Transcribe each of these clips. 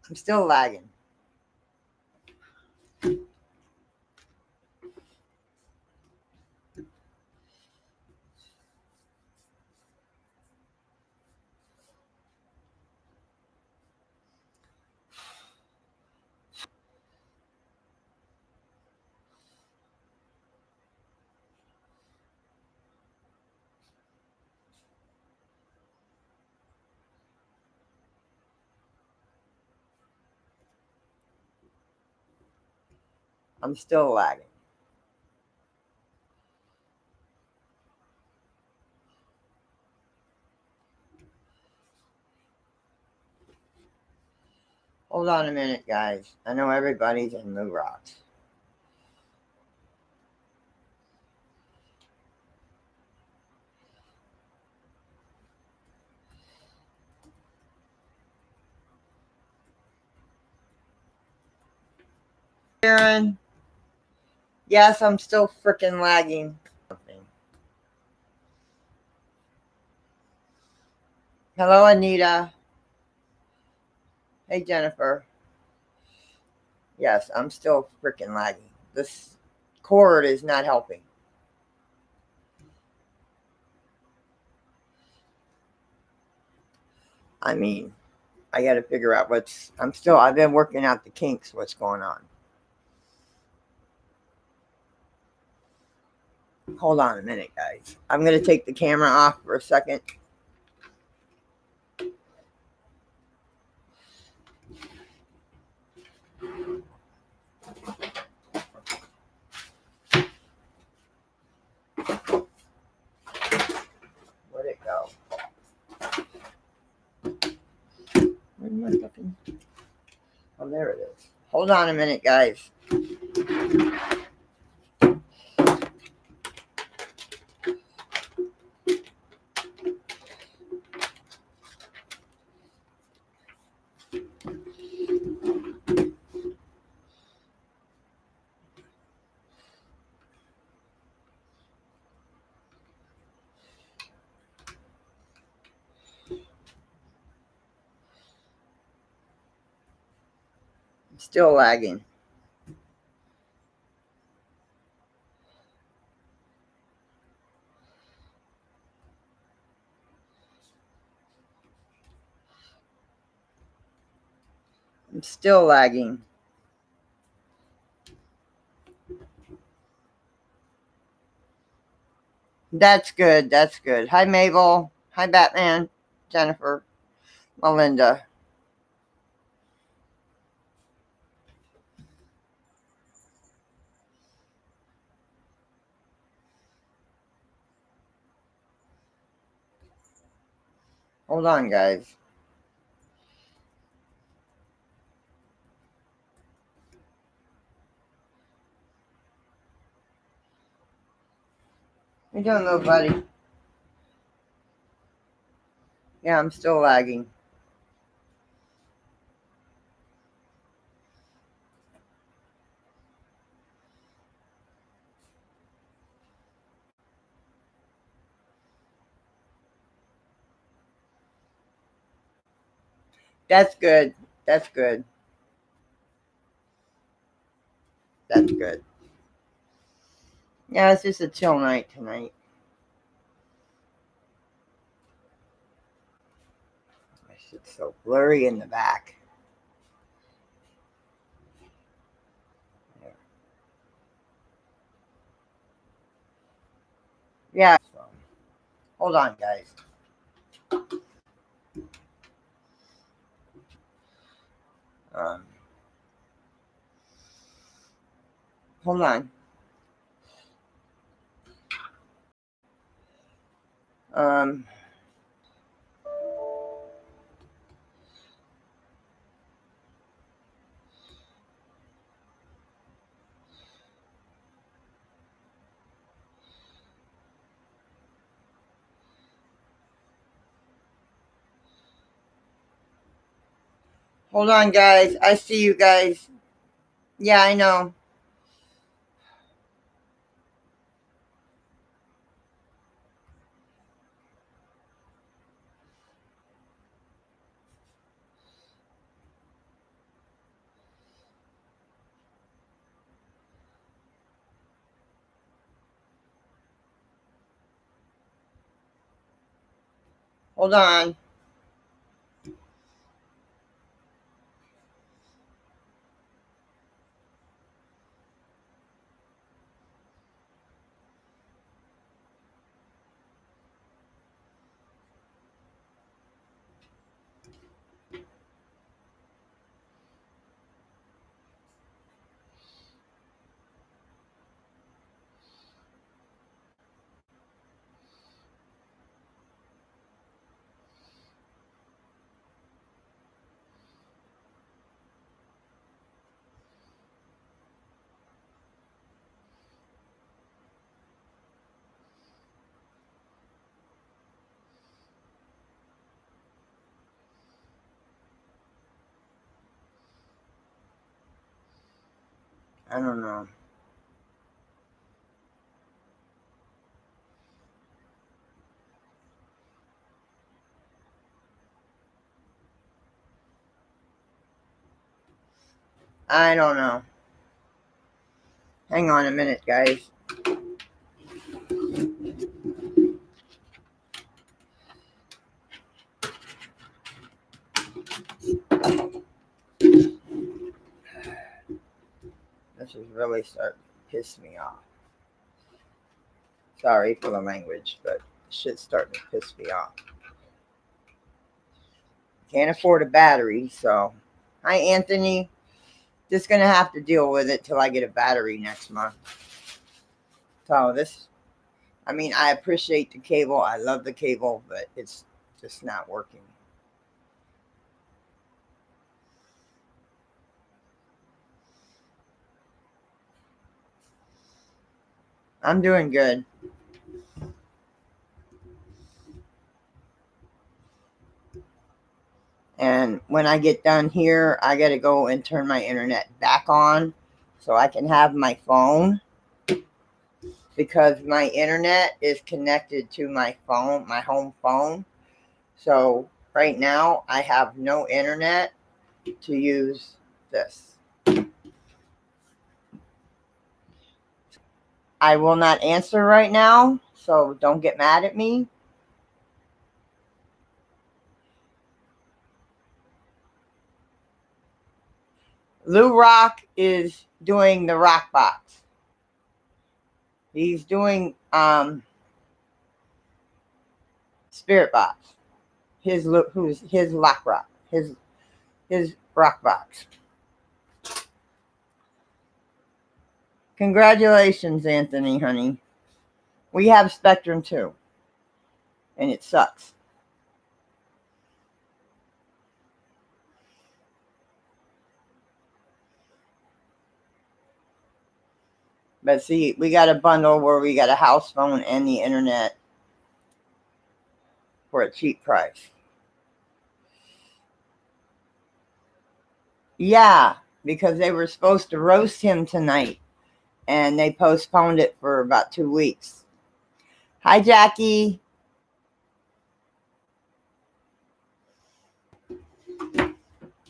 I'm still lagging. I'm still lagging. Hold on a minute, guys. I know everybody's in the rocks. Aaron, yes, I'm still freaking lagging. Hello, Anita. Hey, Jennifer. Yes, I'm still freaking lagging. This cord is not helping. I mean, I got to figure out I've been working out the kinks, what's going on. Hold on a minute, guys. I'm going to take the camera off for a second. Where'd it go? Where's my fucking... Oh, there it is. Hold on a minute, guys. I'm still lagging. I'm still lagging. That's good. That's good. Hi, Mabel. Hi, Batman. Jennifer. Melinda. Hold on, guys. How you doing, little buddy? Yeah, I'm still lagging. That's good. That's good. That's good. Yeah, it's just a chill night tonight. My shit's so blurry in the back. Yeah. So, hold on, guys. Hold on. Um, hold on, guys. I see you guys. Yeah, I know. Hold on. I don't know. I don't know. Hang on a minute, guys. This is really starting to piss me off. Sorry for the language, but shit's starting to piss me off. Can't afford a battery, so. Hi, Anthony. Just gonna have to deal with it till I get a battery next month. So this, I mean, I appreciate the cable. I love the cable, but it's just not working. I'm doing good. And when I get done here, I got to go and turn my internet back on so I can have my phone, because my internet is connected to my phone, my home phone. So right now I have no internet to use this. I will not answer right now, so don't get mad at me. Lou Rock is doing the rock box. He's doing Spirit Box. His rock rock. His rock box. Congratulations, Anthony, honey. We have Spectrum too. And it sucks. But see, we got a bundle where we got a house phone and the internet for a cheap price. Yeah, because they were supposed to roast him tonight, and they postponed it for about 2 weeks. Hi, Jackie.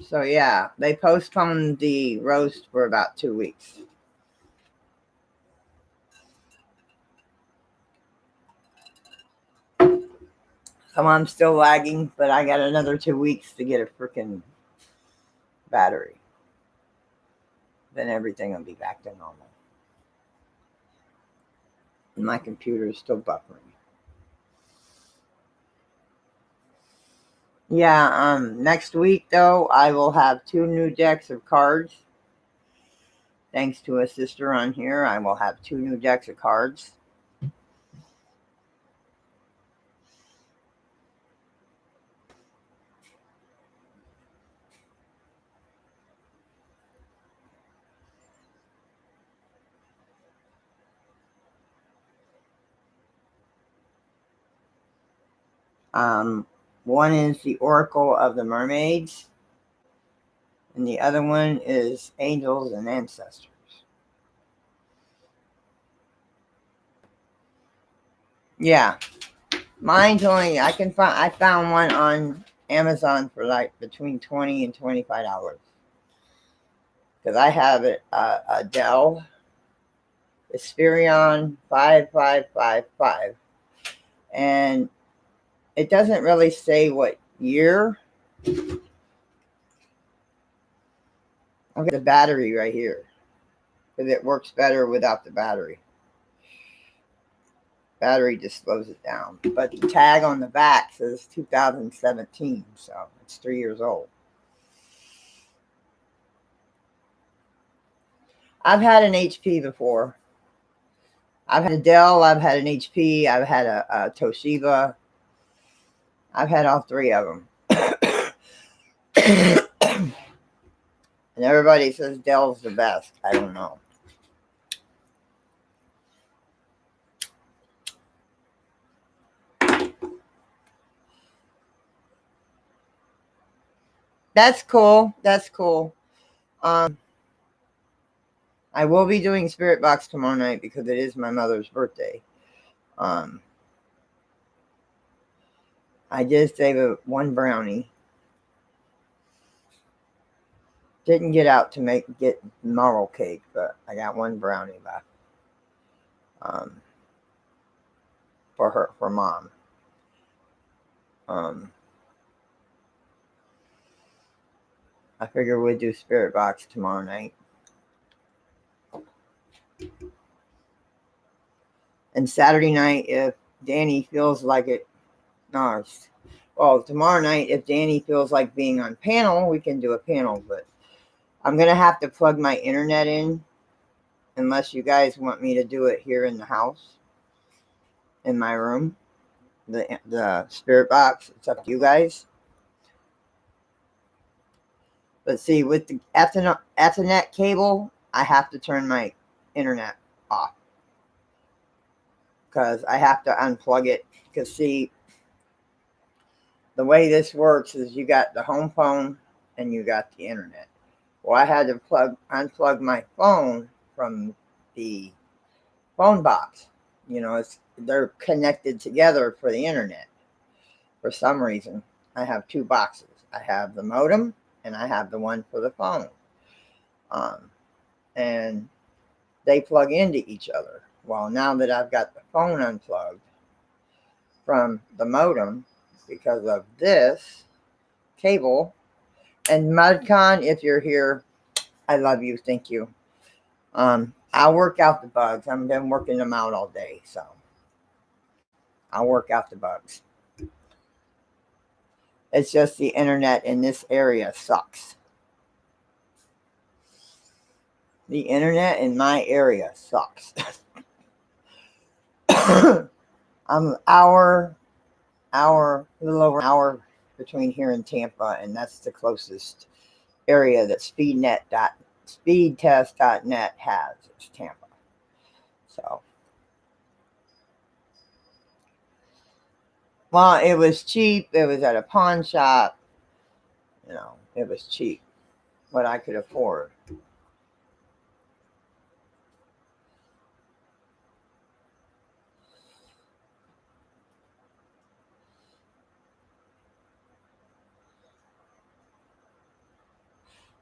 So yeah, they postponed the roast for about 2 weeks. So I'm still lagging, but I got another 2 weeks to get a freaking battery. Then everything will be back to normal. And my computer is still buffering. Yeah, next week though, I will have 2 new decks of cards. Thanks to a sister on here, I will have 2 new decks of cards. One is the Oracle of the Mermaids, and the other one is Angels and Ancestors. Yeah, mine's only I found one on Amazon for like between $20 and $25, because I have it a Dell Esperion 5555, and It doesn't really say what year. I'll get the battery right here because it works better without the battery. Battery just slows it down. But the tag on the back says 2017, so it's 3 years old. I've had an HP before. I've had a Dell, I've had an HP, I've had a Toshiba. I've had all three of them. And everybody says Dell's the best. I don't know. That's cool. That's cool. I will be doing Spirit Box tomorrow night because it is my mother's birthday. I did save one brownie. Didn't get out to get marble cake, but I got one brownie left. For mom. I figure we'd do Spirit Box tomorrow night. And Saturday night, if Danny feels like it. No, well, tomorrow night, if Danny feels like being on panel, we can do a panel. But I'm going to have to plug my internet in unless you guys want me to do it here in the house, in my room. The Spirit Box, it's up to you guys. But see, with the Ethernet cable, I have to turn my internet off because I have to unplug it. Because see, the way this works is you got the home phone and you got the internet. Well, I had to unplug my phone from the phone box. You know, they're connected together for the internet. For some reason, I have two boxes. I have the modem and I have the one for the phone. And they plug into each other. Well, now that I've got the phone unplugged from the modem because of this cable, and Mudcon, if you're here, I love you. Thank you. I'll work out the bugs. I've been working them out all day, so I'll work out the bugs. It's just the internet in this area sucks. The internet in my area sucks. I'm a little over an hour between here and Tampa, and that's the closest area that speedtest.net has. It's Tampa. So, well, it was cheap. It was at a pawn shop. You know, it was cheap. What I could afford.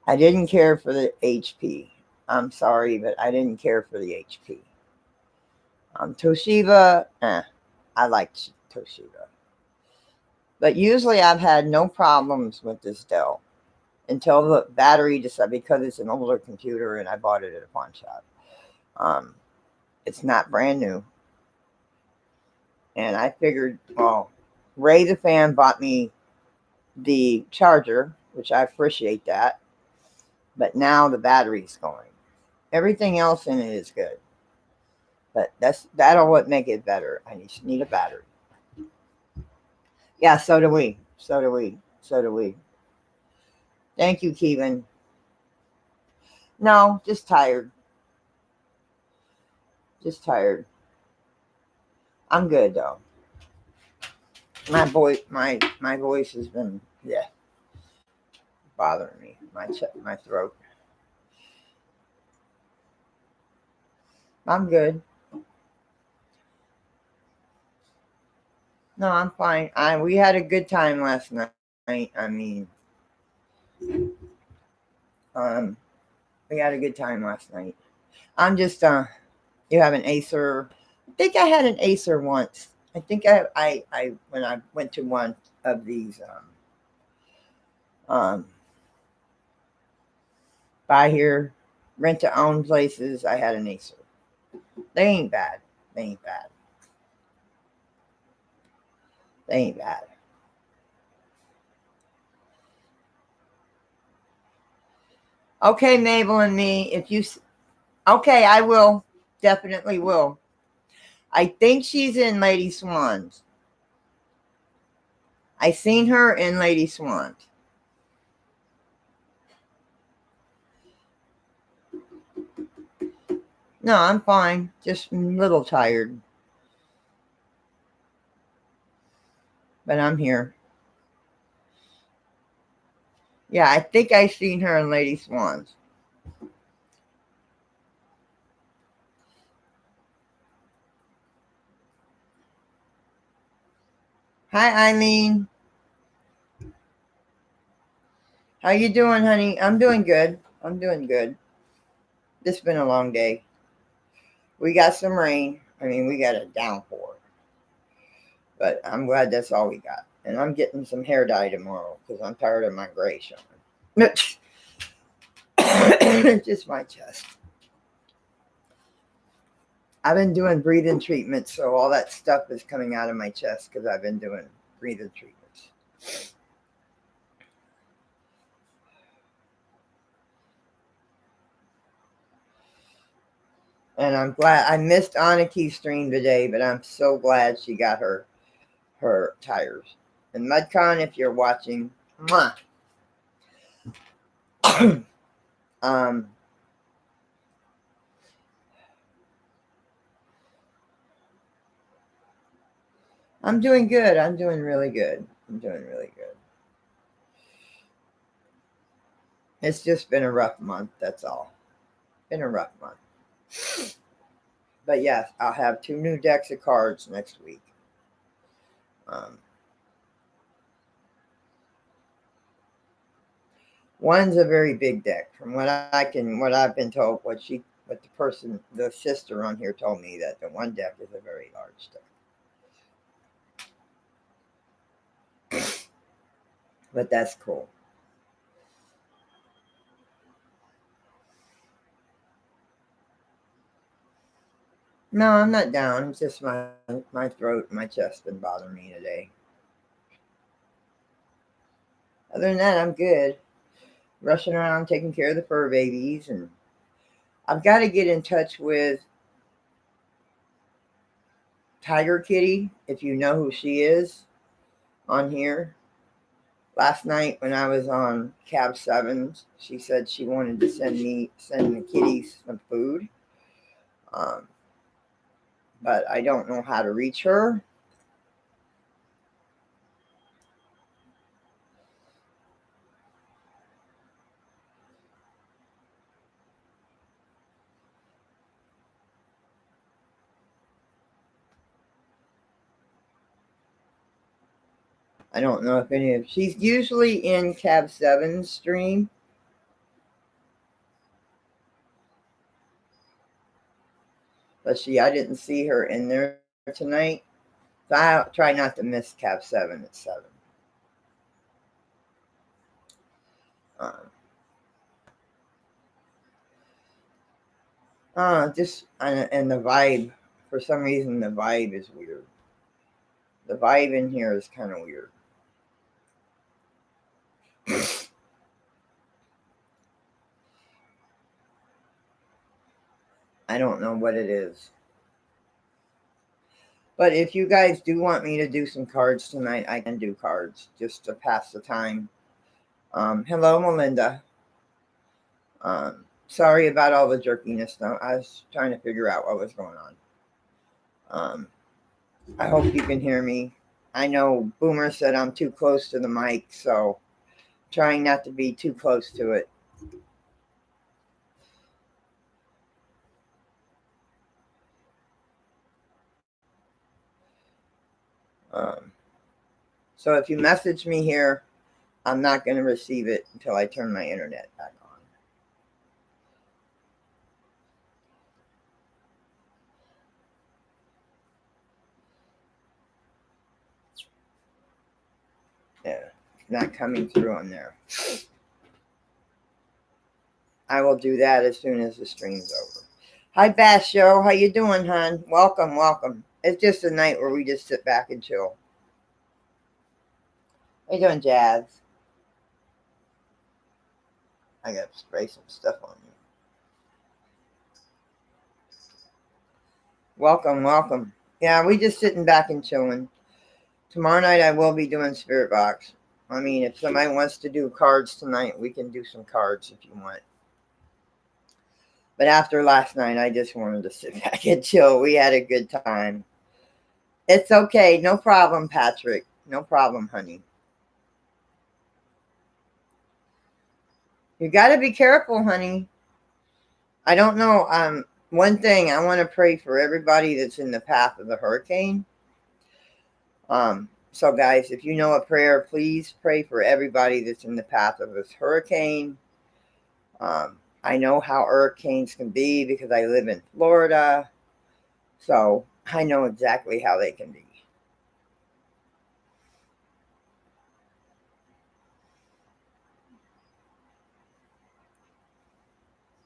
I didn't care for the HP. I'm sorry, but I didn't care for the HP. Toshiba, I like Toshiba. But usually I've had no problems with this Dell until the battery decided, because it's an older computer and I bought it at a pawn shop. It's not brand new. And I figured, well, Ray the fan bought me the charger, which I appreciate that. But now the battery's going. Everything else in it is good. But that'll what make it better. I just need a battery. Yeah, so do we. So do we. So do we. Thank you, Kevin. No, just tired. Just tired. I'm good though. My voice has been bothering me. My throat. I'm good. No, I'm fine. We had a good time last night. I mean, we had a good time last night. I'm just you have an Acer. I think I had an Acer once. I think I when I went to one of these um, buy here, rent to own places, I had an Acer. They ain't bad. They ain't bad. They ain't bad. Okay, Mabel and me, if you, okay, I will, definitely will. I think she's in Lady Swans. I seen her in Lady Swans. No, I'm fine. Just a little tired. But I'm here. Yeah, I think I seen her in Lady Swans. Hi, Eileen. How you doing, honey? I'm doing good. I'm doing good. It's been a long day. We got some rain. I mean, we got a downpour. But I'm glad that's all we got. And I'm getting some hair dye tomorrow because I'm tired of my gray showing. Just my chest. I've been doing breathing treatments, so all that stuff is coming out of my chest because I've been doing breathing treatments. And I'm glad I missed Aniki's stream today, but I'm so glad she got her tires. And Mudcon, if you're watching, mwah. um, I'm doing good. I'm doing really good. I'm doing really good. It's just been a rough month. That's all. Been a rough month. But yes, I'll have 2 new decks of cards next week. Um, One's a very big deck, from what I've been told. What the sister on here told me, that the one deck is a very large deck. But that's cool. No, I'm not down. It's just my throat and my chest been bothering me today. Other than that, I'm good. Rushing around taking care of the fur babies, and I've got to get in touch with Tiger Kitty, if you know who she is on here. Last night when I was on Cab 7s, she said she wanted to send the kitties some food. Um, but I don't know how to reach her. I don't know if she's usually in Cab 7's stream. But I didn't see her in there tonight. So I try not to miss Cab 7 at 7. Um, and the vibe, for some reason, the vibe is weird. The vibe in here is kind of weird. I don't know what it is. But if you guys do want me to do some cards tonight, I can do cards just to pass the time. Hello, Melinda. Sorry about all the jerkiness, though. I was trying to figure out what was going on. I hope you can hear me. I know Boomer said I'm too close to the mic, so trying not to be too close to it. So if you message me here, I'm not going to receive it until I turn my internet back on. Yeah, it's not coming through on there. I will do that as soon as the stream's over. Hi, Bass Show. How you doing, hon? Welcome, welcome. It's just a night where we just sit back and chill. How you doing, Jazz? I gotta spray some stuff on you. Welcome, welcome. Yeah, we just sitting back and chilling. Tomorrow night I will be doing Spirit Box. I mean, if somebody wants to do cards tonight, we can do some cards if you want. But after last night, I just wanted to sit back and chill. We had a good time. It's okay. No problem, Patrick. No problem, honey. You got to be careful, honey. I don't know. One thing, I want to pray for everybody that's in the path of the hurricane. So guys, if you know a prayer, please pray for everybody that's in the path of this hurricane. I know how hurricanes can be because I live in Florida. So I know exactly how they can be.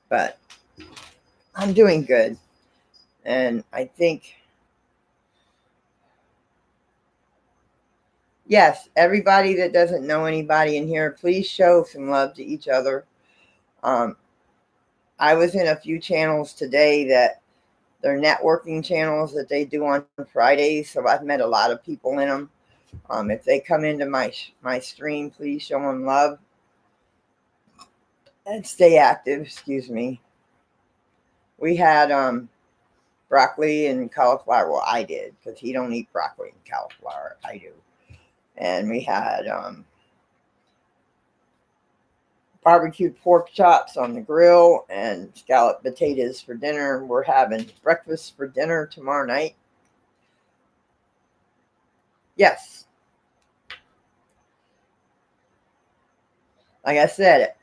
But I'm doing good. And I think, yes, everybody that doesn't know anybody in here, please show some love to each other. I was in a few channels today that they're networking channels that they do on Fridays. So I've met a lot of people in them. If they come into my stream, please show them love and stay active. Excuse me. We had broccoli and cauliflower. Well, I did because he don't eat broccoli and cauliflower. I do. And we had barbecued pork chops on the grill and scalloped potatoes for dinner. We're having breakfast for dinner tomorrow night. Yes. Like I said,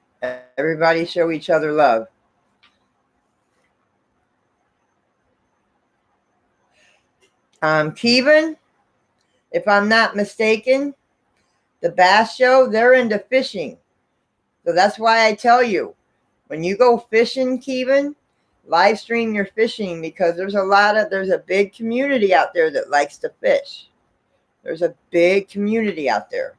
everybody show each other love. Kevin, if I'm not mistaken, the Bass Show, they're into fishing. So that's why I tell you, when you go fishing, Kevin, live stream your fishing because there's a big community out there that likes to fish. There's a big community out there.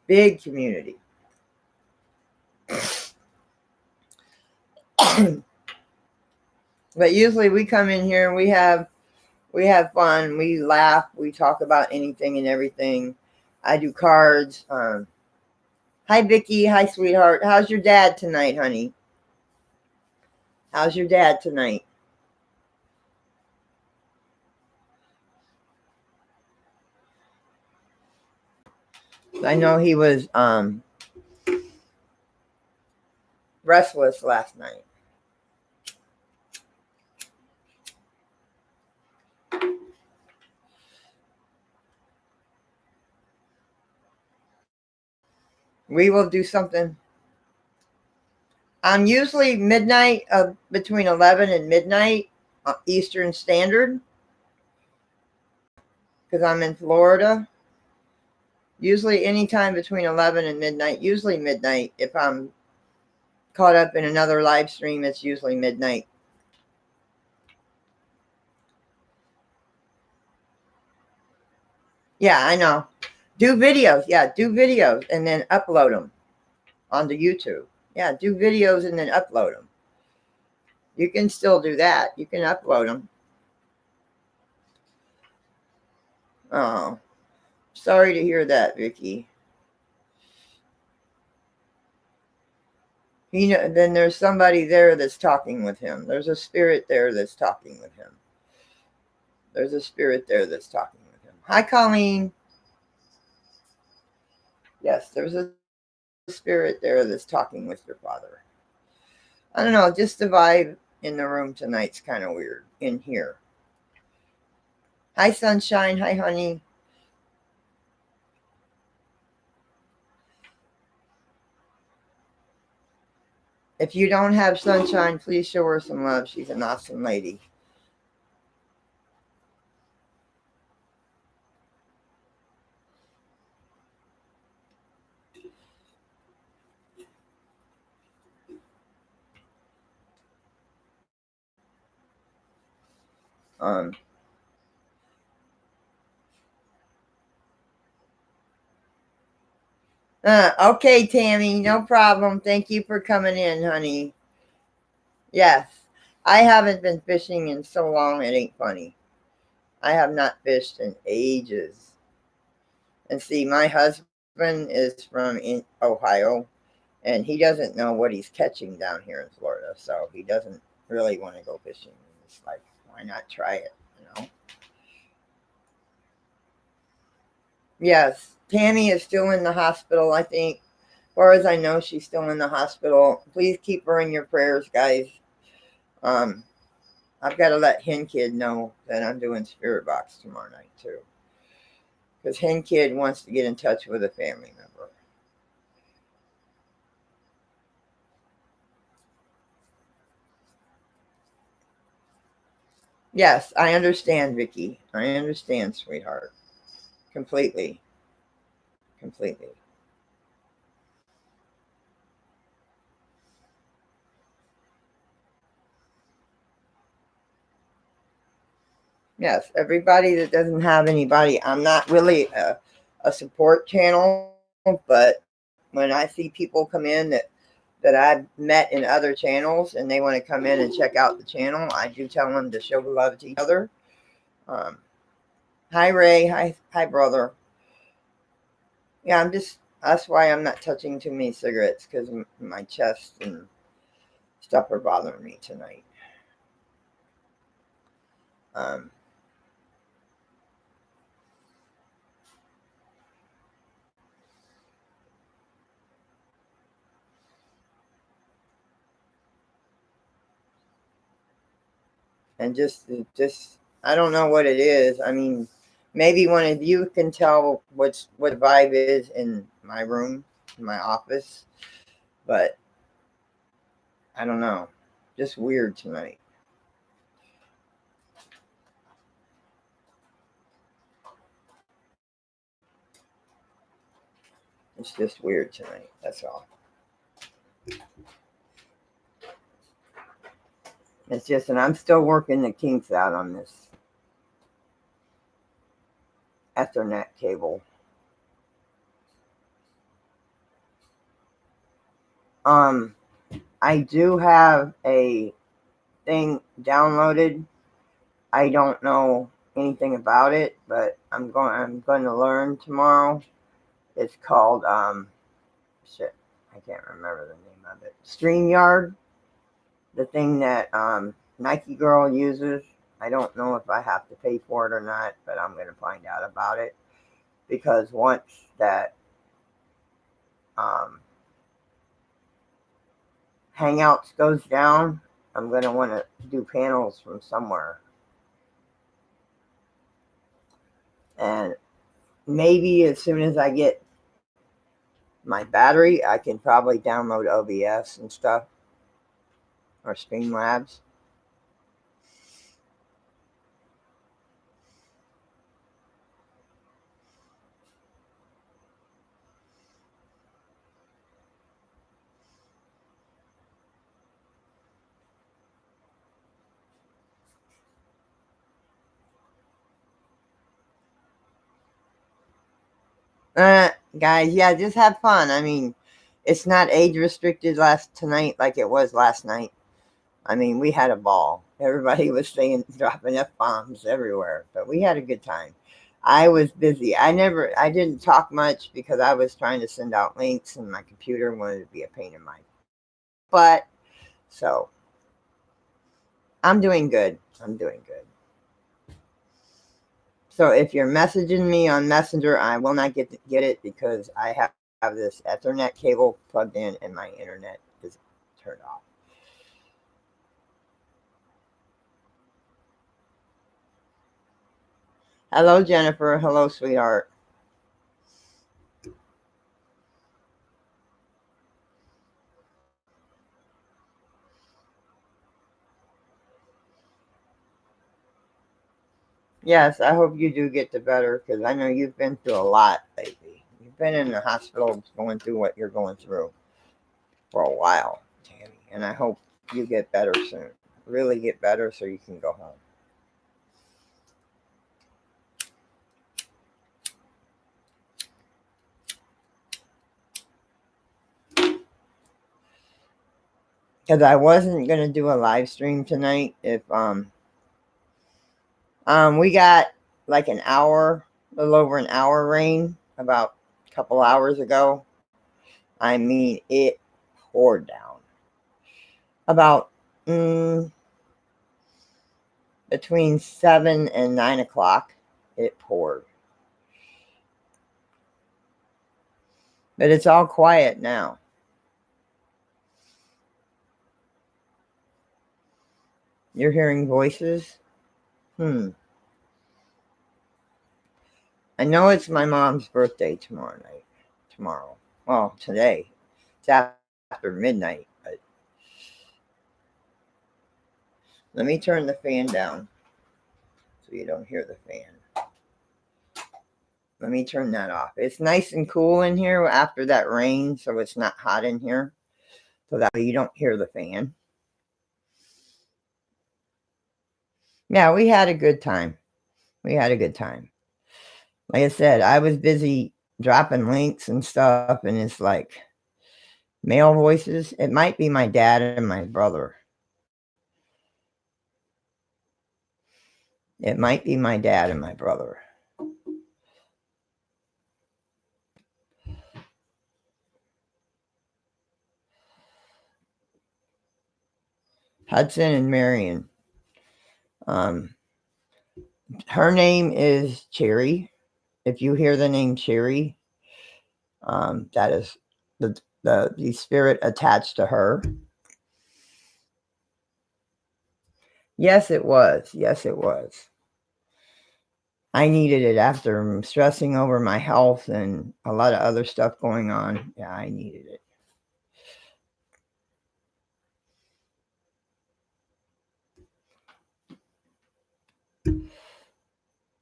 Big community. But usually we come in here and we have fun, we laugh, we talk about anything and everything. I do cards. Hi Vicky, hi sweetheart. How's your dad tonight, honey? How's your dad tonight? I know he was restless last night. We will do something. I'm usually midnight, between 11 and midnight Eastern Standard because I'm in Florida. Usually anytime between 11 and midnight, usually midnight. If I'm caught up in another live stream, it's usually midnight. Yeah, I know. Do videos. Yeah, do videos and then upload them onto YouTube. Yeah, do videos and then upload them. You can still do that. You can upload them. Oh, sorry to hear that, Vicky. Then there's somebody there that's talking with him. There's a spirit there that's talking with him. There's a spirit there that's talking with him. Hi, Colleen. Yes, there's a spirit there that's talking with your father. I don't know, just the vibe in the room tonight's kind of weird in here. Hi, sunshine. Hi, honey. If you don't have Sunshine, please show her some love. She's an awesome lady. Um, okay, Tammy, no problem. Thank you for coming in, honey. Yes, I haven't been fishing in so long, it ain't funny. I have not fished in ages. And see, my husband is from Ohio, and he doesn't know what he's catching down here in Florida, so he doesn't really want to go fishing. It's like, why not try it, you know? Yes, Tammy is still in the hospital, I think. As far as I know, she's still in the hospital. Please keep her in your prayers, guys. Um, I've got to let Hen Kid know that I'm doing Spirit Box tomorrow night, too. Because Hen Kid wants to get in touch with a family member. Yes, I understand, Vicky. I understand, sweetheart. Completely. Completely. Yes, everybody that doesn't have anybody, I'm not really a support channel, but when I see people come in that I've met in other channels and they want to come in and check out the channel, I do tell them to show love to each other. Um, Hi, Ray. Hi, brother. Yeah, that's why I'm not touching too many cigarettes because my chest and stuff are bothering me tonight. Um, and just I don't know what it is. I mean, maybe one of you can tell what the vibe is in my room, in my office, but I don't know. Just weird tonight. It's just weird tonight. That's all. It's just, and I'm still working the kinks out on this Ethernet cable. Um, I do have a thing downloaded. I don't know anything about it, but I'm going to learn tomorrow. It's called shit. I can't remember the name of it. StreamYard, the thing that Nike Girl uses. I don't know if I have to pay for it or not, but I'm going to find out about it because once that um, Hangouts goes down, I'm going to want to do panels from somewhere. And maybe as soon as I get my battery, I can probably download OBS and stuff or Streamlabs. Guys, yeah, just have fun. I mean, it's not age restricted last tonight like it was last night. I mean, we had a ball. Everybody was saying dropping F bombs everywhere, but we had a good time. I was busy. I didn't talk much because I was trying to send out links and my computer wanted to be a pain in my butt. So I'm doing good. I'm doing good. So if you're messaging me on Messenger, I will not get it because I have this Ethernet cable plugged in and my internet is turned off. Hello, Jennifer. Hello, sweetheart. Yes, I hope you do get the better because I know you've been through a lot lately. You've been in the hospital going through what you're going through for a while, Tammy. And I hope you get better soon. Really get better so you can go home. Because I wasn't gonna do a live stream tonight if we got like an hour, a little over an hour rain about a couple hours ago. I mean, it poured down. About between 7 and 9 o'clock, it poured. But it's all quiet now. You're hearing voices? I know it's my mom's birthday tomorrow night. Tomorrow. Well, today. It's after midnight, but let me turn the fan down so you don't hear the fan. Let me turn that off. It's nice and cool in here after that rain, so it's not hot in here. So that way you don't hear the fan. Yeah, we had a good time. We had a good time. Like I said, I was busy dropping links and stuff, and it's like male voices. It might be my dad and my brother. It might be my dad and my brother. Hudson and Marion. Her name is Cherry. If you hear the name Cherry, that is the spirit attached to her. Yes, it was. Yes, it was. I needed it after stressing over my health and a lot of other stuff going on. Yeah, I needed it.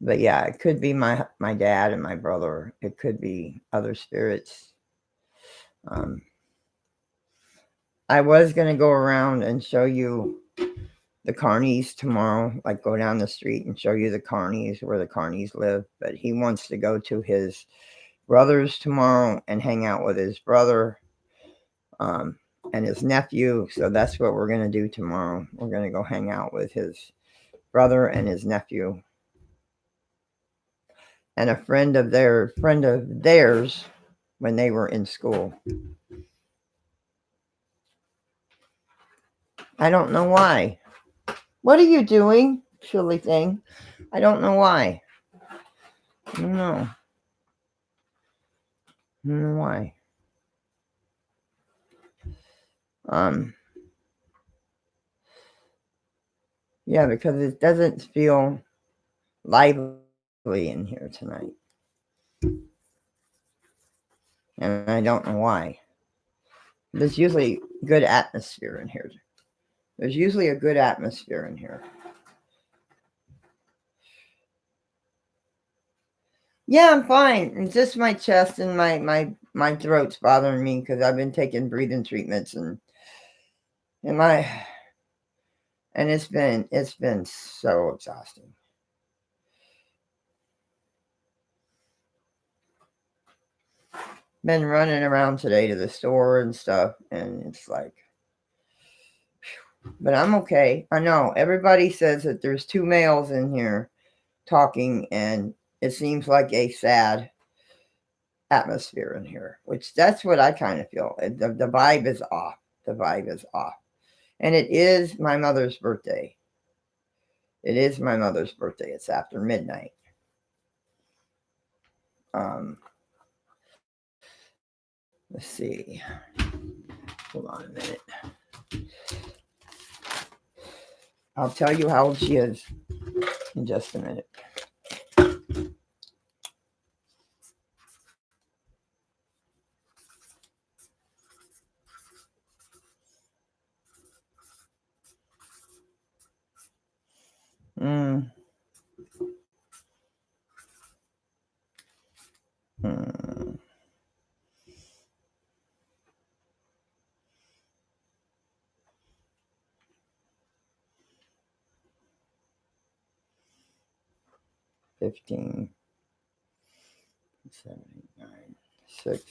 But yeah, it could be my dad and my brother. It could be other spirits. I was gonna go around and show you the carnies tomorrow, like go down the street and show you the carnies where the carnies live. But he wants to go to his brother's tomorrow and hang out with his brother and his nephew. So that's what we're gonna do tomorrow. We're gonna go hang out with his brother and his nephew. And a friend of theirs when they were in school. I don't know why. What are you doing, silly thing? I don't know why. I don't know. I don't know why. Yeah, because it doesn't feel lively in here tonight. And I don't know why. There's usually good atmosphere in here. There's usually a good atmosphere in here. Yeah, I'm fine. It's just my chest and my throat's bothering me because I've been taking breathing treatments and it's been so exhausting. Been running around today to the store and stuff, and it's like, but I'm okay. I know everybody says that there's two males in here talking, and it seems like a sad atmosphere in here, which that's what I kind of feel. The vibe is off. The vibe is off. And it is my mother's birthday. It is my mother's birthday. It's after midnight. Let's see. Hold on a minute. I'll tell you how old she is in just a minute. 15, 7, 8, 9, 6.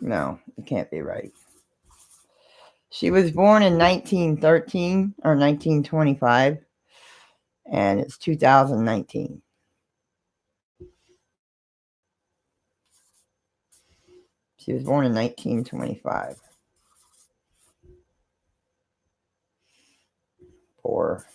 No, it can't be right. She was born in 1913 or 1925, and it's 2019. She was born in 1925. Poor.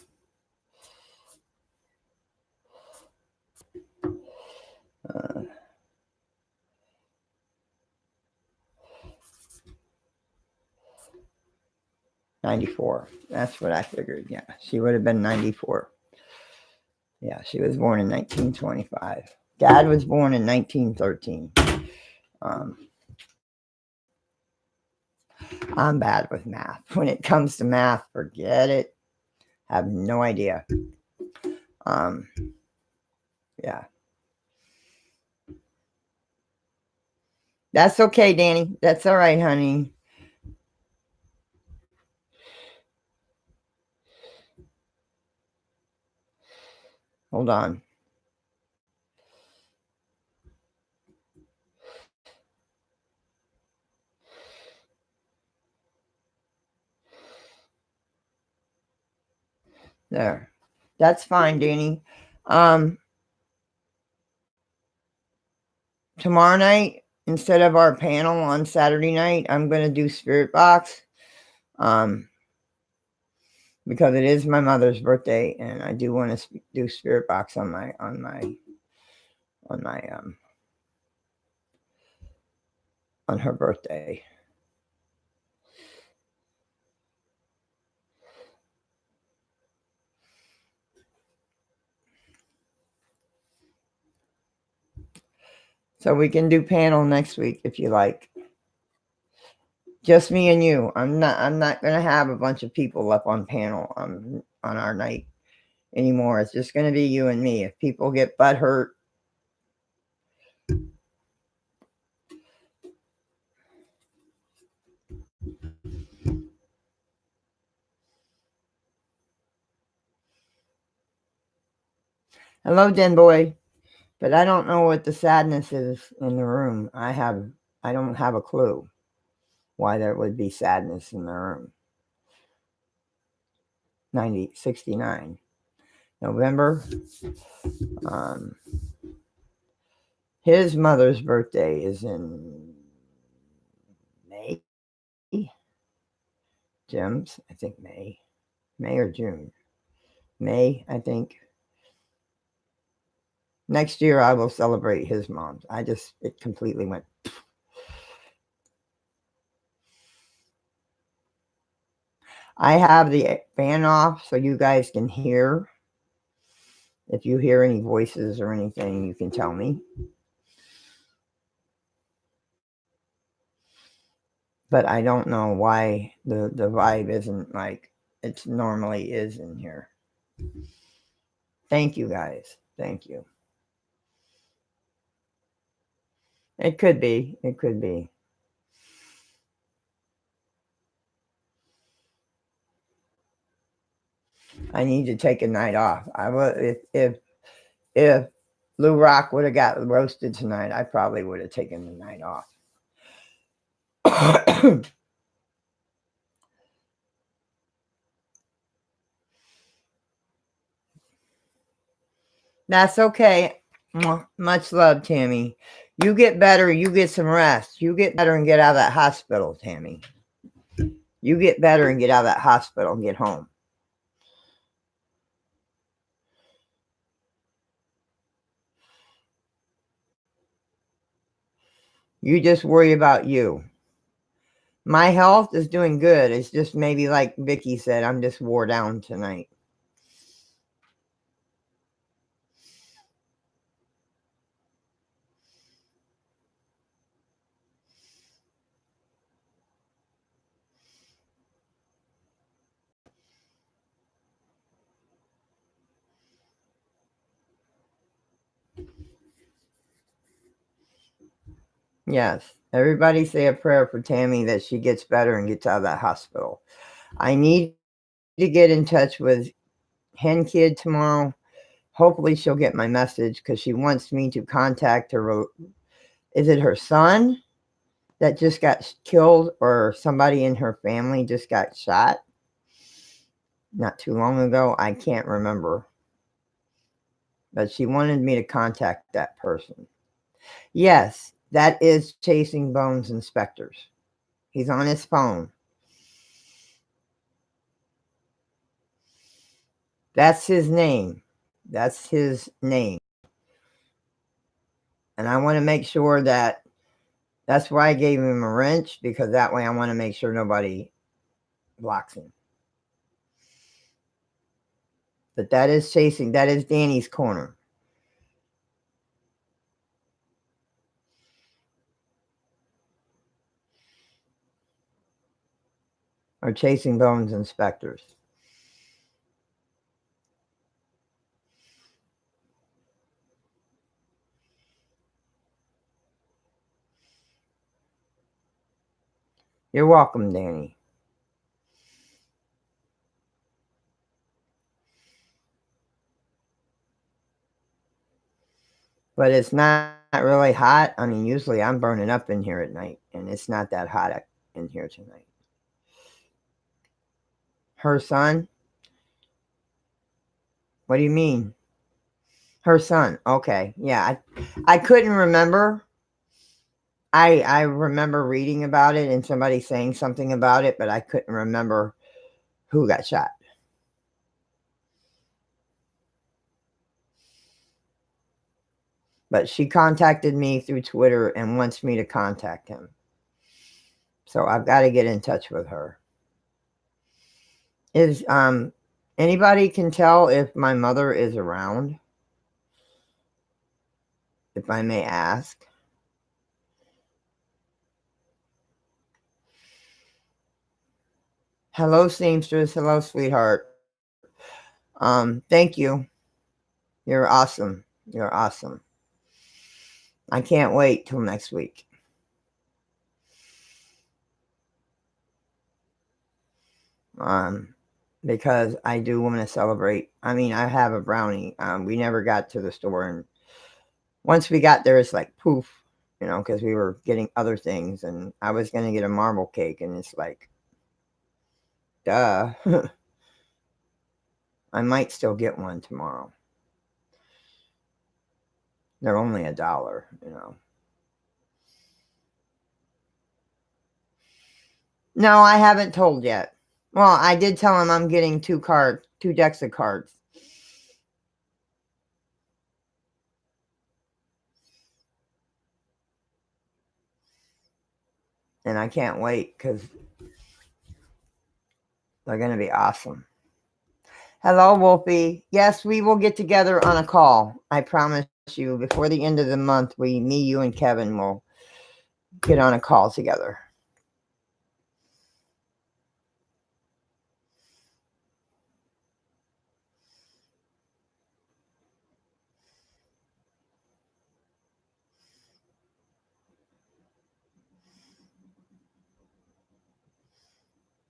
94. That's what I figured. Yeah, she would have been 94. Yeah, she was born in 1925. Dad was born in 1913. Um, I'm bad with math. When it comes to math, forget it. Have no idea. Um, yeah. That's okay, Danny. That's all right, honey. Hold on. There. That's fine, Danny. Tomorrow night, instead of our panel on Saturday night, I'm going to do Spirit Box. Because it is my mother's birthday, and I do want to do Spirit Box on my on her birthday. So we can do panel next week if you like. Just me and you. I'm not gonna have a bunch of people up on panel on our night anymore. It's just gonna be you and me. If people get butt hurt. Hello, Den Boy. But I don't know what the sadness is in the room. I don't have a clue why there would be sadness in the room. 69. November. His mother's birthday is in May. Jim's, I think May or June. May, I think. Next year I will celebrate his mom's. It completely went. I have the fan off so you guys can hear. If you hear any voices or anything, you can tell me. But I don't know why the vibe isn't like it normally is in here. Thank you, guys. Thank you. It could be. It could be. I need to take a night off. I would if Lou Rock would have got roasted tonight, I probably would have taken the night off. That's okay. Much love, Tammy. You get better. You get some rest. You get better and get out of that hospital, Tammy. You get better and get out of that hospital and get home. You just worry about you. My health is doing good. It's just maybe like Vicky said, I'm just wore down tonight. Yes. Everybody say a prayer for Tammy that she gets better and gets out of that hospital. I need to get in touch with Hen Kid tomorrow. Hopefully she'll get my message because she wants me to contact her. Is it her son that just got killed, or somebody in her family just got shot not too long ago? I can't remember. But she wanted me to contact that person. Yes, that is Chasing Bones Inspectors. He's on his phone. That's his name. That's his name. And I want to make sure that's why I gave him a wrench, because that way I want to make sure nobody blocks him. But that is Danny's corner. Or Chasing Bones Inspectors. You're welcome, Danny. But it's not really hot. I mean, usually I'm burning up in here at night, and it's not that hot in here tonight. Her son? What do you mean? Her son. Okay. Yeah, I couldn't remember. I remember reading about it and somebody saying something about it, but I couldn't remember who got shot. But she contacted me through Twitter and wants me to contact him. So I've got to get in touch with her. Is anybody can tell if my mother is around? If I may ask. Hello, seamstress. Hello, sweetheart. Thank you. You're awesome. You're awesome. I can't wait till next week. Because I do want to celebrate. I mean, I have a brownie. We never got to the store, and once we got there, it's like poof, because we were getting other things, and I was going to get a marble cake, and it's like, duh. I might still get one tomorrow. They're only $1. No, I haven't told yet. Well, I did tell him I'm getting 2 decks of cards. And I can't wait because they're going to be awesome. Hello, Wolfie. Yes, we will get together on a call. I promise you, before the end of the month, me, you, and Kevin will get on a call together.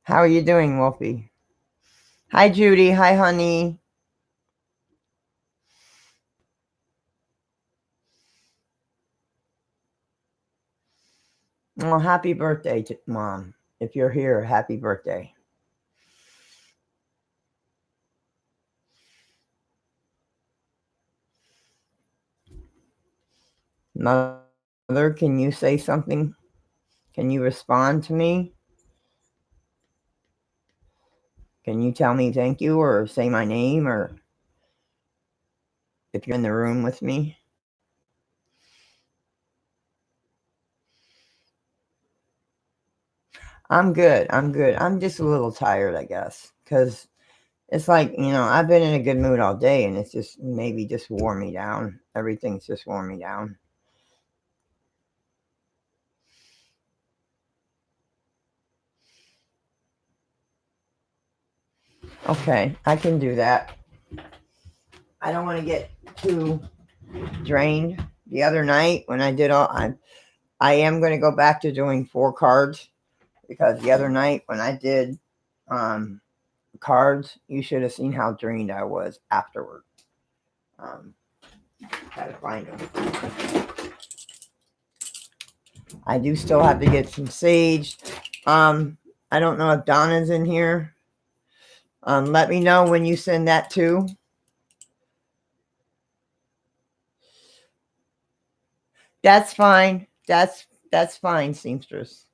How are you doing, Wolfie? Hi, Judy. Hi, honey. Well, happy birthday, Mom. If you're here, happy birthday. Mother, can you say something? Can you respond to me? Can you tell me thank you or say my name, or if you're in the room with me? I'm good. I'm good. I'm just a little tired, I guess, because it's like, I've been in a good mood all day, and it's just maybe just wore me down. Everything's just worn me down. Okay, I can do that. I don't want to get too drained. The other night when I did I am going to go back to doing 4 cards because the other night when I did cards, you should have seen how drained I was afterward. Gotta find them. I do still have to get some sage. I don't know if Donna's in here. Let me know when you send that too. That's fine. That's fine, seamstress.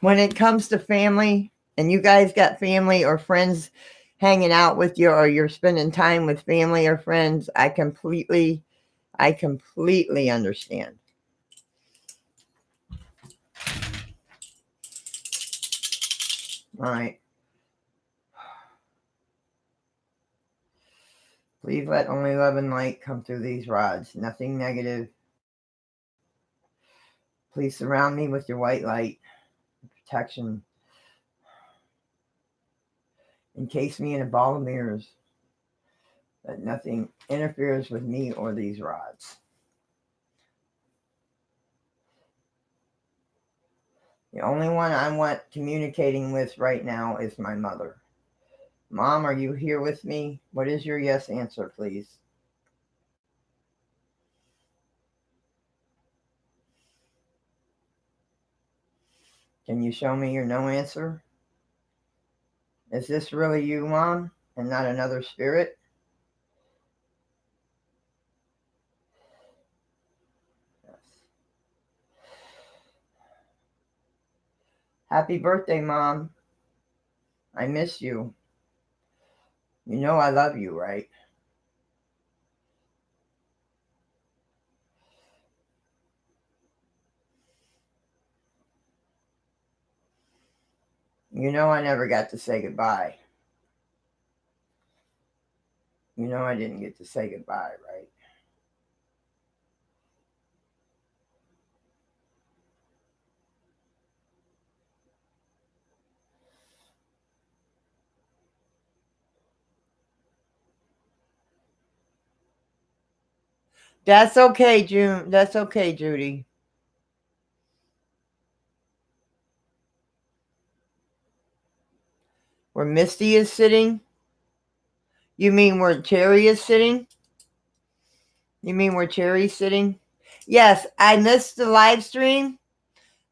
When it comes to family, and you guys got family or friends hanging out with you, or you're spending time with family or friends, I completely understand. All right. Please let only love and light come through these rods. Nothing negative. Please surround me with your white light, protection. Encase me in a ball of mirrors, that nothing interferes with me or these rods. The only one I want communicating with right now is my mother. Mom, are you here with me? What is your yes answer, please? Can you show me your no answer? Is this really you, Mom, and not another spirit? Yes. Happy birthday, Mom. I miss you. You know I love you, right? You know I never got to say goodbye. You know I didn't get to say goodbye, right? That's okay, June. That's okay, Judy. Where Misty is sitting? You mean where Cherry is sitting? You mean where Cherry's sitting? Yes, I missed the live stream.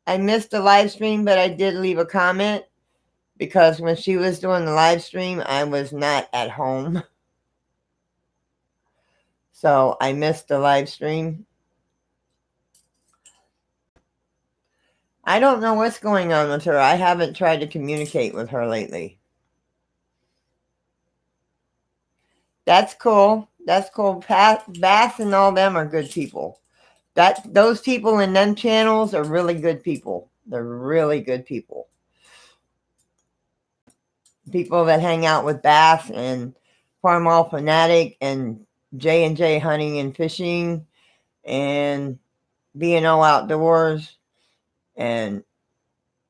I missed the live stream, but I did leave a comment because when she was doing the live stream, I was not at home. So I missed the live stream. I don't know what's going on with her. I haven't tried to communicate with her lately. That's cool. That's cool. Bass and all them are good people. Those people in them channels are really good people. They're really good people. People that hang out with Bass and Farm All Fanatic and J&J Hunting and Fishing and B&O Outdoors and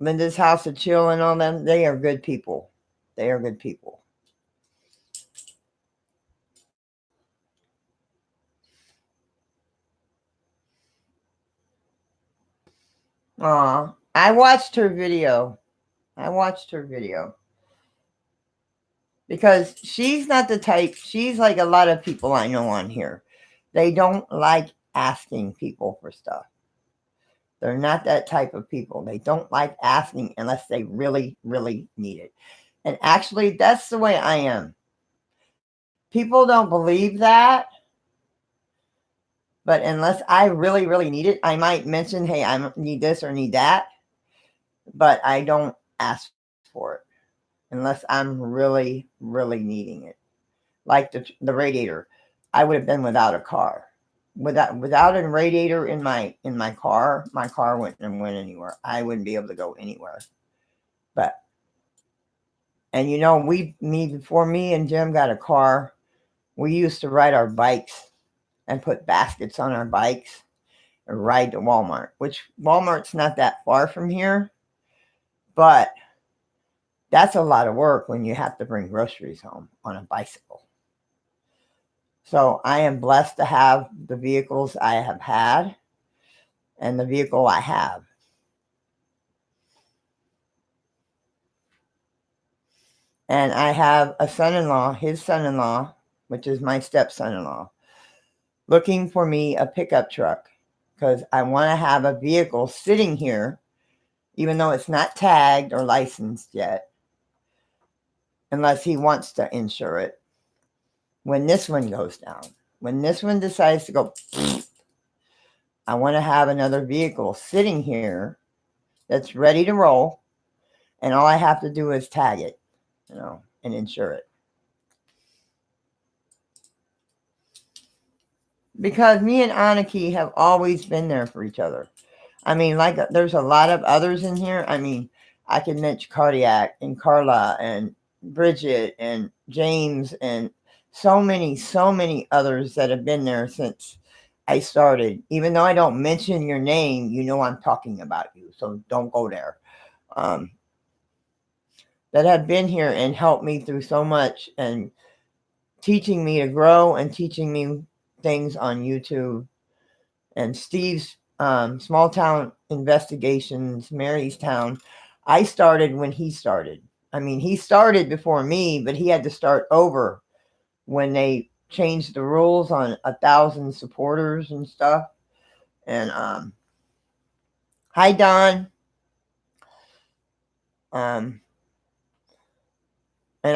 Linda's House of Chill and all them. They are good people. They are good people. Aw, I watched her video. Because she's not the type, she's like a lot of people I know on here. They don't like asking people for stuff. They're not that type of people. They don't like asking unless they really, really need it. And actually, that's the way I am. People don't believe that. But unless I really, really need it, I might mention, hey, I need this or need that. But I don't ask for it unless I'm really, really needing it. Like the radiator. I would have been without a car. Without a radiator in my car wouldn't have went anywhere. I wouldn't be able to go anywhere. But and you know, before me and Jim got a car, we used to ride our bikes and put baskets on our bikes and ride to Walmart, which Walmart's not that far from here, but that's a lot of work when you have to bring groceries home on a bicycle. So I am blessed to have the vehicles I have had. and the vehicle I have. And I have a son-in-law, his son-in-law, which is my stepson-in-law, looking for me a pickup truck because I want to have a vehicle sitting here, even though it's not tagged or licensed yet, unless he wants to insure it. When this one goes down, when this one decides to go, I want to have another vehicle sitting here that's ready to roll, and all I have to do is tag it, and insure it. Because me and Aniki have always been there for each other. I mean, like, there's a lot of others in here. I mean, I can mention Cardiac and Carla and Bridget and James and so many others that have been there since I started. Even though I don't mention your name, you know I'm talking about you, so don't go there. That have been here and helped me through so much and teaching me to grow and teaching me things on YouTube. And Steve's Small Town Investigations, Marystown, I started when he started. I mean, he started before me, but he had to start over when they changed the rules on 1,000 supporters and stuff. And hi, Don. And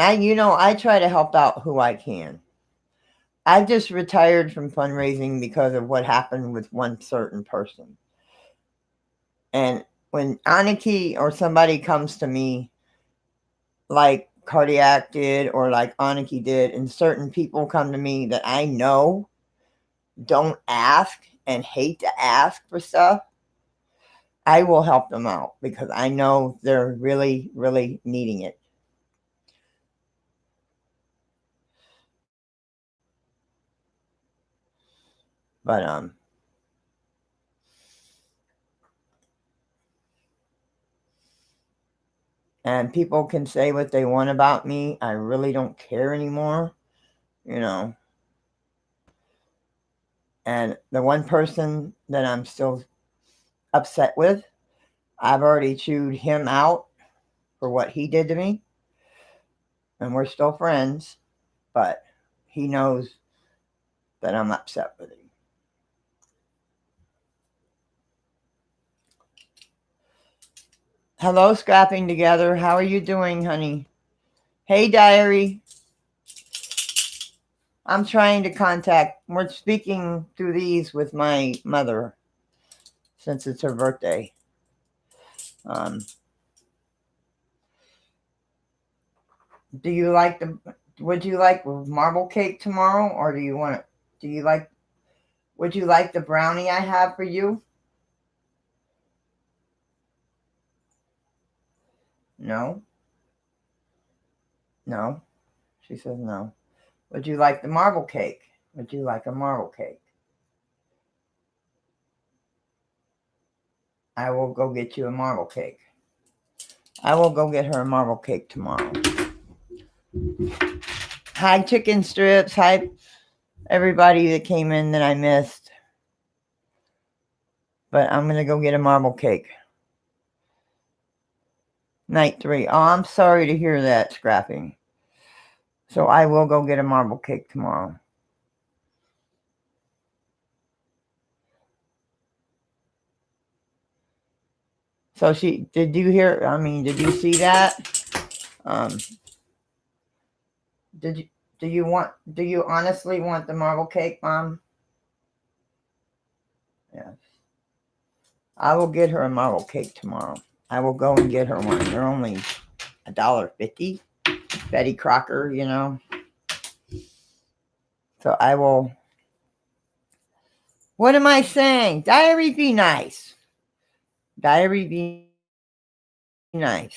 I try to help out who I can. I just retired from fundraising because of what happened with one certain person. And when Aniki or somebody comes to me, like Cardiac did or like Aniki did, and certain people come to me that I know don't ask and hate to ask for stuff, I will help them out because I know they're really, really needing it. But and people can say what they want about me. I really don't care anymore, And the one person that I'm still upset with, I've already chewed him out for what he did to me. And we're still friends, but he knows that I'm upset with him. Hello, Scrapping Together. How are you doing, honey? Hey, Diary. I'm trying to contact, we're speaking through these with my mother since it's her birthday. Would you like marble cake tomorrow, or would you like the brownie I have for you? No. No. She says no. Would you like the marble cake? Would you like a marble cake? I will go get you a marble cake. I will go get her a marble cake tomorrow. Hi, chicken strips. Hi, everybody that came in that I missed. But I'm going to go get a marble cake. Night 3. Oh, I'm sorry to hear that, Scrapping. So I will go get a marble cake tomorrow. So did you see that? Do you honestly want the marble cake, Mom? Yes. I will get her a marble cake tomorrow. I will go and get her one. They're only $1.50. Betty Crocker, So I will. What am I saying? Diary, be nice. Diary, be nice.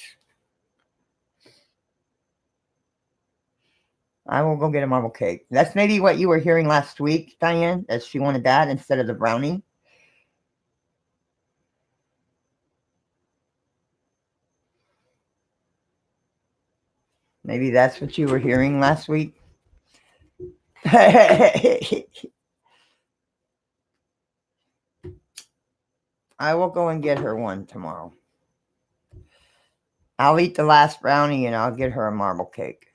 I will go get a marble cake. That's maybe what you were hearing last week, Diane, that she wanted that instead of the brownie. Maybe that's what you were hearing last week. I will go and get her one tomorrow. I'll eat the last brownie and I'll get her a marble cake.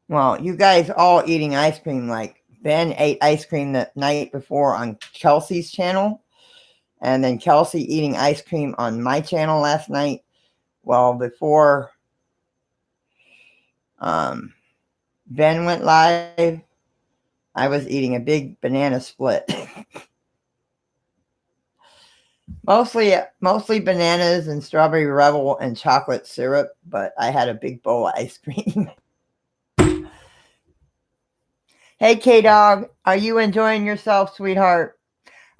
Well, you guys all eating ice cream. Like Ben ate ice cream the night before on Kelsey's channel. And then Kelsey eating ice cream on my channel last night. Well, before Ben went live, I was eating a big banana split. mostly bananas and strawberry rebel and chocolate syrup, but I had a big bowl of ice cream. Hey, K-Dog, are you enjoying yourself, sweetheart?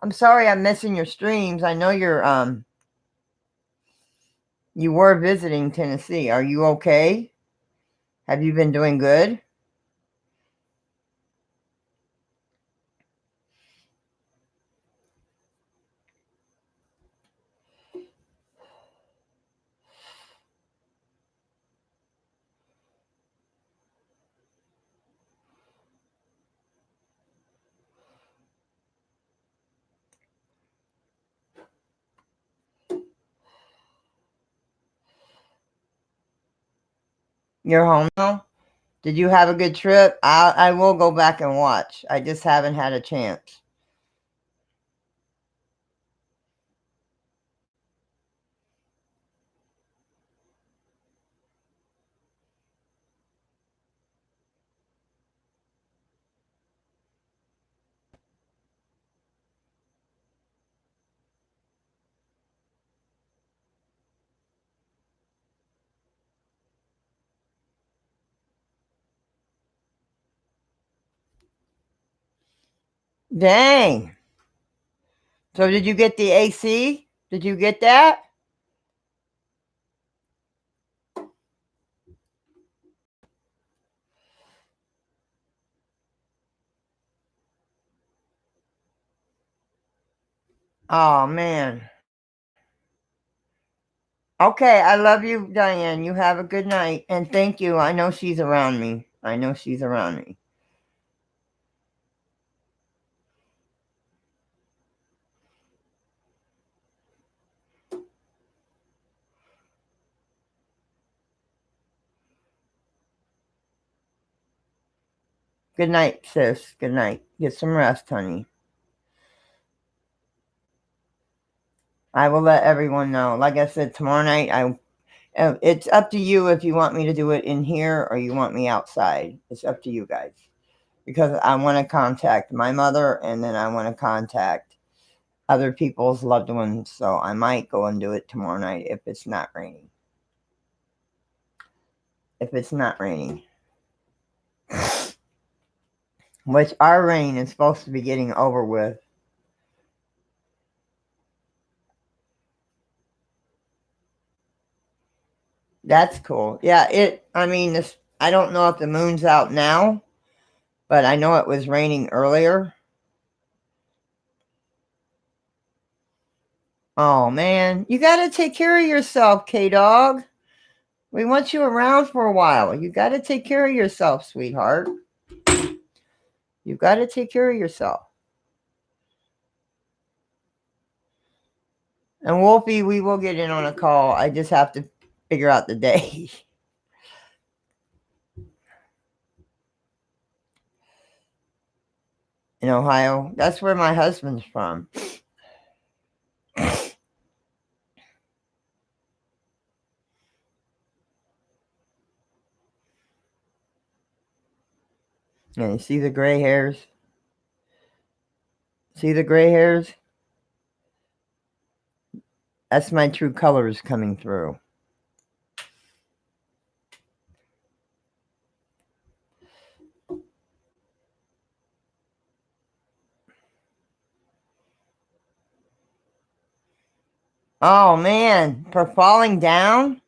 I'm sorry I'm missing your streams. I know you were visiting Tennessee. Are you okay? Have you been doing good? You're home now? Did you have a good trip? I will go back and watch. I just haven't had a chance. Dang. So did you get the AC? Did you get that? Oh, man. Okay, I love you, Diane. You have a good night. And thank you. I know she's around me. I know she's around me. Good night, sis. Good night. Get some rest, honey. I will let everyone know. Like I said, tomorrow night, it's up to you if you want me to do it in here or you want me outside. It's up to you guys. Because I want to contact my mother and then I want to contact other people's loved ones. So I might go and do it tomorrow night if it's not raining. If it's not raining. Which our rain is supposed to be getting over with. That's cool. Yeah, I don't know if the moon's out now, but I know it was raining earlier. Oh, man. You got to take care of yourself, K-Dog. We want you around for a while. You got to take care of yourself, sweetheart. You got to take care of yourself. And Wolfie, we will get in on a call. I just have to figure out the day. In Ohio. That's where my husband's from. And you see the gray hairs? See the gray hairs? That's my true colors coming through. Oh, man. For falling down?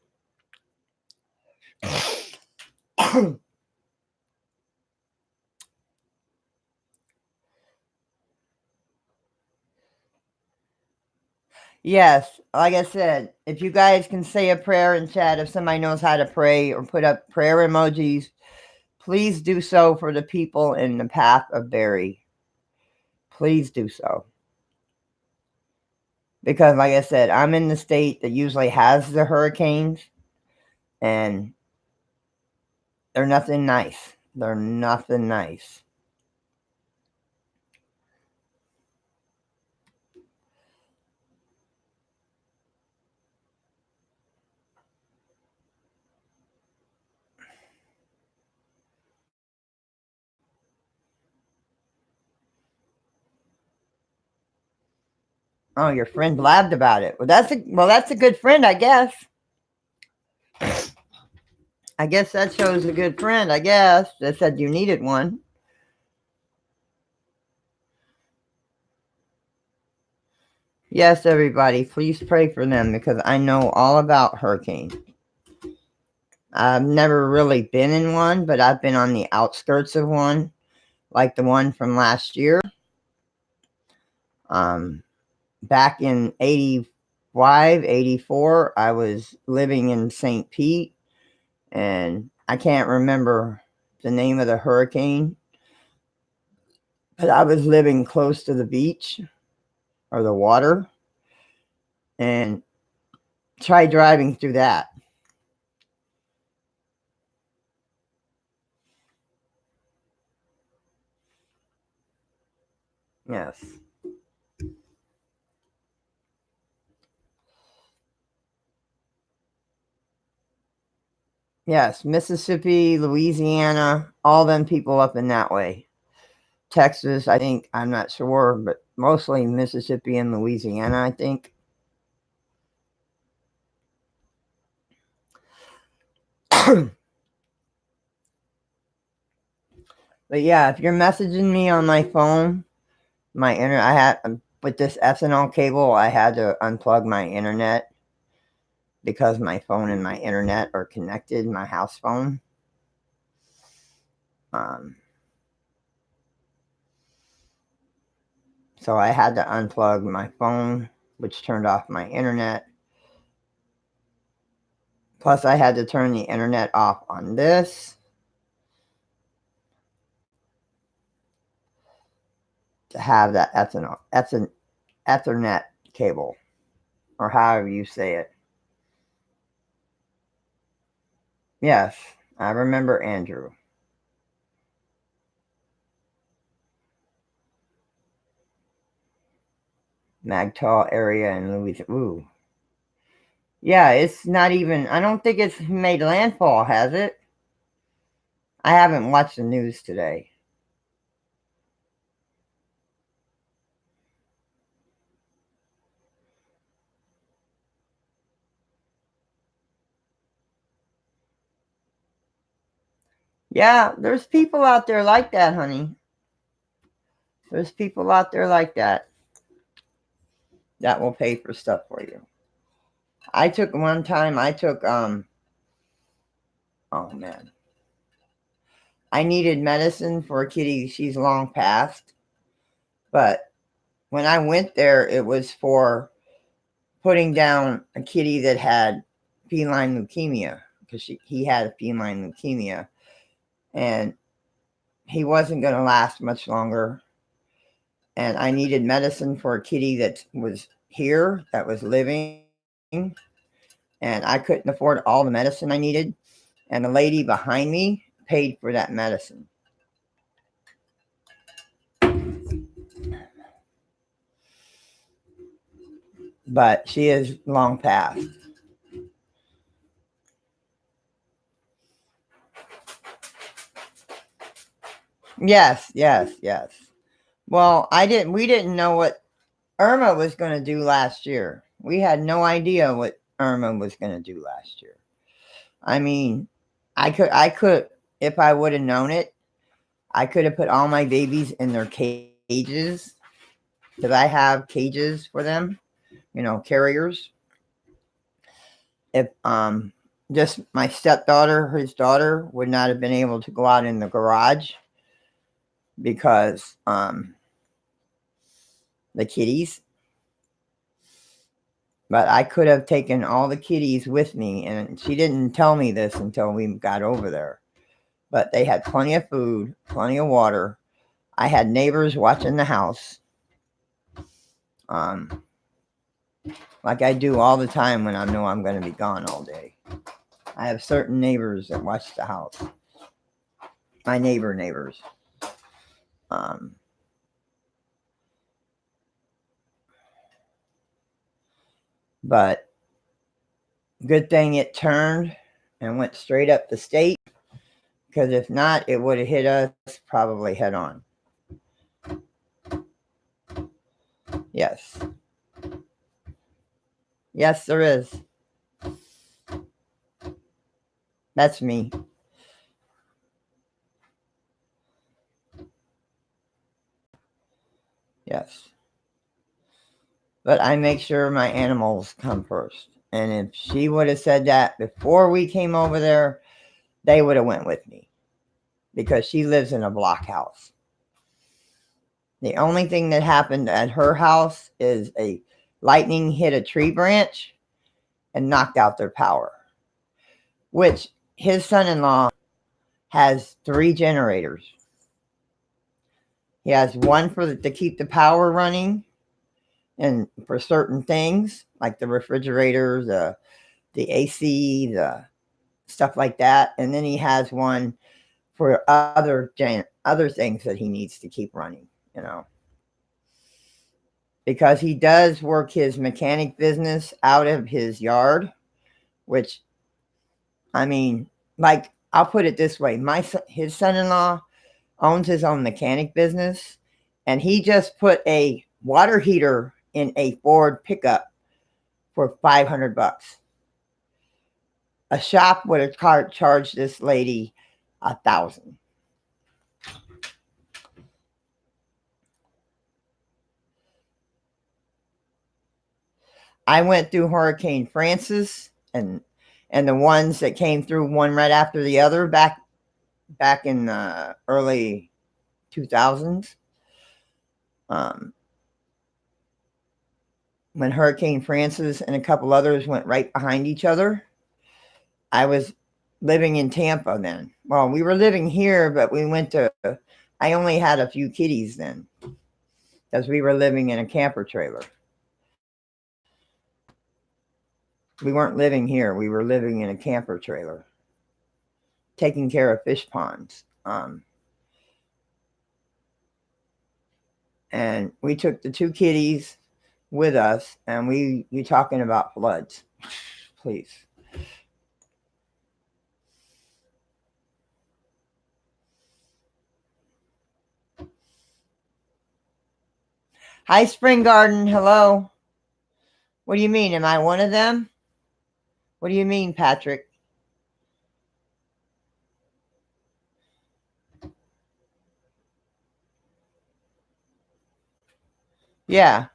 Yes, like I said, if you guys can say a prayer in chat, if somebody knows how to pray or put up prayer emojis, please do so for the people in the path of Barry. please do so. Because, like I said, I'm in the state that usually has the hurricanes, and they're nothing nice. They're nothing nice. Oh, your friend blabbed about it. Well, that's a good friend, I guess. I guess that shows a good friend, I guess. They said you needed one. Yes, everybody, please pray for them because I know all about hurricanes. I've never really been in one, but I've been on the outskirts of one, like the one from last year. Back in 85, 84, I was living in St. Pete, and I can't remember the name of the hurricane, but I was living close to the beach or the water, and tried driving through that. Yes. Yes, Mississippi, Louisiana, all them people up in that way. Texas, I think, I'm not sure, but mostly Mississippi and Louisiana, I think. But yeah, if you're messaging me on my phone, my internet, I had with this ethanol cable, I had to unplug my internet because my phone and my internet are connected, my house phone. So I had to unplug my phone, which turned off my internet. Plus, I had to turn the internet off on this to have that Ethernet cable, or however you say it. Yes, I remember Andrew. Magtal area in Louisiana. Ooh. Yeah, it's not even, I don't think it's made landfall, has it? I haven't watched the news today. Yeah, there's people out there like that, honey. There's people out there like that will pay for stuff for you. I took oh man. I needed medicine for a kitty. She's long passed. But when I went there, it was for putting down a kitty that had feline leukemia because he had feline leukemia. And he wasn't going to last much longer. And I needed medicine for a kitty that was here, that was living. And I couldn't afford all the medicine I needed. And the lady behind me paid for that medicine. But she is long past. Yes, yes, yes. Well, we didn't know what Irma was going to do last year. We had no idea what Irma was going to do last year. I mean, I could, if I would have known it, I could have put all my babies in their cages because I have cages for them, carriers. If just my stepdaughter, his daughter, would not have been able to go out in the garage because the kitties. But I could have taken all the kitties with me, and she didn't tell me this until we got over there. But they had plenty of food, plenty of water. I had neighbors watching the house. Like I do all the time when I know I'm going to be gone all day. I have certain neighbors that watch the house. My neighbors. But good thing it turned and went straight up the state, because if not, it would have hit us probably head on. Yes. Yes, there is. That's me. Yes. But I make sure my animals come first. And if she would have said that before we came over there, they would have went with me, because she lives in a block house. The only thing that happened at her house is a lightning hit a tree branch and knocked out their power, which his son-in-law has 3 generators. He has one to keep the power running, and for certain things like the refrigerator, the AC, the stuff like that, and then he has one for other things that he needs to keep running, because he does work his mechanic business out of his yard, which, I mean, like, I'll put it this way. His son-in-law owns his own mechanic business, and he just put a water heater in a Ford pickup for $500. A shop would have charged this lady $1,000. I went through Hurricane Francis and the ones that came through one right after the other back in the early 2000s. When Hurricane Francis and a couple others went right behind each other. I was living in Tampa then. Well, we were living here, but I only had a few kitties then, because we were living in a camper trailer. We weren't living here. We were living in a camper trailer, taking care of fish ponds. And we took the 2 kitties with us, and you talking about floods. Please. Hi, Spring Garden. Hello. What do you mean? Am I one of them? What do you mean, Patrick? Yeah.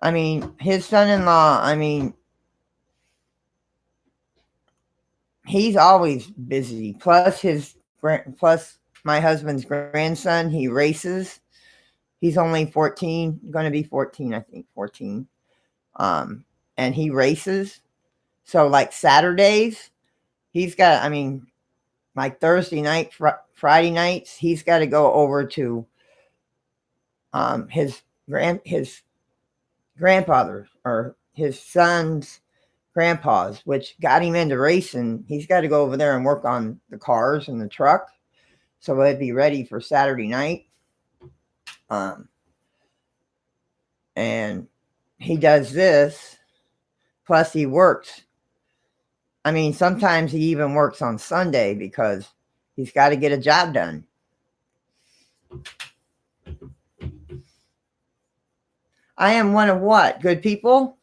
I mean, his son-in-law, he's always busy. Plus my husband's grandson, he races. He's only 14, going to be 14, I think, 14. And he races. So like Saturdays, he's got, like Thursday night, Friday nights, he's got to go over to his grandfather, or his son's grandpa's, which got him into racing. He's got to go over there and work on the cars and the truck, so they'd be ready for Saturday night. And he does this, plus he works. Sometimes he even works on Sunday, because he's got to get a job done. I am one of what? Good people?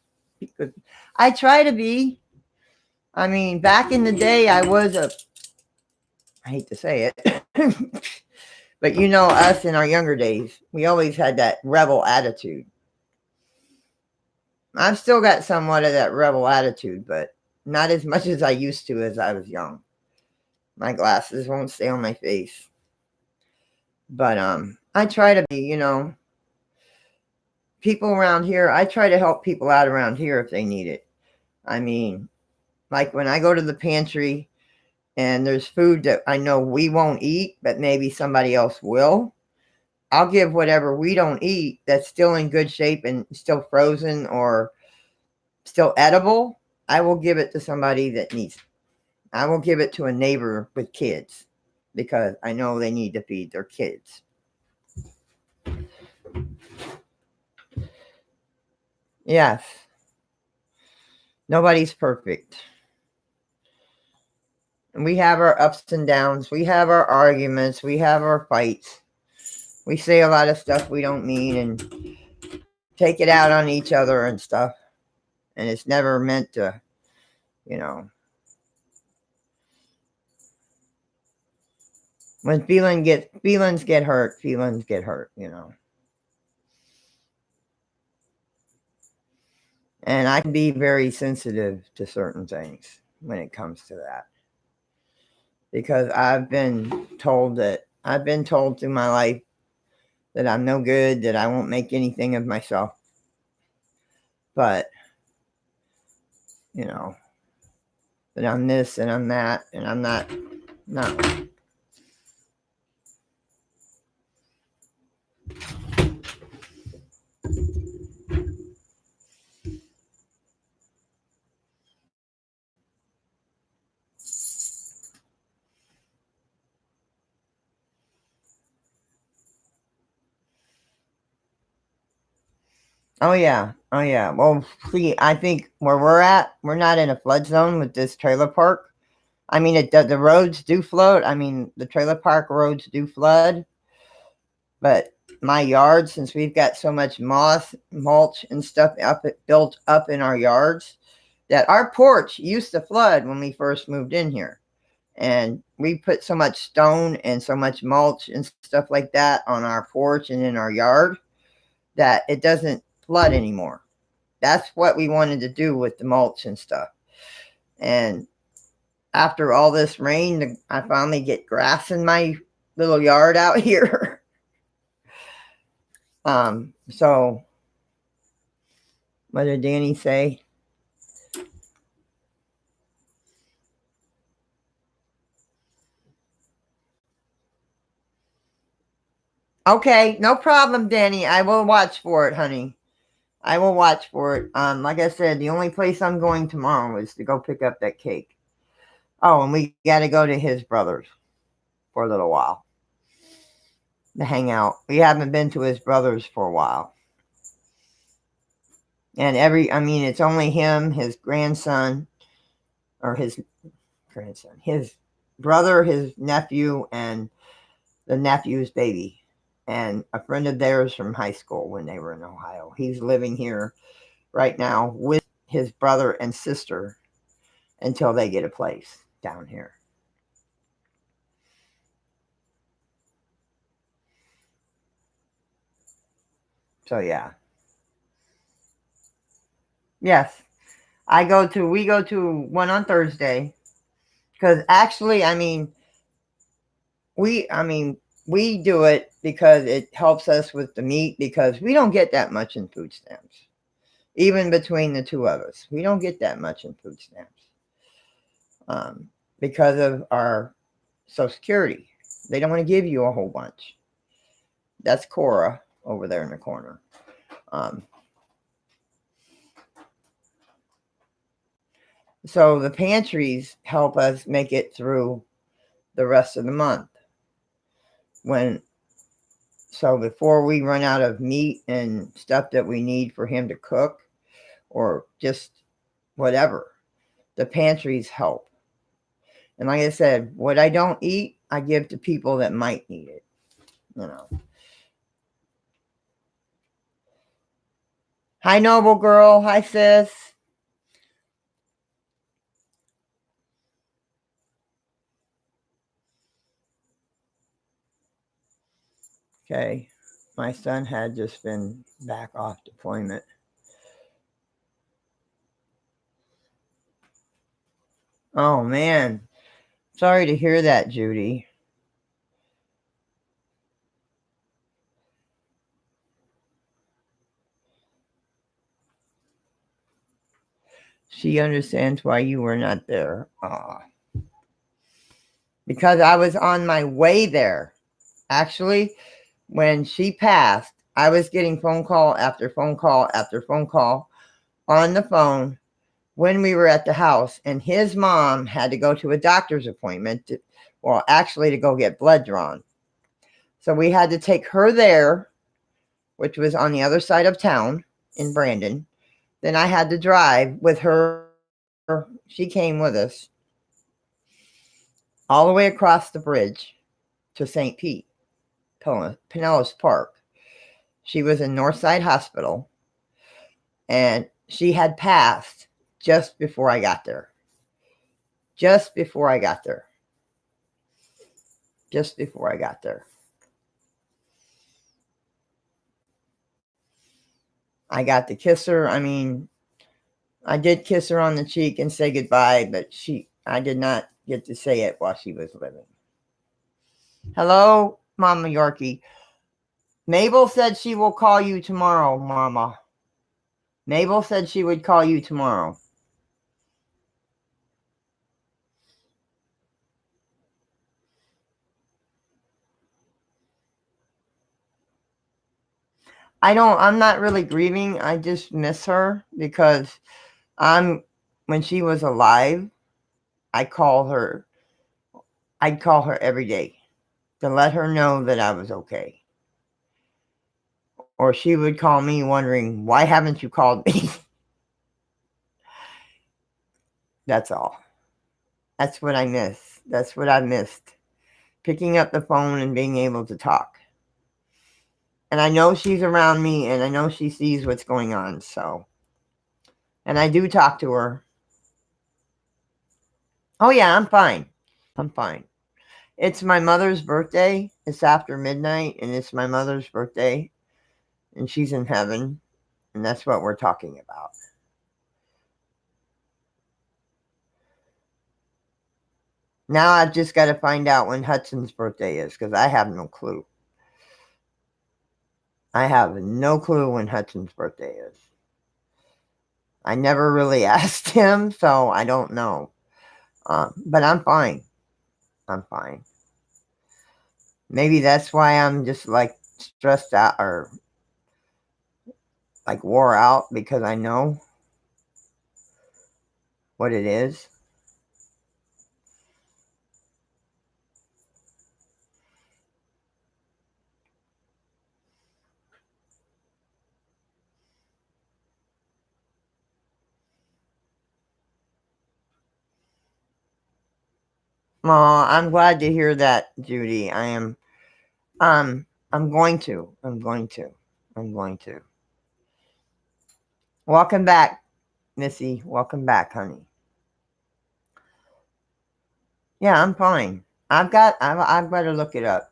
I try to be. Back in the day, I hate to say it, but us in our younger days, we always had that rebel attitude. I've still got somewhat of that rebel attitude, but not as much as I used to as I was young. My glasses won't stay on my face. But I try to be, people around here, I try to help people out around here if they need it. Like when I go to the pantry and there's food that I know we won't eat, but maybe somebody else will, I'll give whatever we don't eat that's still in good shape and still frozen or still edible. I will give it to somebody that needs it. I will give it to a neighbor with kids because I know they need to feed their kids. Yes. Nobody's perfect. And we have our ups and downs. We have our arguments. We have our fights. We say a lot of stuff we don't mean and take it out on each other and stuff. And it's never meant to, you know. When feelings get hurt, you know. And I can be very sensitive to certain things when it comes to that. Because I've been told through my life that I'm no good, that I won't make anything of myself. But, you know, that I'm this and I'm that and I'm not, no. Oh yeah. Oh yeah. Well, see, I think where we're at, we're not in a flood zone with this trailer park. I mean, the roads do float. I mean, the trailer park roads do flood. But my yard, since we've got so much moss, mulch, and stuff built up in our yards, that our porch used to flood when we first moved in here. And we put so much stone and so much mulch and stuff like that on our porch and in our yard that it doesn't flood anymore. That's what we wanted to do with the mulch and stuff. And after all this rain, I finally get grass in my little yard out here. So what did Danny say? Okay, no problem, Danny. I will watch for it, honey. I will watch for it. Like I said, the only place I'm going tomorrow is to go pick up that cake. Oh, and we got to go to his brother's for a little while to hang out. We haven't been to his brother's for a while. And it's only him, his grandson, or his grandson, his brother, his nephew, and the nephew's baby, and a friend of theirs from high school when they were in Ohio. He's living here right now with his brother and sister until they get a place down here. So yeah. Yes. We go to one on Thursday. Because actually, we do it because it helps us with the meat because we don't get that much in food stamps. Even between the two of us, we don't get that much in food stamps. Because of our Social Security. They don't want to give you a whole bunch. That's Cora over there in the corner. So the pantries help us make it through the rest of the month. So before we run out of meat and stuff that we need for him to cook or just whatever, the pantries help. And like I said, what I don't eat, I give to people that might need it, you know. Hi, Noble Girl. Hi, sis. Okay. My son had just been back off deployment. Oh, man. Sorry to hear that, Judy. She understands why you were not there. Aw. Because I was on my way there. Actually, when she passed, I was getting phone call after phone call after phone call on the phone when we were at the house, and his mom had to go to a doctor's appointment actually to go get blood drawn. So we had to take her there, which was on the other side of town in Brandon. Then I had to drive with her. She came with us all the way across the bridge to St. Pete, Pinellas Park. She was in Northside Hospital, and she had passed just before I got there. Just before I got there. Just before I got there. I got to kiss her. I mean, I did kiss her on the cheek and say goodbye, but I did not get to say it while she was living. Hello, Mama Yorkie. Mabel said she will call you tomorrow, Mama. Mabel said she would call you tomorrow. I'm not really grieving. I just miss her because when she was alive, I'd call her every day to let her know that I was okay. Or she would call me wondering, why haven't you called me? That's all. That's what I miss. That's what I missed. Picking up the phone and being able to talk. And I know she's around me, and I know she sees what's going on, so. And I do talk to her. Oh, yeah, I'm fine. I'm fine. It's my mother's birthday. It's after midnight, and it's my mother's birthday. And she's in heaven, and that's what we're talking about. Now I've just got to find out when Hudson's birthday is, because I have no clue. I have no clue when Hudson's birthday is. I never really asked him, so I don't know. But I'm fine. I'm fine. Maybe that's why I'm just like stressed out or like wore out, because I know what it is. Oh, I'm glad to hear that, Judy. I am. I'm going to. I'm going to. I'm going to. Welcome back, Missy. Welcome back, honey. Yeah, I'm fine. I've better look it up.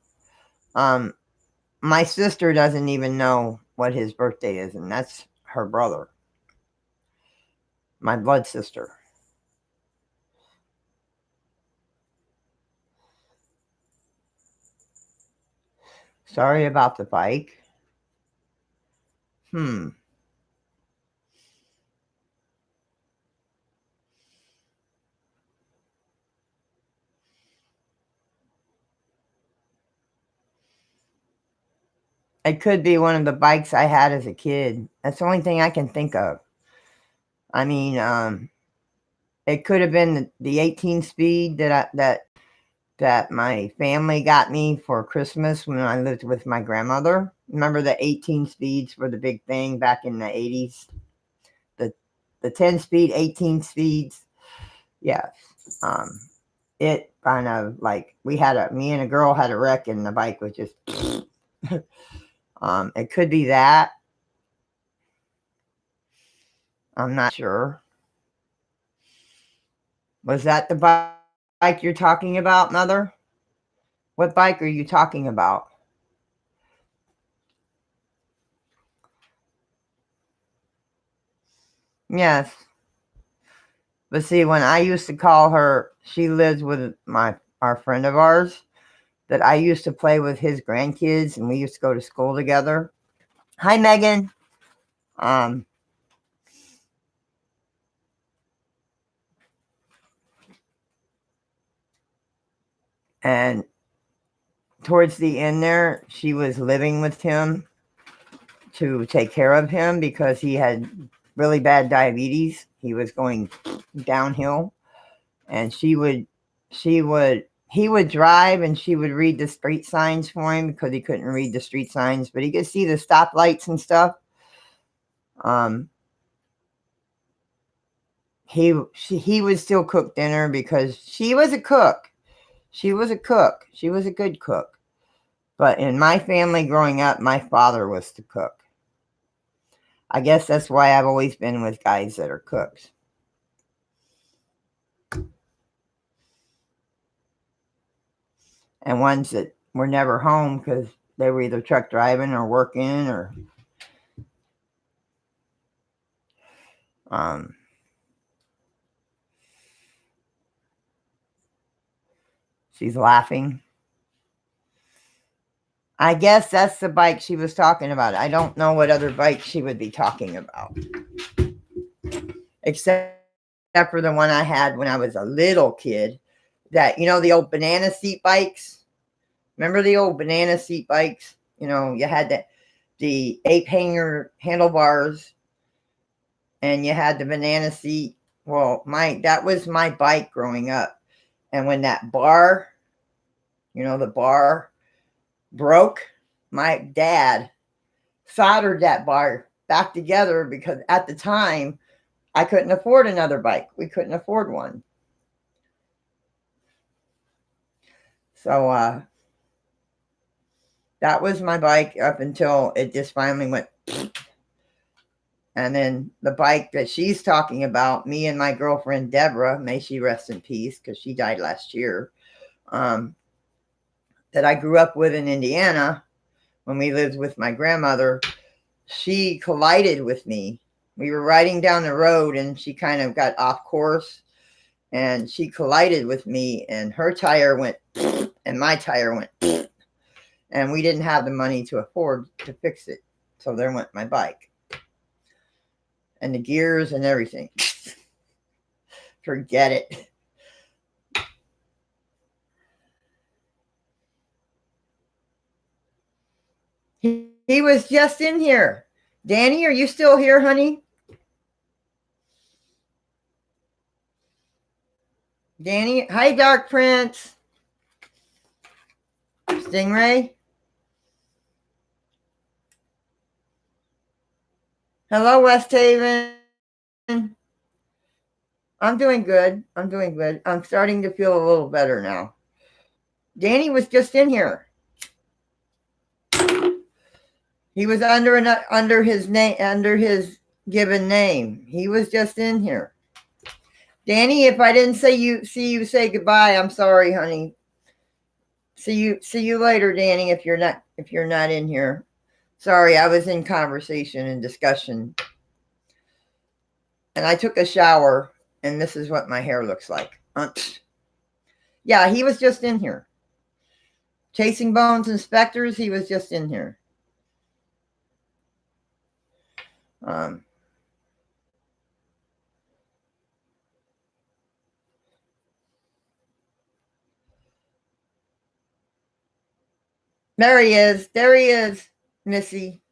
My sister doesn't even know what his birthday is, and that's her brother, my blood sister. Sorry about the bike. It could be one of the bikes I had as a kid. That's the only thing I can think of. I mean, it could have been the 18 speed that my family got me for Christmas when I lived with my grandmother. Remember the 18 speeds were the big thing back in the 80s? The 10 speed, 18 speeds. Yes. It kind of like me and a girl had a wreck, and the bike was just it could be that. I'm not sure. Was that the bike you're talking about, Mother? What bike are you talking about? Yes. But see, when I used to call her, she lives with our friend of ours that I used to play with his grandkids, and we used to go to school together. Hi, Megan. Um, and towards the end there, she was living with him to take care of him because he had really bad diabetes. He was going downhill, and he would drive and she would read the street signs for him because he couldn't read the street signs, but he could see the stoplights and stuff. He would still cook dinner because she was a cook. She was a cook. She was a good cook. But in my family growing up, my father was the cook. I guess that's why I've always been with guys that are cooks. And ones that were never home because they were either truck driving or working or she's laughing. I guess that's the bike she was talking about. I don't know what other bike she would be talking about. Except for the one I had when I was a little kid. That, you know, the old banana seat bikes? Remember the old banana seat bikes? You know, you had the 8-hanger handlebars and you had the banana seat. Well, that was my bike growing up. And when that bar, you know, the bar broke, my dad soldered that bar back together because at the time I couldn't afford another bike. We couldn't afford one. So that was my bike up until it just finally went. And then the bike that she's talking about, me and my girlfriend Deborah, may she rest in peace because she died last year, that I grew up with in Indiana when we lived with my grandmother, she collided with me. We were riding down the road and she kind of got off course and she collided with me and her tire went and my tire went and we didn't have the money to afford to fix it. So there went my bike. And the gears and everything. Forget it. He was just in here. Danny, are you still here, honey? Danny, hi, Dark Prince. Stingray. Hello, West Haven. I'm doing good. I'm doing good. I'm starting to feel a little better now. Danny was just in here. He was under his name, under his given name. He was just in here. Danny, if I didn't see you say goodbye, I'm sorry, honey. See you later, Danny, if you're not in here. Sorry, I was in conversation and discussion. And I took a shower, and this is what my hair looks like. Yeah, he was just in here. Chasing Bones Inspectors, he was just in here. There he is. There he is, Missy.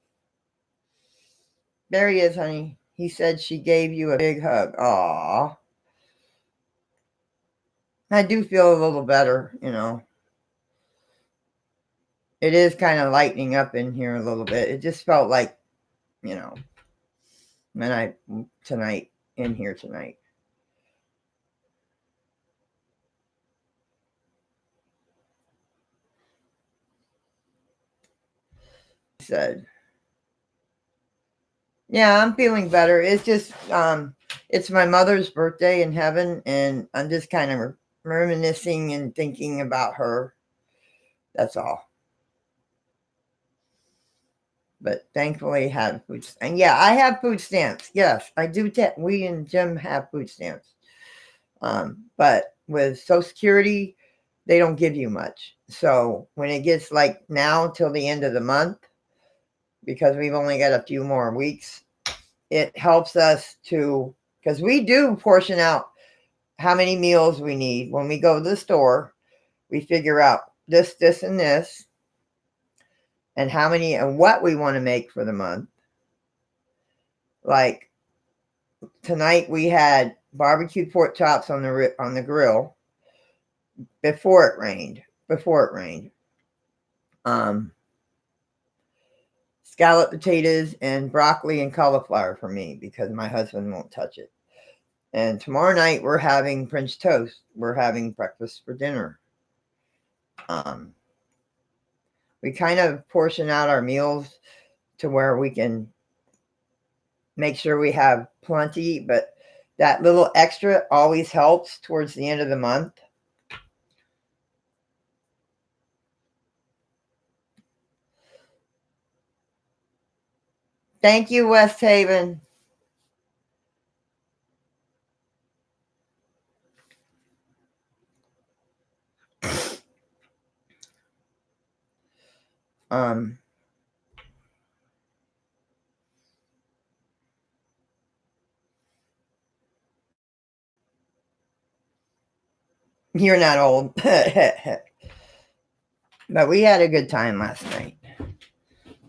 There he is, honey. He said she gave you a big hug. Aw. I do feel a little better, you know. It is kind of lightening up in here a little bit. It just felt like, you know, in here tonight. He said, yeah, I'm feeling better. It's just, it's my mother's birthday in heaven, and I'm just kind of reminiscing and thinking about her. That's all. But thankfully have food. And yeah, I have food stamps. Yes, I do. We and Jim have food stamps. But with Social Security, they don't give you much. So when it gets like now till the end of the month, because we've only got a few more weeks, it helps us to, because we do portion out how many meals we need. When we go to the store, we figure out this, and this, and how many and what we want to make for the month. Like tonight, we had barbecued pork chops on the grill before it rained. Um, Scalloped potatoes and broccoli and cauliflower for me because my husband won't touch it. And tomorrow night we're having French toast. We're having breakfast for dinner. We kind of portion out our meals to where we can make sure we have plenty, but that little extra always helps towards the end of the month. Thank you, West Haven. You're not old. But we had a good time last night.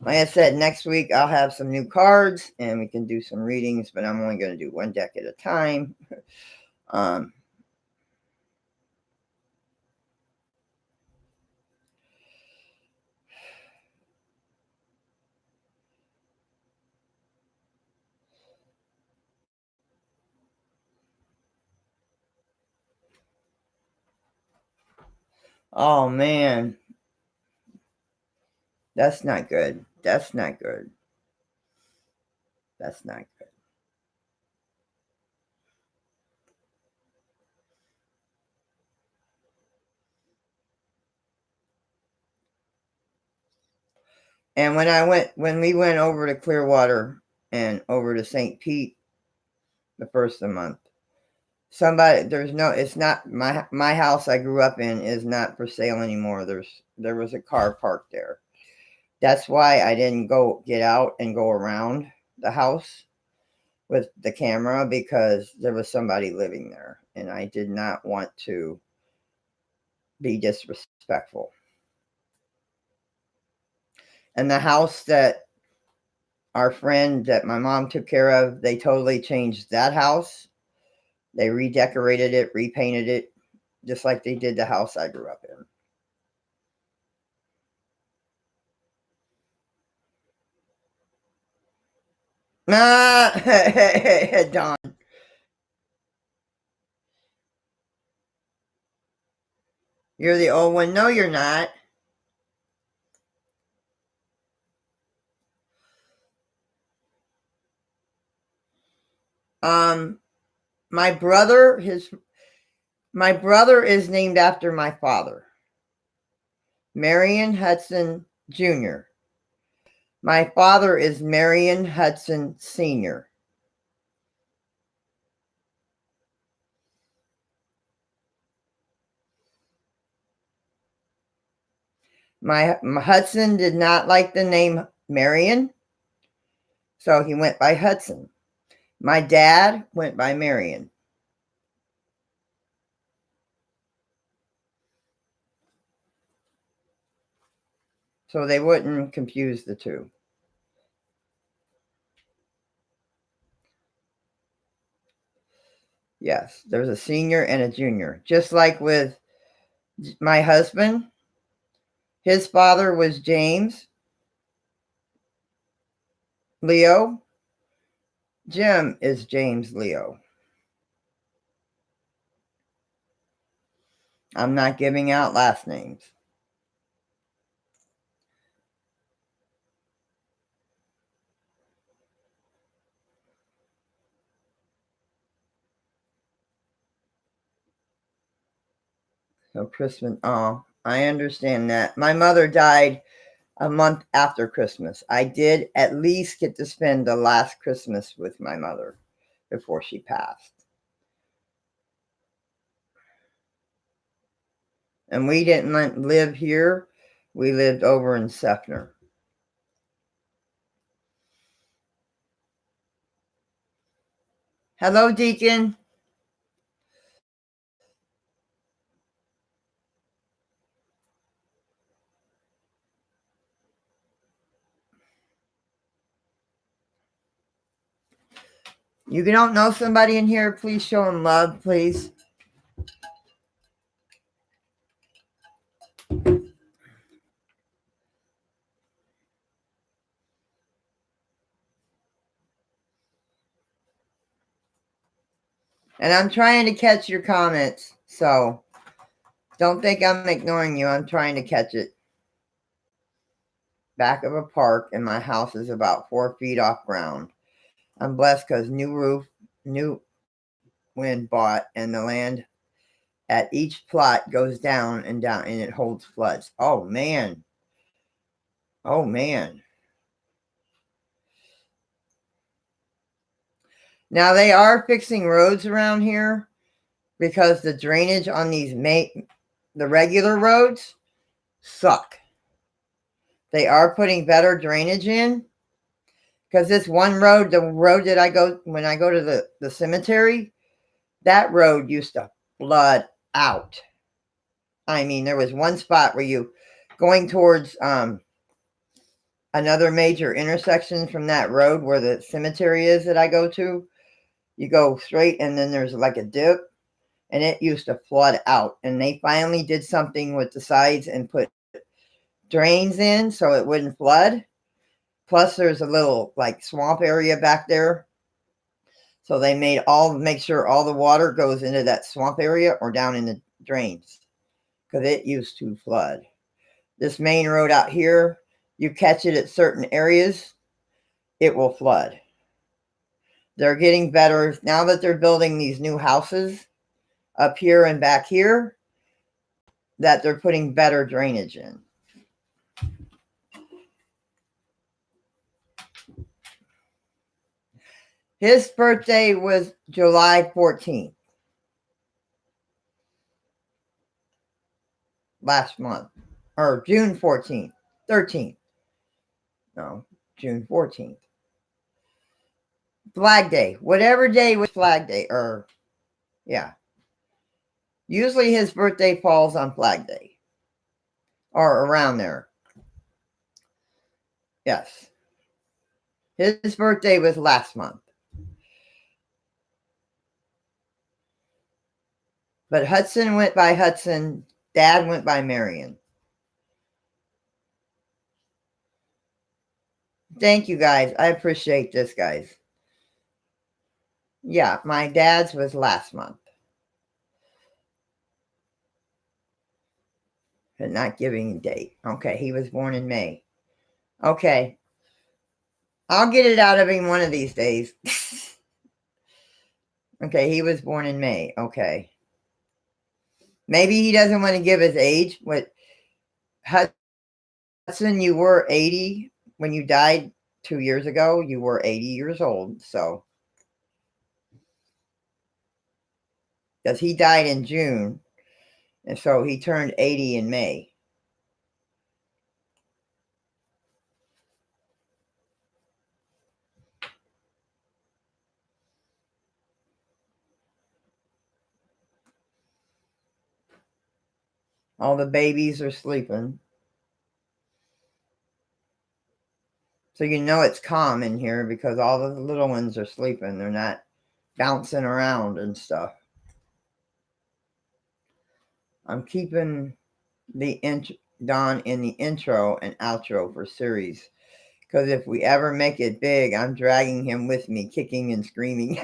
Like I said, next week I'll have some new cards and we can do some readings, but I'm only going to do one deck at a time. Oh man, that's not good. That's not good. That's not good. And when we went over to Clearwater and over to St. Pete the first of the month, it's not my house I grew up in is not for sale anymore. There was a car parked there. That's why I didn't get out and go around the house with the camera, because there was somebody living there and I did not want to be disrespectful. And the house that our friend that my mom took care of, they totally changed that house. They redecorated it, repainted it, just like they did the house I grew up in. Don. You're the old one. No, you're not. My brother is named after my father, Marion Hudson Jr. My father is Marion Hudson Sr. My Hudson did not like the name Marion, so he went by Hudson. My dad went by Marion. So they wouldn't confuse the two. Yes, there's a senior and a junior. Just like with my husband, his father was James Leo. Jim is James Leo. I'm not giving out last names. So Christmas, oh, I understand that. My mother died a month after Christmas. I did at least get to spend the last Christmas with my mother before she passed. And we didn't live here. We lived over in Sefner. Hello, Deacon. You don't know somebody in here, please show them love, please. And I'm trying to catch your comments, so don't think I'm ignoring you. I'm trying to catch it. Back of a park, and my house is about 4 feet off ground. I'm blessed because new roof, new wind bought, and the land at each plot goes down, and it holds floods. Oh, man. Oh, man. Now, they are fixing roads around here because the drainage on these the regular roads suck. They are putting better drainage in because this one road, the road that I go when I go to the cemetery, that road used to flood out. I mean, there was one spot where you going towards another major intersection from that road where the cemetery is that I go to. You go straight and then there's like a dip, and it used to flood out. And they finally did something with the sides and put drains in so it wouldn't flood. Plus there's a little like swamp area back there. So they make sure all the water goes into that swamp area or down in the drains because it used to flood. This main road out here, you catch it at certain areas, it will flood. They're getting better now that they're building these new houses up here and back here, that they're putting better drainage in. His birthday was July 14th. Last month. Or June 14th. 13th. No, June 14th. Flag Day. Whatever day was Flag Day. Or, yeah. Usually his birthday falls on Flag Day. Or around there. Yes. His birthday was last month. But Hudson went by Hudson. Dad went by Marion. Thank you, guys. I appreciate this, guys. Yeah, my dad's was last month. But not giving a date. Okay, he was born in May. Okay. I'll get it out of him one of these days. Okay, he was born in May. Okay. Maybe he doesn't want to give his age. What, Hudson, you were 80 when you died 2 years ago. You were 80 years old. So, because he died in June. And so he turned 80 in May. All the babies are sleeping. So you know it's calm in here because all the little ones are sleeping. They're not bouncing around and stuff. I'm keeping the Dawn in the intro and outro for series. Because if we ever make it big, I'm dragging him with me, kicking and screaming.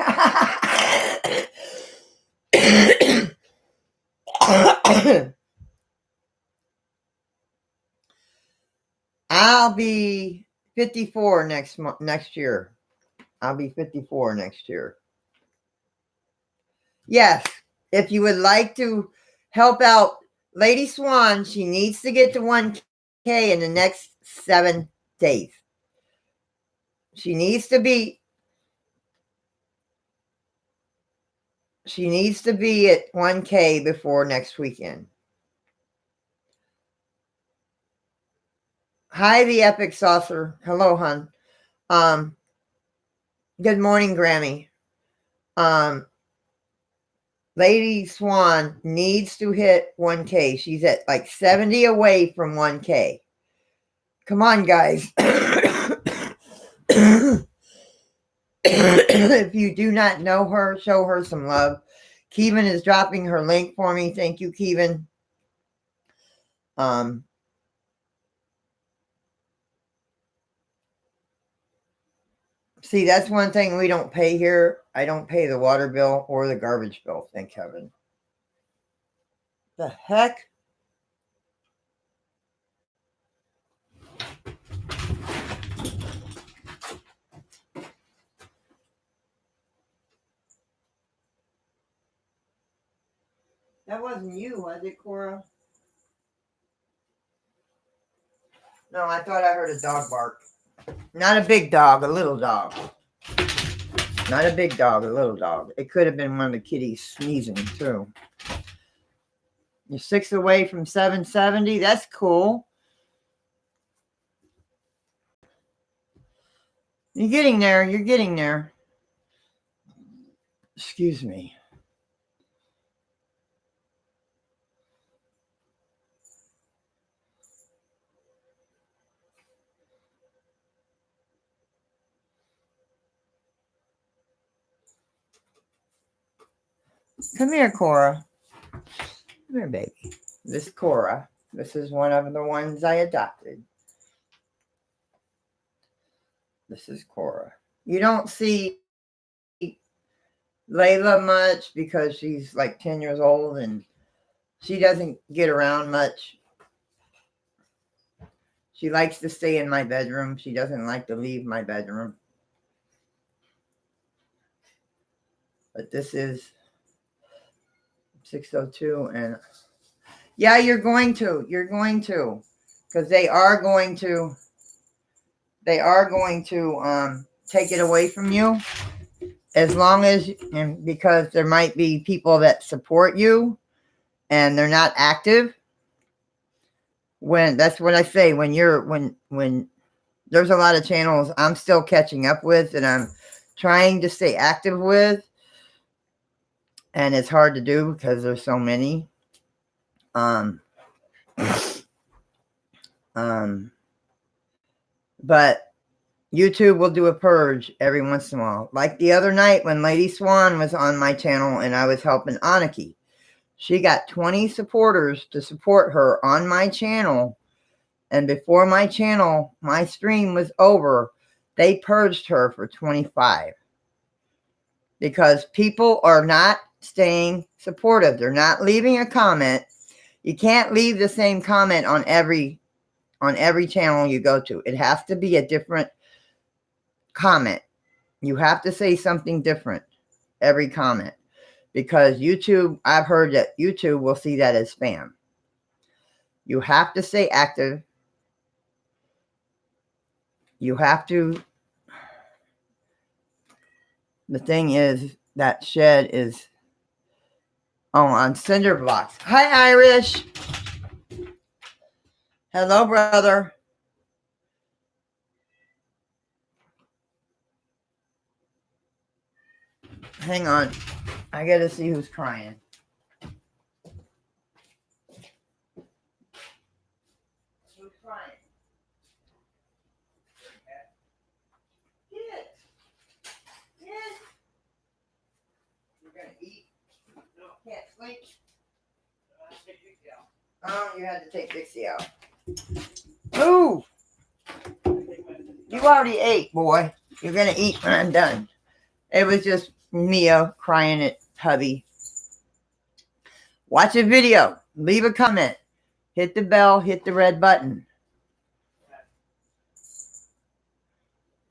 I'll be 54 next year. I'll be 54 next year. Yes, if you would like to help out Lady Swan, she needs to get to 1K in the next 7 days. She needs to be at 1K before next weekend. Hi, the Epic Saucer. Hello, hon. Good morning, Grammy. Lady Swan needs to hit 1K. She's at like 70 away from 1K. Come on, guys. If you do not know her, show her some love. Kevin is dropping her link for me. Thank you, Kevin. See, that's one thing we don't pay here. I don't pay the water bill or the garbage bill, thank heaven. The heck? That wasn't you, was it, Cora? No, I thought I heard a dog bark. Not a big dog, a little dog. Not a big dog, a little dog. It could have been one of the kitties sneezing, too. You're 6 away from 770. That's cool. You're getting there. You're getting there. Excuse me. Come here, Cora. Come here, baby. This is Cora. This is one of the ones I adopted. This is Cora. You don't see Layla much because she's like 10 years old and she doesn't get around much. She likes to stay in my bedroom. She doesn't like to leave my bedroom. But this is 602 and yeah, you're going to because they are going to take it away from you as long as, and because there might be people that support you and they're not active. When that's what I say, when there's a lot of channels I'm still catching up with and I'm trying to stay active with, and it's hard to do because there's so many. But YouTube will do a purge every once in a while. Like the other night when Lady Swan was on my channel and I was helping Aniki. She got 20 supporters to support her on my channel. And before my stream was over, they purged her for 25. Because people are not staying supportive. They're not leaving a comment. You can't leave the same comment on every channel you go to. It has to be a different comment. You have to say something different every comment. Because YouTube, I've heard that YouTube will see that as spam. You have to stay active. You have to. The thing is, that shed is on cinder blocks. Hi, Irish. Hello, brother. Hang on. I got to see who's crying. Who's crying? Get. You're going to eat? No, can't sleep. Oh, you had to take Dixie out. Ooh! You already ate, boy. You're going to eat when I'm done. It was just Mia crying at hubby. Watch a video. Leave a comment. Hit the bell. Hit the red button.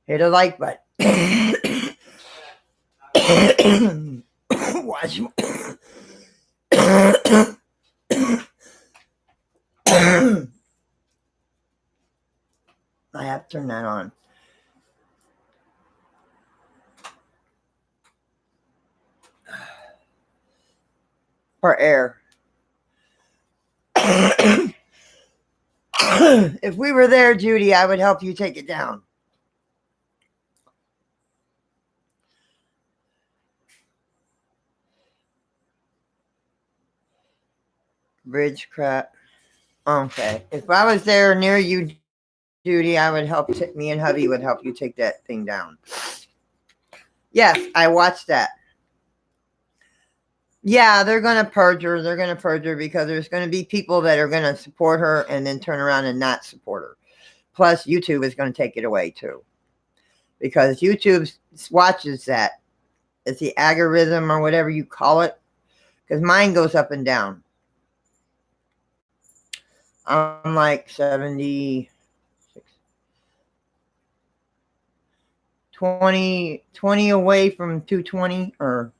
Hit a like button. Watch. I have to turn that on. For air. If we were there, Judy, I would help you take it down. Bridge crap. Okay. If I was there near you, Judy, I would help. Me and hubby would help you take that thing down. Yes, I watched that. Yeah, they're going to purge her. They're going to purge her because there's going to be people that are going to support her and then turn around and not support her. Plus, YouTube is going to take it away too because YouTube watches that. It's the algorithm or whatever you call it because mine goes up and down. I'm like 70, 20 away from 220, or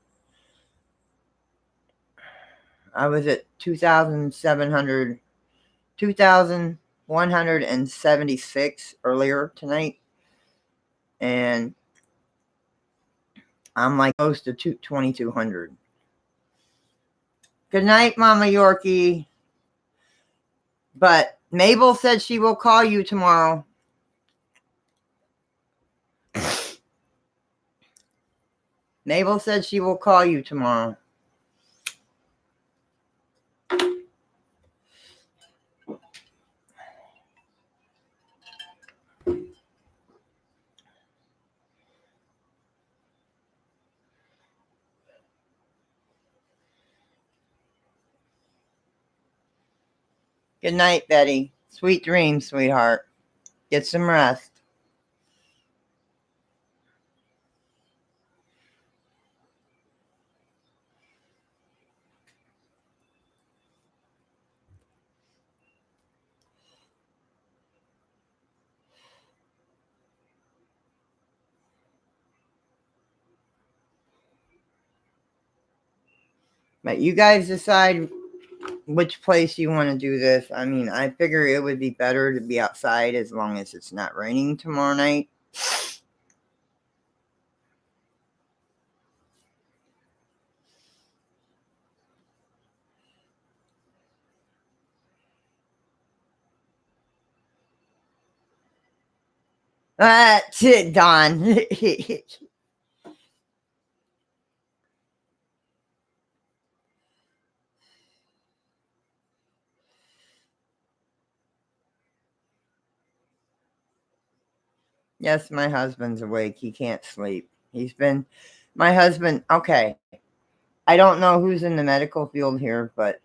I was at 2,176 earlier tonight. And I'm like close to 2,200. Good night, Mama Yorkie. But Mabel said she will call you tomorrow. Mabel said she will call you tomorrow. Good night, Betty. Sweet dreams, sweetheart. Get some rest. But you guys decide which place you want to do this. I mean, I figure it would be better to be outside as long as it's not raining tomorrow night. That's it, Don. Yes, my husband's awake. He can't sleep. My husband, okay. I don't know who's in the medical field here, but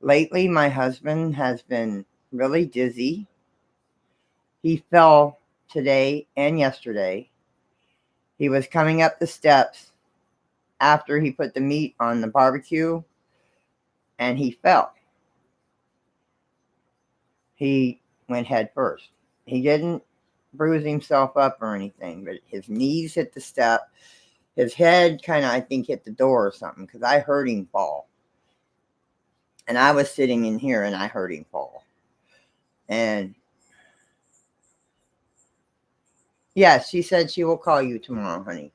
lately my husband has been really dizzy. He fell today and yesterday. He was coming up the steps after he put the meat on the barbecue and he fell. He went head first. He didn't bruise himself up or anything, but his knees hit the step. His head kind of, I think, hit the door or something because I heard him fall. And I was sitting in here and I heard him fall. And yeah, she said she will call you tomorrow, honey.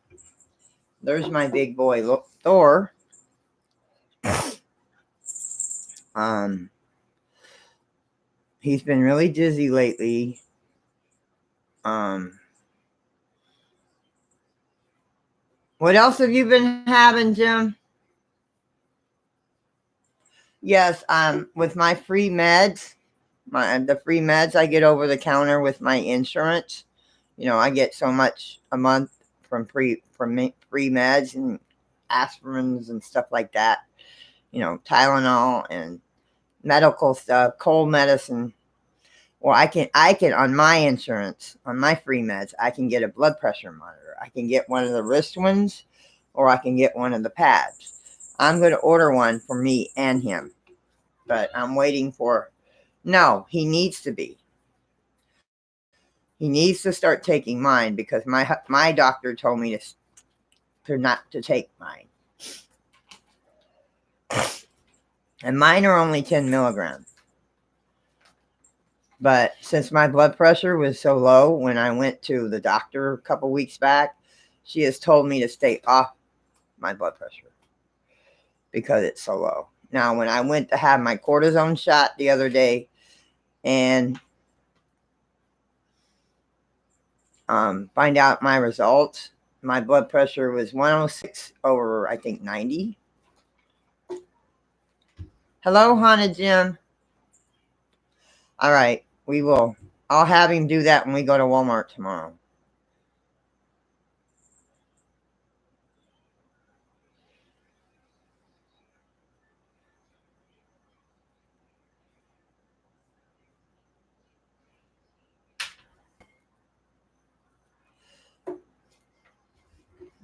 There's my big boy, look, Thor. Um, he's been really dizzy lately. What else have you been having, Jim? Yes, with my free meds, the free meds I get over the counter with my insurance. You know, I get so much a month from free meds and aspirins and stuff like that. You know, Tylenol and medical stuff, cold medicine. Well, I can on my insurance, on my free meds, I can get a blood pressure monitor. I can get one of the wrist ones, or I can get one of the pads. I'm going to order one for me and him, but I'm waiting for. No, he needs to be. He needs to start taking mine because my doctor told me to not to take mine, and mine are only 10 milligrams. But since my blood pressure was so low when I went to the doctor a couple weeks back, she has told me to stay off my blood pressure because it's so low. Now, when I went to have my cortisone shot the other day and find out my results, my blood pressure was 106 over, I think, 90. Hello, Haunted Jim. All right, we will. I'll have him do that when we go to Walmart tomorrow.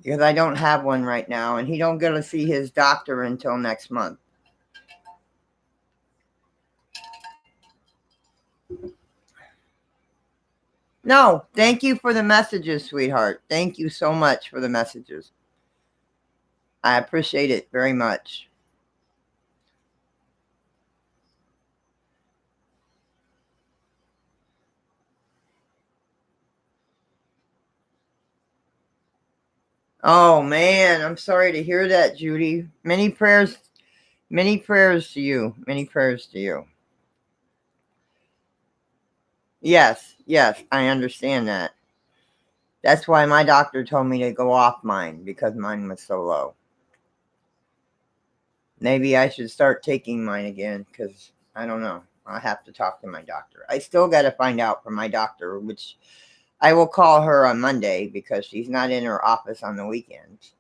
because I don't have one right now, and he don't get to see his doctor until next month. No, thank you for the messages, sweetheart. Thank you so much for the messages. I appreciate it very much. Oh man, I'm sorry to hear that, Judy. Many prayers to you. Many prayers to you. Yes, yes, I understand that. That's why my doctor told me to go off mine, because mine was so low. Maybe I should start taking mine again, because I don't know. I'll have to talk to my doctor. I still got to find out from my doctor, which I will call her on Monday, because she's not in her office on the weekends.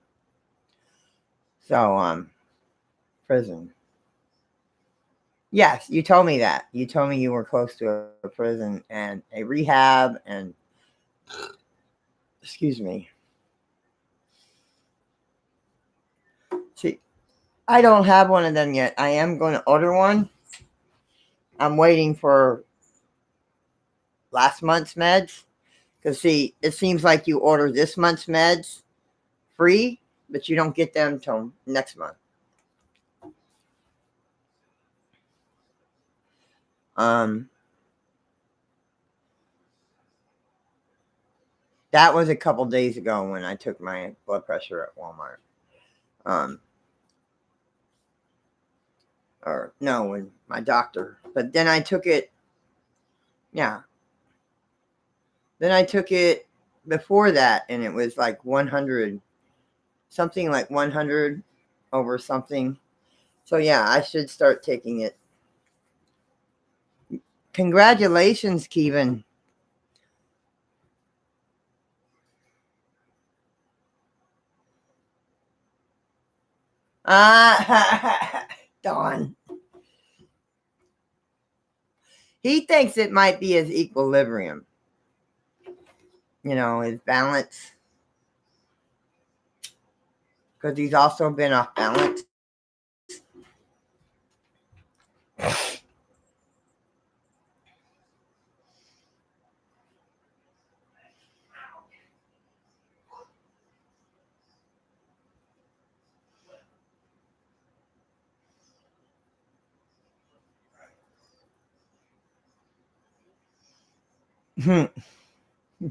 So, prison. Yes, you told me that. You told me you were close to a prison and a rehab and, excuse me. See, I don't have one of them yet. I am going to order one. I'm waiting for last month's meds. Because, see, it seems like you order this month's meds free, but you don't get them until next month. That was a couple days ago when I took my blood pressure at Walmart. Or no, when my doctor. But then I took it. Yeah. Then I took it before that, and it was like 100, something like 100 over something. So yeah, I should start taking it. Congratulations, Kevin. Dawn. He thinks it might be his equilibrium. His balance. Because he's also been off balance.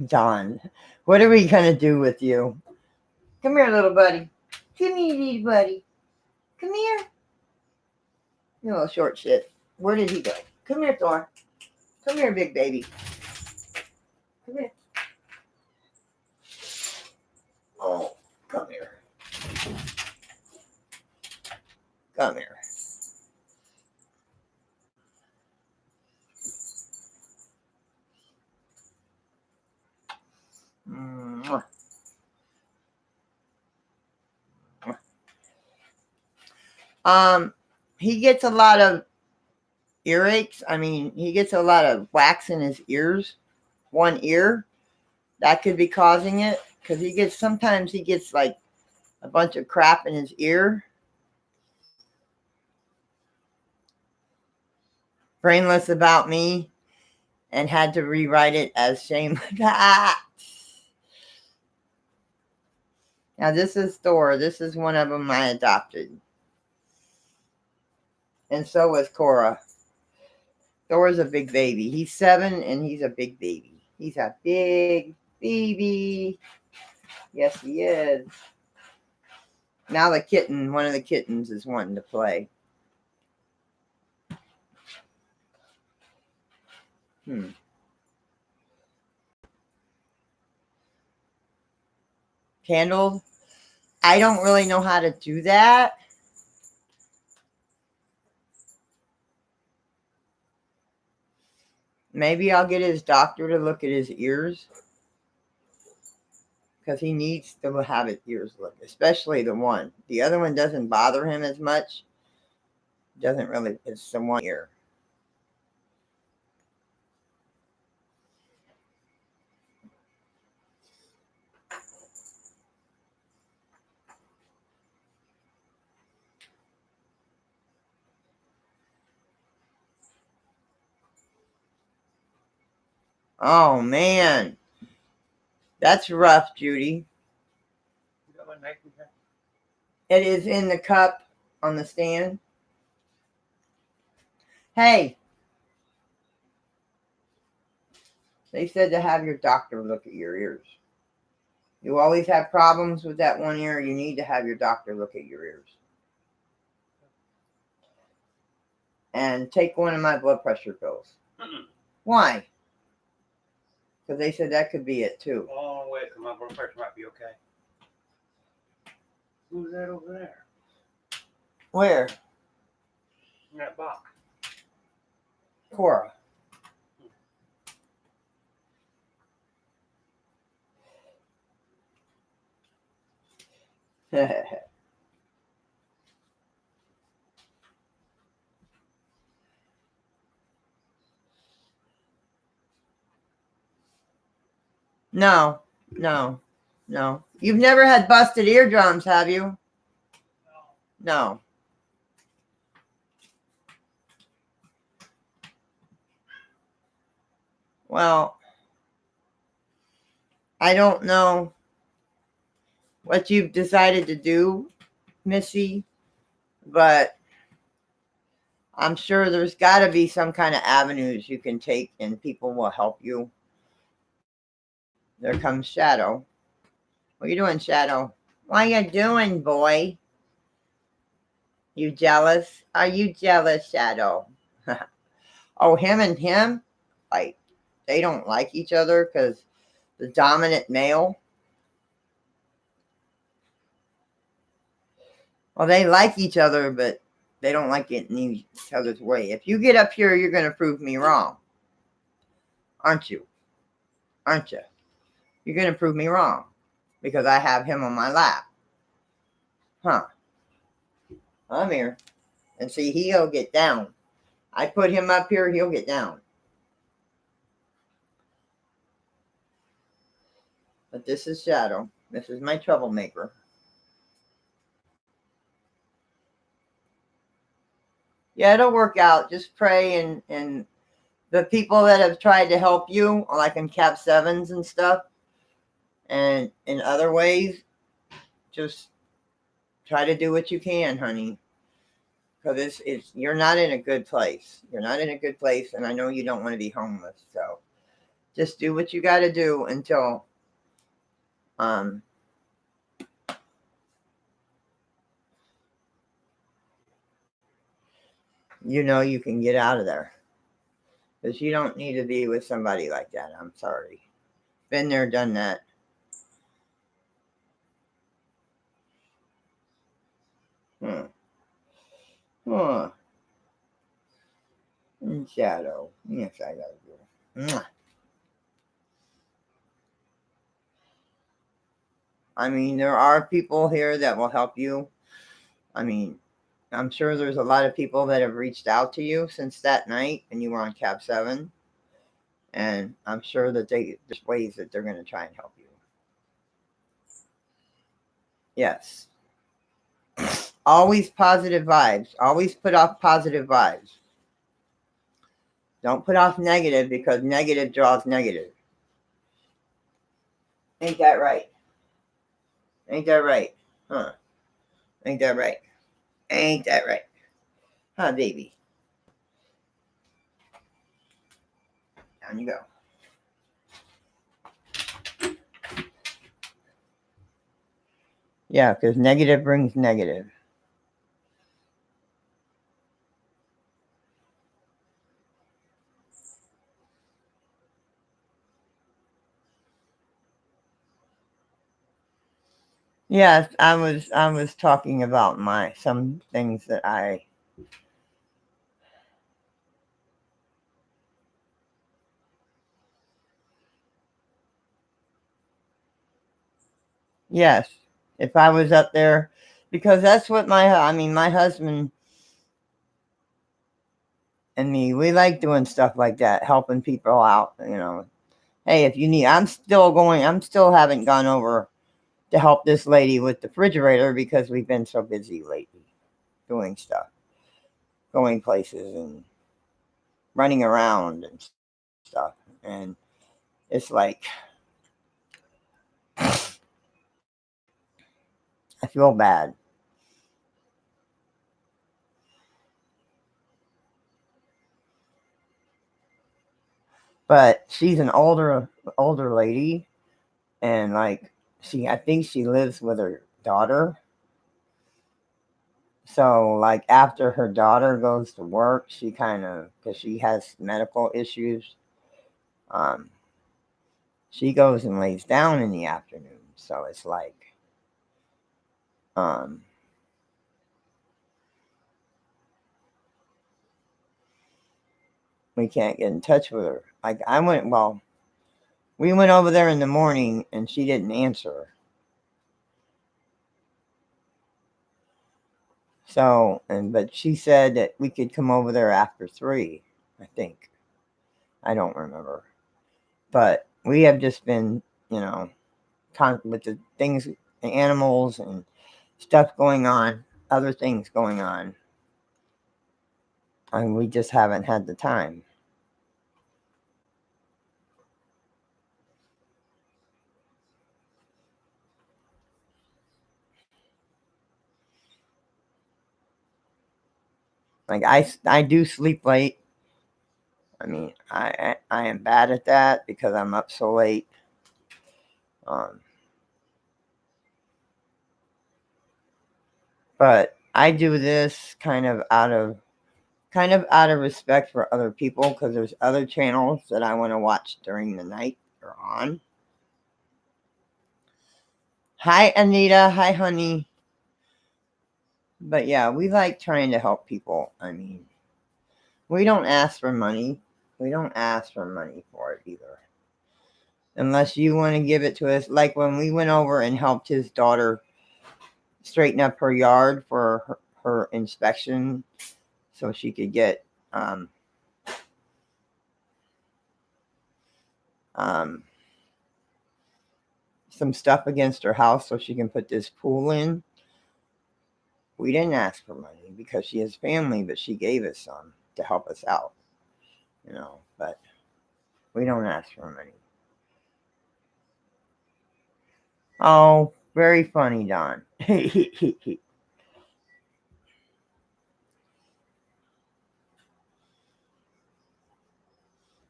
Dawn, what are we going to do with you? Come here, little buddy. Come here, little buddy. Come here. You little short shit. Where did he go? Come here, Thor. Come here, big baby. Come here. Oh, come here. Come here. Mwah. He gets a lot of earaches. I mean, he gets a lot of wax in his ears. One ear. That could be causing it. Because sometimes he gets like a bunch of crap in his ear. Brainless about me. And had to rewrite it as shame. Now this is Thor. This is one of them I adopted. And so was Cora. Thor's a big baby. He's 7 and he's a big baby. He's a big baby. Yes, he is. Now one of the kittens is wanting to play. Candles. I don't really know how to do that. Maybe I'll get his doctor to look at his ears. Because he needs to have his ears looked, especially the one. The other one doesn't bother him as much. Doesn't really, it's the one ear. Oh, man. That's rough, Judy. It is in the cup on the stand. Hey, they said to have your doctor look at your ears. You always have problems with that one ear. You need to have your doctor look at your ears. And take one of my blood pressure pills. Why? Because they said that could be it too. Oh, wait, because my blood pressure might be okay. Who's that over there? Where? In that box. Cora. No, no, no. You've never had busted eardrums, have you? No. Well, I don't know what you've decided to do, Missy, but I'm sure there's got to be some kind of avenues you can take and people will help you. There comes Shadow. What are you doing, Shadow? What are you doing, boy? You jealous? Are you jealous, Shadow? Oh, him and him? Like, they don't like each other because the dominant male. Well, they like each other, but they don't like getting in each other's way. If you get up here, you're going to prove me wrong. Aren't you? Aren't you? You're going to prove me wrong because I have him on my lap. Huh. I'm here. And see, he'll get down. I put him up here, he'll get down. But this is Shadow. This is my troublemaker. Yeah, it'll work out. Just pray and the people that have tried to help you, like in Cap 7s and stuff, and in other ways, just try to do what you can, honey. Because you're not in a good place. You're not in a good place, and I know you don't want to be homeless. So just do what you got to do until you know you can get out of there. Because you don't need to be with somebody like that. I'm sorry. Been there, done that. Huh. Shadow. Yes, I gotta go. Mwah. I mean, there are people here that will help you. I mean, I'm sure there's a lot of people that have reached out to you since that night and you were on Cap 7. And I'm sure that there's ways that they're going to try and help you. Yes. Always positive vibes. Always put off positive vibes. Don't put off negative because negative draws negative. Ain't that right? Ain't that right? Huh? Ain't that right? Ain't that right? Huh, baby? Down you go. Yeah, because negative brings negative. Yes, I was talking about some things that I. Yes, if I was up there, because that's what my husband and me, we like doing stuff like that, helping people out. Hey, if you need, I'm still haven't gone over to help this lady with the refrigerator because we've been so busy lately doing stuff, going places and running around and stuff. And it's like I feel bad. But she's an older lady, and like I think she lives with her daughter. So like after her daughter goes to work, she kind of, because she has medical issues, um, she goes and lays down in the afternoon. So it's um, we can't get in touch with her. Like we went over there in the morning and she didn't answer. So, but she said that we could come over there after 3, I think. I don't remember. But we have just been, you know, with the things, the animals and stuff going on, other things going on. And we just haven't had the time. Like I do sleep late. I mean, I am bad at that because I'm up so late. Um, but I do this kind of out of respect for other people, because there's other channels that I want to watch during the night or on. Hi, Anita. Hi, honey. But yeah, we like trying to help people. I mean, we don't ask for money. We don't ask for money for it either. Unless you want to give it to us. Like when we went over and helped his daughter straighten up her yard for her inspection so she could get um, some stuff against her house so she can put this pool in. We didn't ask for money because she has family, but she gave us some to help us out, you know. But we don't ask for money. Oh, very funny, Don.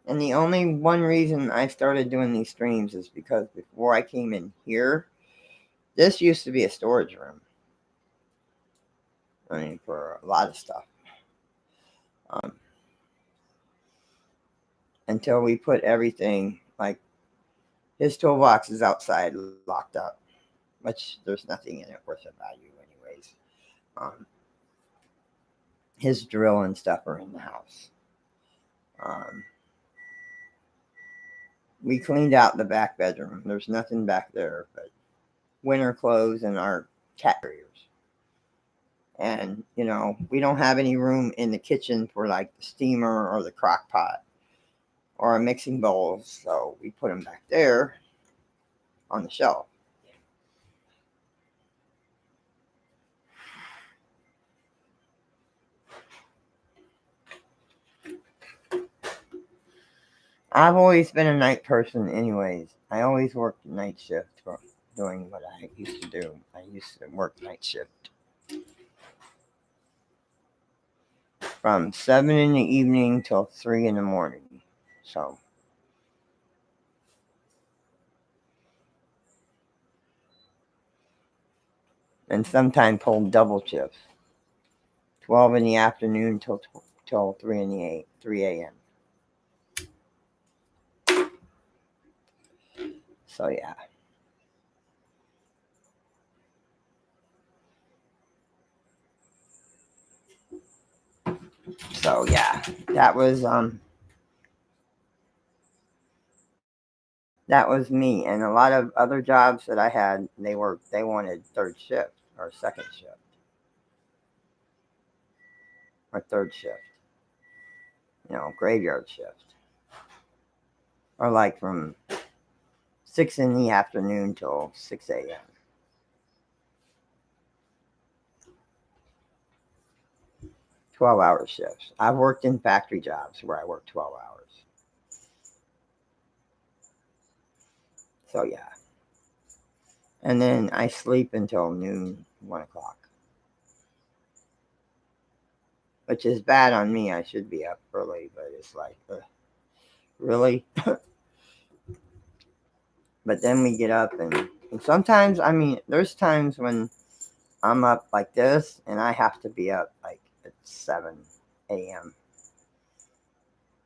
And the only one reason I started doing these streams is because before I came in here, this used to be a storage room. I mean, for a lot of stuff. Um, until we put everything, like his toolbox is outside locked up, which there's nothing in it worth of value, anyways. Um, his drill and stuff are in the house. Um, we cleaned out the back bedroom. There's nothing back there but winter clothes and our cat carriers. And, you know, we don't have any room in the kitchen for like the steamer or the crock pot or a mixing bowls. So we put them back there on the shelf. I've always been a night person, anyways. I always worked night shift for doing what I used to do. I used to work night shift from 7 in the evening till 3 in the morning. So, and sometimes pulled double shifts, 12 in the afternoon till 3 a.m. So yeah. So yeah, that was me. And a lot of other jobs that I had, they wanted third shift or second shift or third shift, you know, graveyard shift, or like from 6 in the afternoon till 6 a.m. 12-hour shifts. I've worked in factory jobs where I worked 12 hours. So yeah. And then I sleep until noon, 1 o'clock. Which is bad on me. I should be up early, but it's like, really? But then we get up and sometimes, I mean, there's times when I'm up like this and I have to be up like at 7 a.m.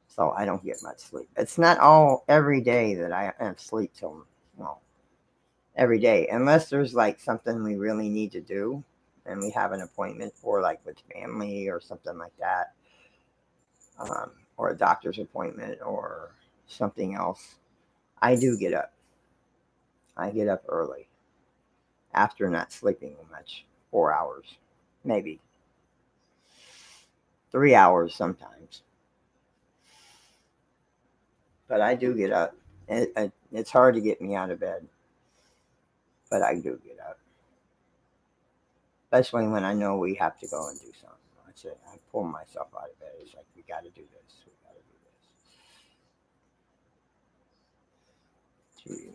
So I don't get much sleep. It's not all every day that I have sleep till, well, every day, unless there's like something we really need to do and we have an appointment for, like with family or something like that, or a doctor's appointment or something else. I do get up. I get up early after not sleeping much, 4 hours, maybe 3 hours sometimes. But I do get up. It's hard to get me out of bed, but I do get up, especially when I know we have to go and do something. I pull myself out of bed. It's like, we got to do this. We got to do this.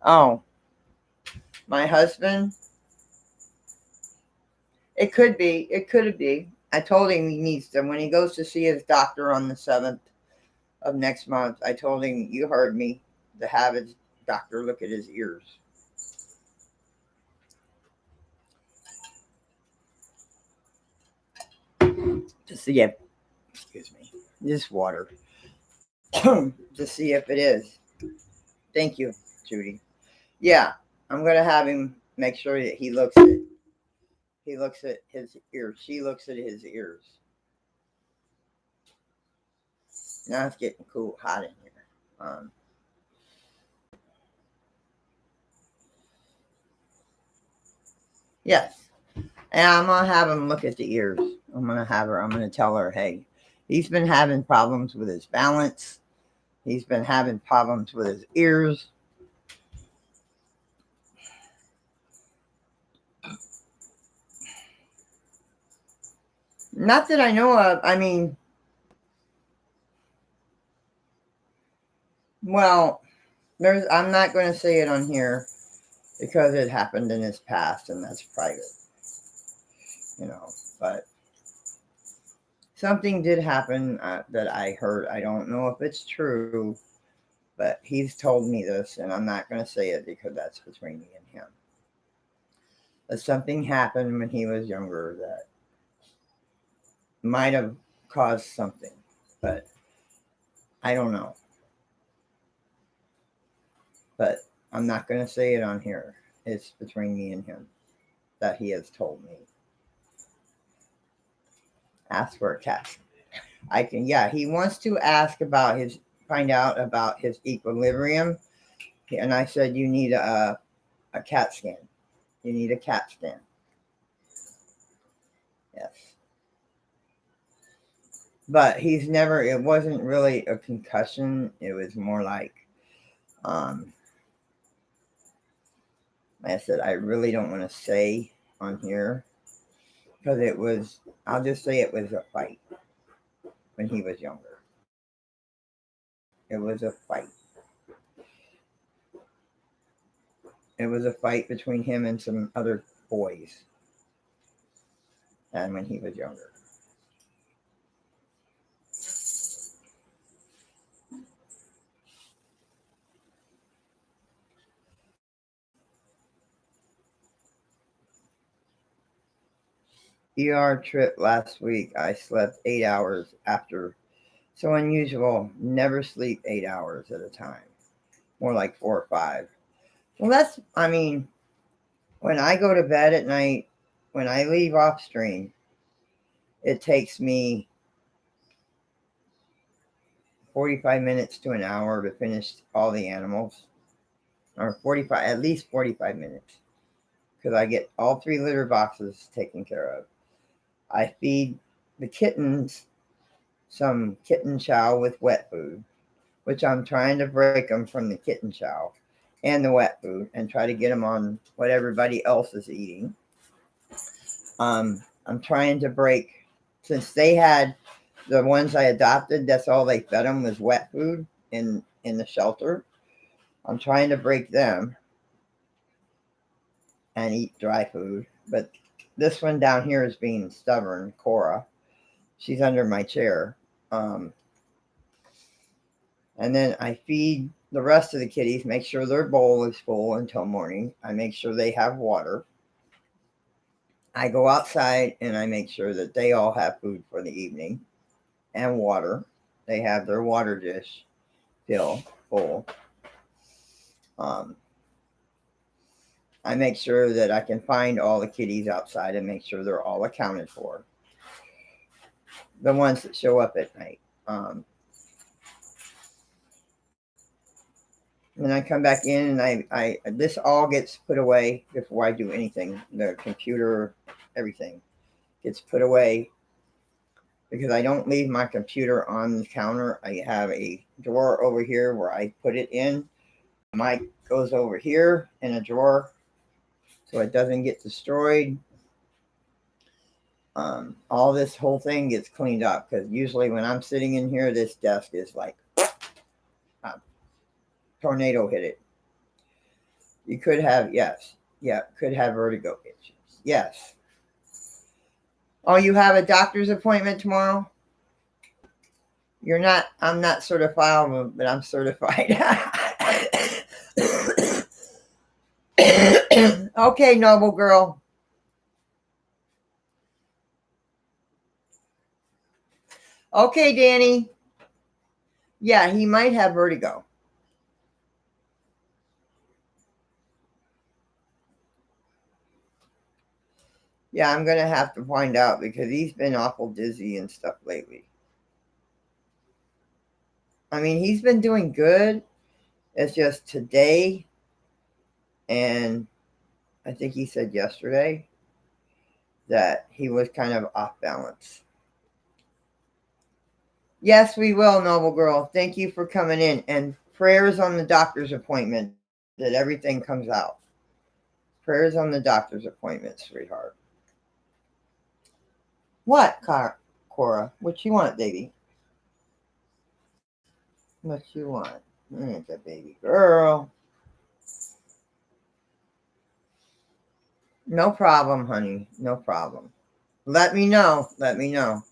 Oh, my husband. It could be. It could be. I told him he needs to, when he goes to see his doctor on the 7th of next month, I told him, you heard me, to have his doctor look at his ears. To see if, excuse me, this water, to see if it is. Thank you, Judy. Yeah, I'm going to have him make sure that he looks at it. He looks at his ears. She looks at his ears. Now it's getting cool, hot in here. Yes. And I'm going to have him look at the ears. I'm going to tell her, hey, he's been having problems with his balance. He's been having problems with his ears. Not that I know of. I mean, well, I'm not going to say it on here because it happened in his past and that's private, but something did happen that I heard. I don't know if it's true, but he's told me this, and I'm not going to say it because that's between me and him. But something happened when he was younger that might have caused something, but I don't know. But I'm not going to say it on here. It's between me and him that he has told me. Ask for a cat. I can, yeah, he wants to find out about his equilibrium. And I said, you need a CAT scan. You need a CAT scan. Yes. But it wasn't really a concussion. It was more like, like I said, I really don't want to say on here because I'll just say it was a fight when he was younger. It was a fight. It was a fight between him and some other boys. And when he was younger. ER trip last week. I slept 8 hours after. So unusual. Never sleep 8 hours at a time. More like 4 or 5. Well, when I go to bed at night, when I leave off stream, it takes me 45 minutes to an hour to finish all the animals. Or at least 45 minutes. Because I get all 3 litter boxes taken care of. I feed the kittens some kitten chow with wet food, which I'm trying to break them from the kitten chow and the wet food and try to get them on what everybody else is eating. I'm trying to break, since they had the ones I adopted, that's all they fed them was wet food in the shelter. I'm trying to break them and eat dry food. But this one down here is being stubborn, Cora. She's under my chair. And then I feed the rest of the kitties, make sure their bowl is full until morning. I make sure they have water. I go outside and I make sure that they all have food for the evening and water. They have their water dish full. I make sure that I can find all the kitties outside and make sure they're all accounted for. The ones that show up at night. And I come back in and I this all gets put away before I do anything. The computer, everything gets put away because I don't leave my computer on the counter. I have a drawer over here where I put it in. My mic goes over here in a drawer so it doesn't get destroyed. All this whole thing gets cleaned up because usually when I'm sitting in here, this desk is like a tornado hit it. You could have, could have vertigo issues. Yes. Oh, you have a doctor's appointment tomorrow? You're not, I'm not certifiable, but I'm certified. Okay, noble girl. Okay, Danny. Yeah, he might have vertigo. Yeah, I'm going to have to find out because he's been awful dizzy and stuff lately. I mean, he's been doing good. It's just today, and I think he said yesterday, that he was kind of off balance. Yes, we will, noble girl. Thank you for coming in. And prayers on the doctor's appointment that everything comes out. Prayers on the doctor's appointment, sweetheart. What, Cora? What you want, baby? What you want? It's a baby girl. No problem, honey. No problem. Let me know. Let me know.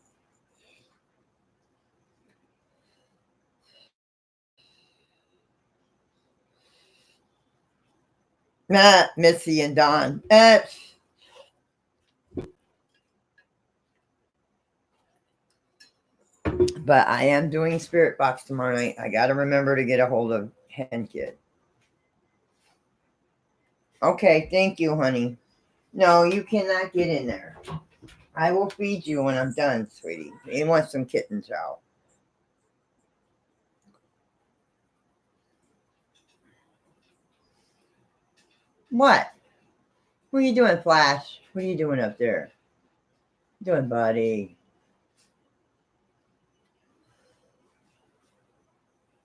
Missy and Don. But I am doing Spirit Box tomorrow night. I got to remember to get a hold of Hen Kid. Okay, thank you, honey. No, you cannot get in there. I will feed you when I'm done, sweetie. He wants some kittens out. What? What are you doing, Flash? What are you doing up there? What are you doing, buddy?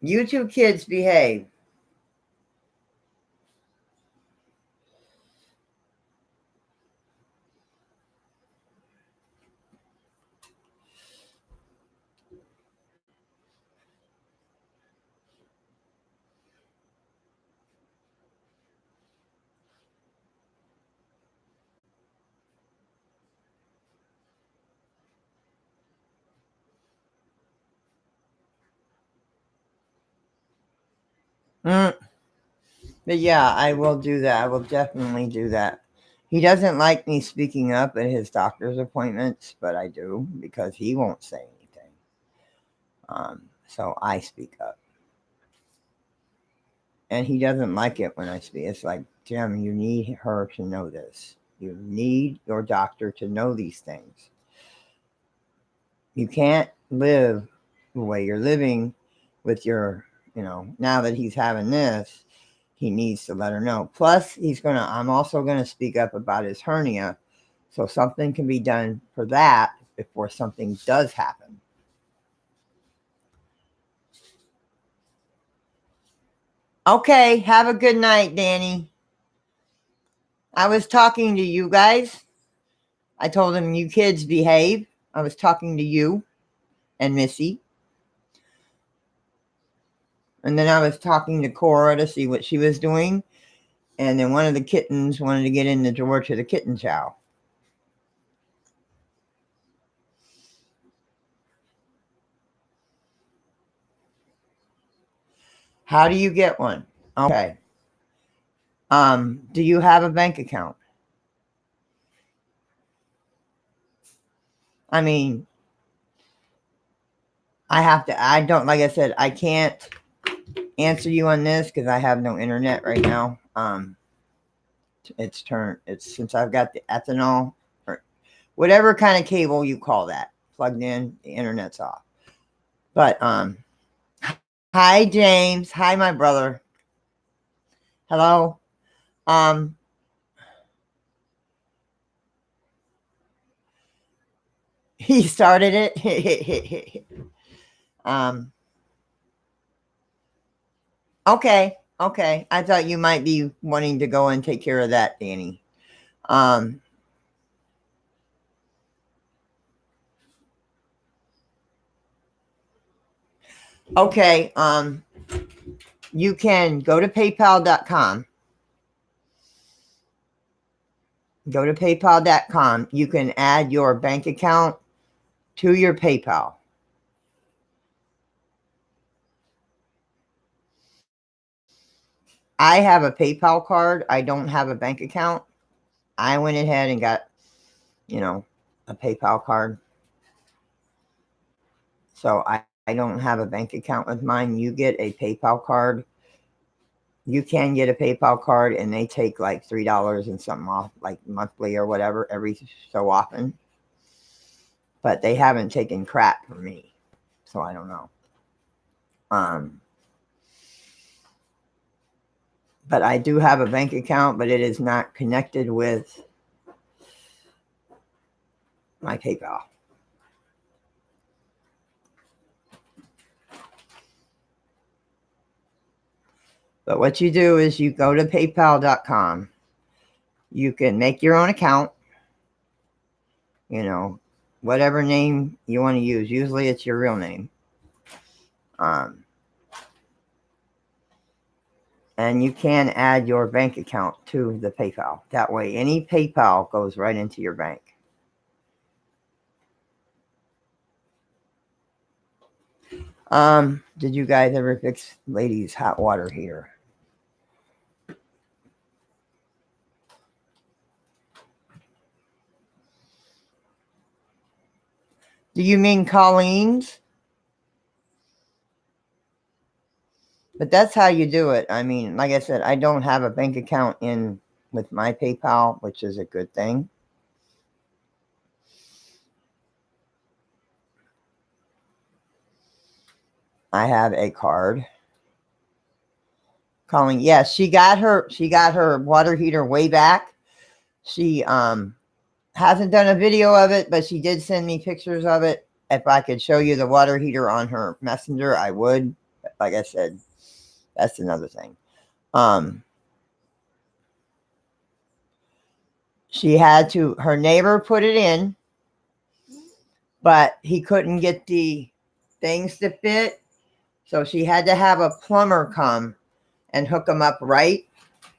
You two kids behave. But yeah, I will do that. I will definitely do that. He doesn't like me speaking up at his doctor's appointments, but I do because he won't say anything. So I speak up. And he doesn't like it when I speak. It's like, Jim, you need her to know this. You need your doctor to know these things. You can't live the way you're living with your, now that he's having this, he needs to let her know. Plus, I'm also going to speak up about his hernia so something can be done for that before something does happen. Okay, have a good night, Danny. I was talking to you guys. I told them, you kids behave. I was talking to you and Missy. And then I was talking to Cora to see what she was doing. And then one of the kittens wanted to get in the door to the kitten chow. How do you get one? Okay. Do you have a bank account? I mean, I don't, like I said, I can't answer you on this because I have no internet right now. It's since I've got the ethanol or whatever kind of cable you call that plugged in, the internet's off. But, hi, James. Hi, my brother. Hello. He started it. Okay. Okay. I thought you might be wanting to go and take care of that, Danny. Okay. You can go to paypal.com. Go to paypal.com. You can add your bank account to your PayPal. I have a PayPal card. I don't have a bank account. I went ahead and got, a PayPal card. So I don't have a bank account with mine. You get a PayPal card. You can get a PayPal card and they take like $3 and something off, like monthly or whatever, every so often. But they haven't taken crap from me. So I don't know. But I do have a bank account, but it is not connected with my PayPal. But what you do is you go to paypal.com. You can make your own account, whatever name you want to use. Usually it's your real name. And you can add your bank account to the PayPal. That way, any PayPal goes right into your bank. Did you guys ever fix Lady's hot water heater? Do you mean Colleen's? But that's how you do it. I mean, like I said, I don't have a bank account in with my PayPal, which is a good thing. I have a card. Colleen, yes, she got her water heater way back. She hasn't done a video of it, but she did send me pictures of it. If I could show you the water heater on her messenger, I would. But like I said, that's another thing. She had to, her neighbor put it in, but he couldn't get the things to fit. So she had to have a plumber come and hook them up right.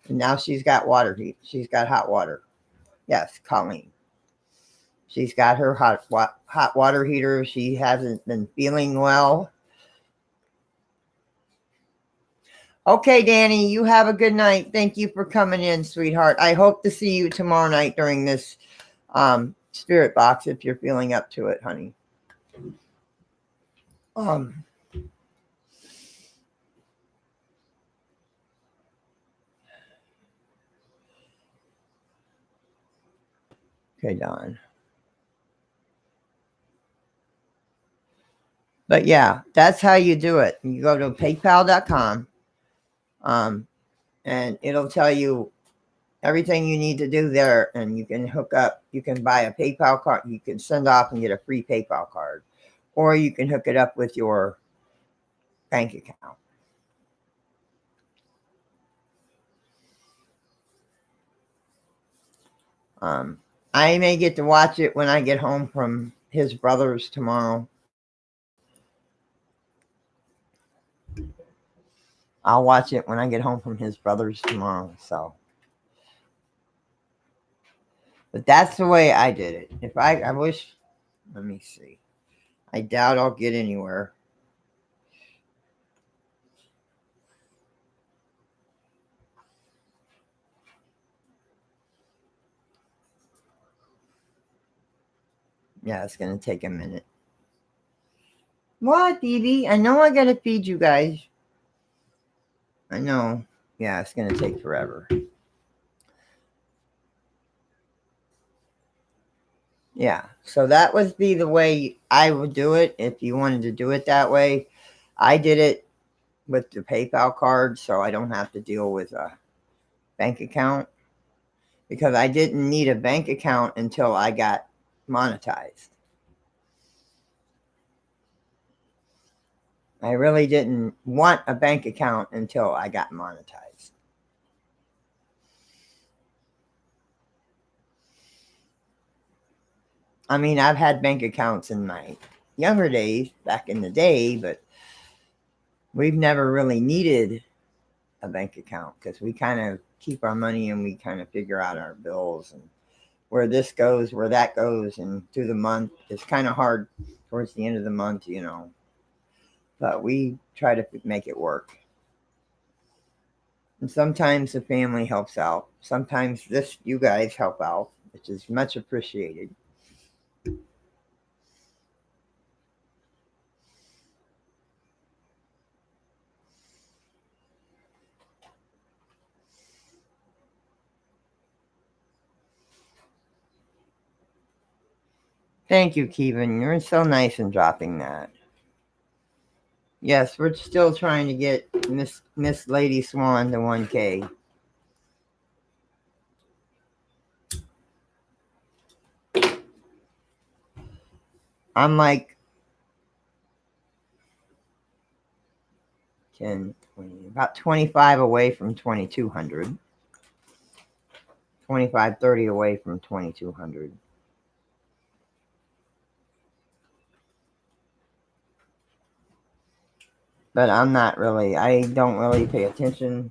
And now she's got water heat. She's got hot water. Yes, Colleen. She's got her hot water heater. She hasn't been feeling well. Okay, Danny, you have a good night. Thank you for coming in, sweetheart. I hope to see you tomorrow night during this spirit box if you're feeling up to it, honey. Okay, Don. But yeah, that's how you do it. You go to paypal.com and it'll tell you everything you need to do there. And you can hook up, you can buy a PayPal card. You can send off and get a free PayPal card. Or you can hook it up with your bank account. I may get to watch it when I get home from his brother's tomorrow. I'll watch it when I get home from his brother's tomorrow. So, but that's the way I did it. If I wish, let me see. I doubt I'll get anywhere. Yeah, it's going to take a minute. What, Evie? I know I got to feed you guys. I know. Yeah, it's going to take forever. Yeah, so that would be the way I would do it if you wanted to do it that way. I did it with the PayPal card so I don't have to deal with a bank account because I didn't need a bank account until I got monetized. I really didn't want a bank account until I got monetized. I mean, I've had bank accounts in my younger days, back in the day, but we've never really needed a bank account because we kind of keep our money and we kind of figure out our bills and where this goes, where that goes, and through the month. It's kind of hard towards the end of the month, but we try to make it work. And sometimes the family helps out. Sometimes you guys help out, which is much appreciated. Thank you, Kevin. You're so nice in dropping that. Yes, we're still trying to get Miss Lady Swan to 1K. I'm like 10, 20, about 25 away from 2,200. 25, 30 away from 2,200. But I don't really pay attention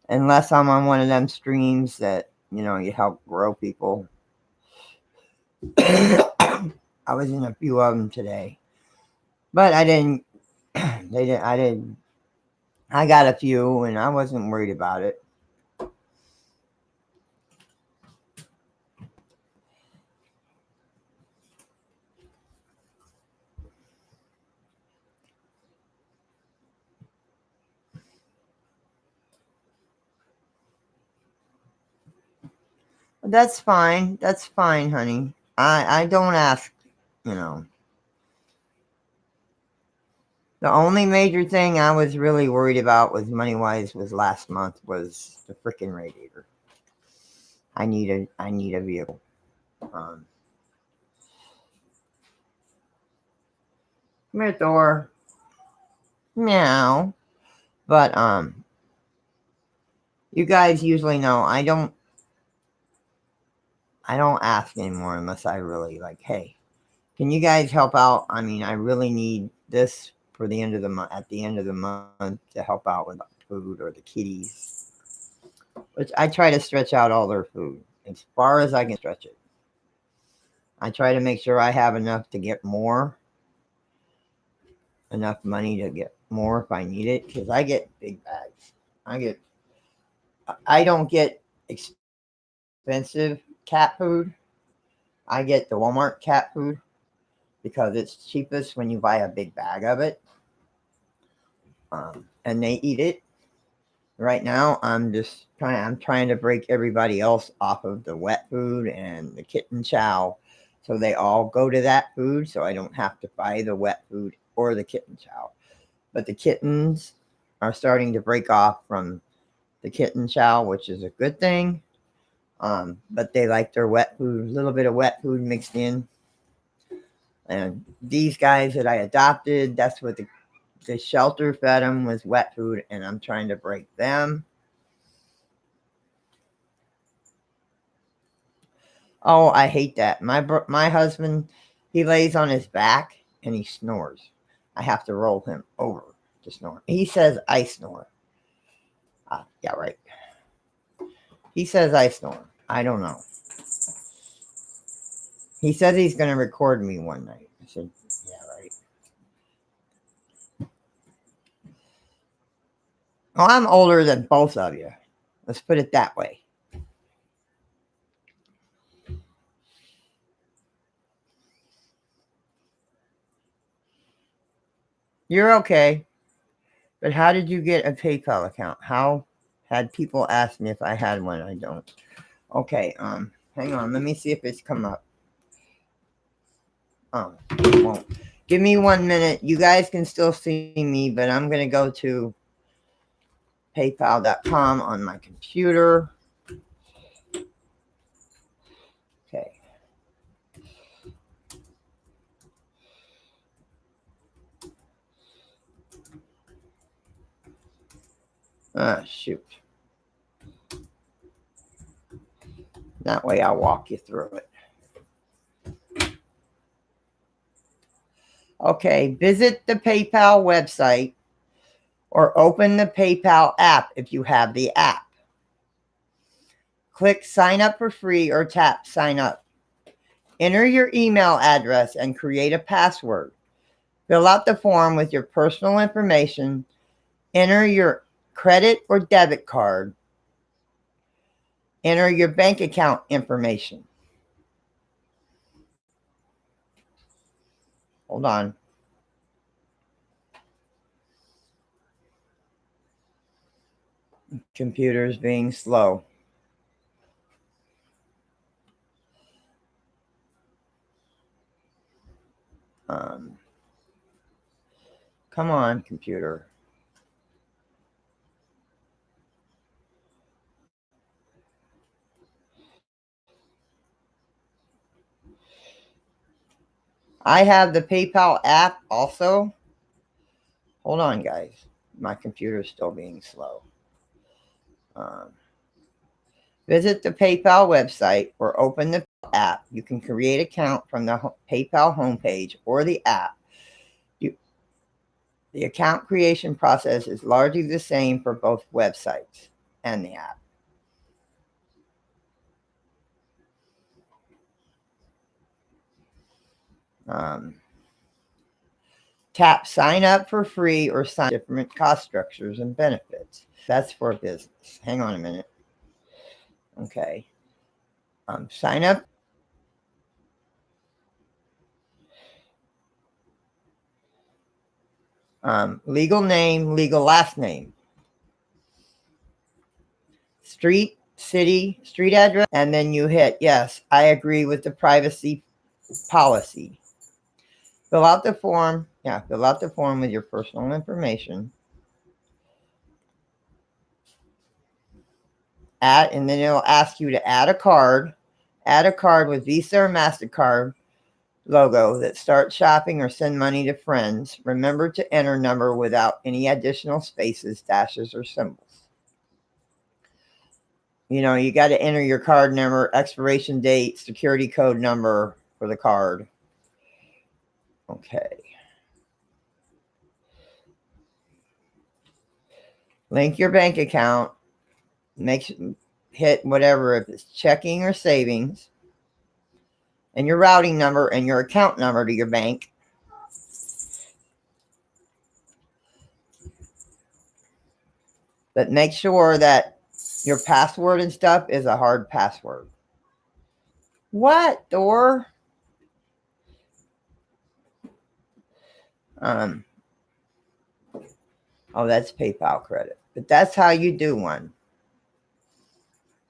unless I'm on one of them streams that, you help grow people. I was in a few of them today, but I didn't, I got a few and I wasn't worried about it. That's fine. That's fine, honey. I don't ask, you know. The only major thing I was really worried about was money wise was last month was the freaking radiator. I need a vehicle. Come here, Thor. Meow. But you guys usually know I don't ask anymore unless I really like, hey, can you guys help out? I mean, I really need this for the end of the month at the end of the month to help out with food or the kitties. Which I try to stretch out all their food as far as I can stretch it. I try to make sure I have enough to get more, enough money to get more if I need it, because I get big bags. I don't get expensive cat food. I get the Walmart cat food because it's cheapest when you buy a big bag of it. And they eat it. Right now, I'm trying to break everybody else off of the wet food and the kitten chow, so they all go to that food, so I don't have to buy the wet food or the kitten chow. But the kittens are starting to break off from the kitten chow, which is a good thing. But they like their wet food, a little bit of wet food mixed in. And these guys that I adopted, that's what the shelter fed them with wet food, and I'm trying to break them. Oh, I hate that. My husband, he lays on his back and he snores. I have to roll him over to snore. He says I snore. Yeah, right. He says I snore. I don't know. He says he's going to record me one night. I said, yeah, right. Well, I'm older than both of you. Let's put it that way. You're okay. But how did you get a PayPal account? How had people asked me if I had one? I don't. Okay, hang on. Let me see if it's come up. Oh, it won't. Give me 1 minute. You guys can still see me, but I'm going to go to paypal.com on my computer. Okay. Shoot. That way I'll walk you through it. Okay, visit the PayPal website or open the PayPal app if you have the app. Click sign up for free or tap sign up. Enter your email address and create a password. Fill out the form with your personal information. Enter your credit or debit card. Enter your bank account information. Hold on. Computer's being slow. Come on, computer. I have the PayPal app also. Hold on, guys. My computer's still being slow. Visit the PayPal website or open the app. You can create an account from the PayPal homepage or the app. The account creation process is largely the same for both websites and the app. Tap sign up for free or sign different cost structures and benefits. That's for business. Hang on a minute. Okay. Sign up. Legal name, legal last name. Street, city, street address. And then you hit yes, I agree with the privacy policy. Fill out the form. Yeah, fill out the form with your personal information. And then it'll ask you to add a card. Add a card with Visa or MasterCard logo that start shopping or send money to friends. Remember to enter number without any additional spaces, dashes, or symbols. You know, you got to enter your card number, expiration date, security code number for the card. Okay. Link your bank account. Hit whatever, if it's checking or savings, and your routing number and your account number to your bank. But make sure that your password and stuff is a hard password. What, Thor? Oh, that's PayPal credit. But that's how you do one.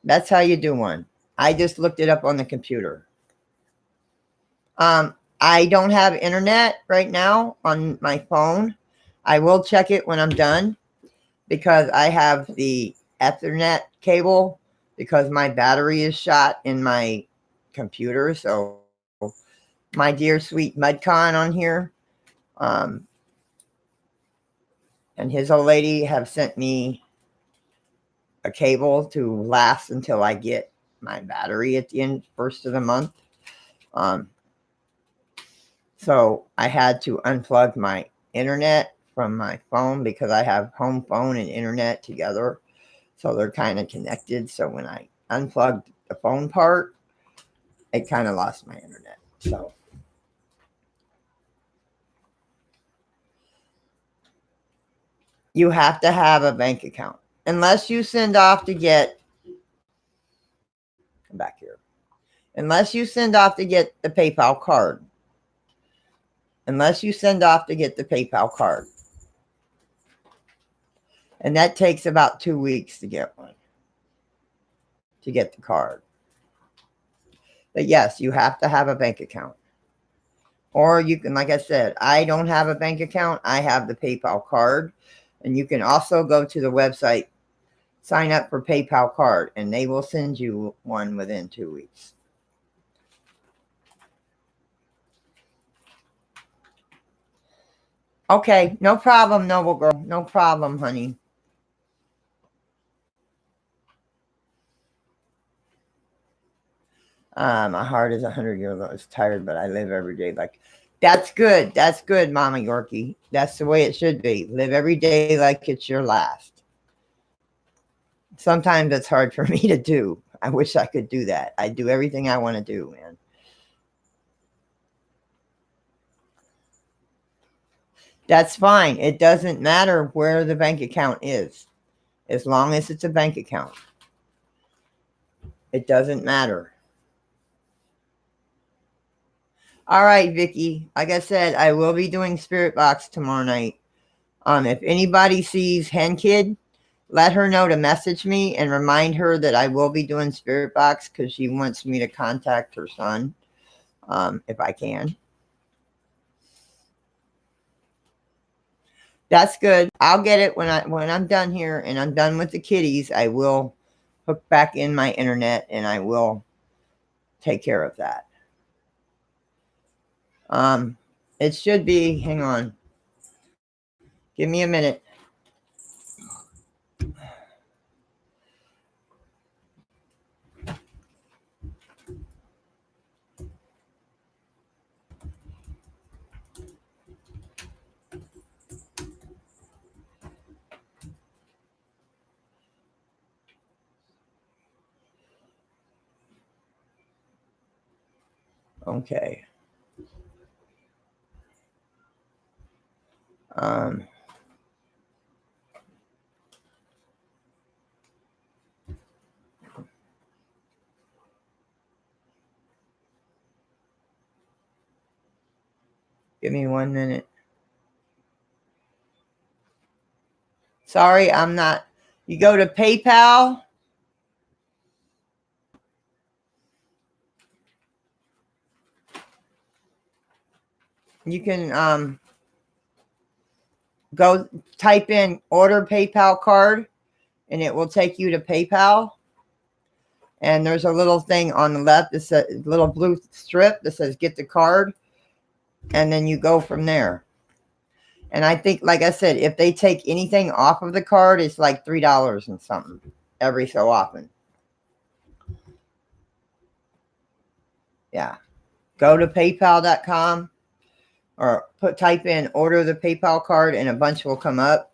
That's how you do one. I just looked it up on the computer. I don't have internet right now on my phone. I will check it when I'm done because I have the Ethernet cable because my battery is shot in my computer. So my dear sweet Mudcon on here and his old lady have sent me a cable to last until I get my battery at the end first of the month. So I had to unplug my internet from my phone because I have home phone and internet together. So they're kind of connected. So when I unplugged the phone part, it kind of lost my internet. So you have to have a bank account. Unless you send off to get, come back here. Unless you send off to get the PayPal card. Unless you send off to get the PayPal card. And that takes about 2 weeks to get one. To get the card. But yes, you have to have a bank account. Or you can, like I said, I don't have a bank account. I have the PayPal card. And you can also go to the website, sign up for PayPal card, and they will send you one within 2 weeks. Okay, no problem, Noble Girl. No problem, honey. My heart is 100 years old. It's tired, but I live every day like. That's good. That's good, Mama Yorkie. That's the way it should be. Live every day like it's your last. Sometimes it's hard for me to do. I wish I could do that. I do everything I want to do, man. That's fine. It doesn't matter where the bank account is. As long as it's a bank account. It doesn't matter. All right, Vicky. Like I said, I will be doing Spirit Box tomorrow night. If anybody sees Hen Kid, let her know to message me and remind her that I will be doing Spirit Box because she wants me to contact her son, if I can. That's good. I'll get it when I'm done here and I'm done with the kitties. I will hook back in my internet and I will take care of that. It should be. Hang on. Give me a minute. Okay. Give me 1 minute. Sorry, I'm not. You go to PayPal. You can go type in order PayPal card and it will take you to PayPal. And there's a little thing on the left that says a little blue strip that says get the card. And then you go from there. And I think, like I said, if they take anything off of the card, it's like $3 and something every so often. Yeah. Go to paypal.com or type in order the PayPal card and a bunch will come up.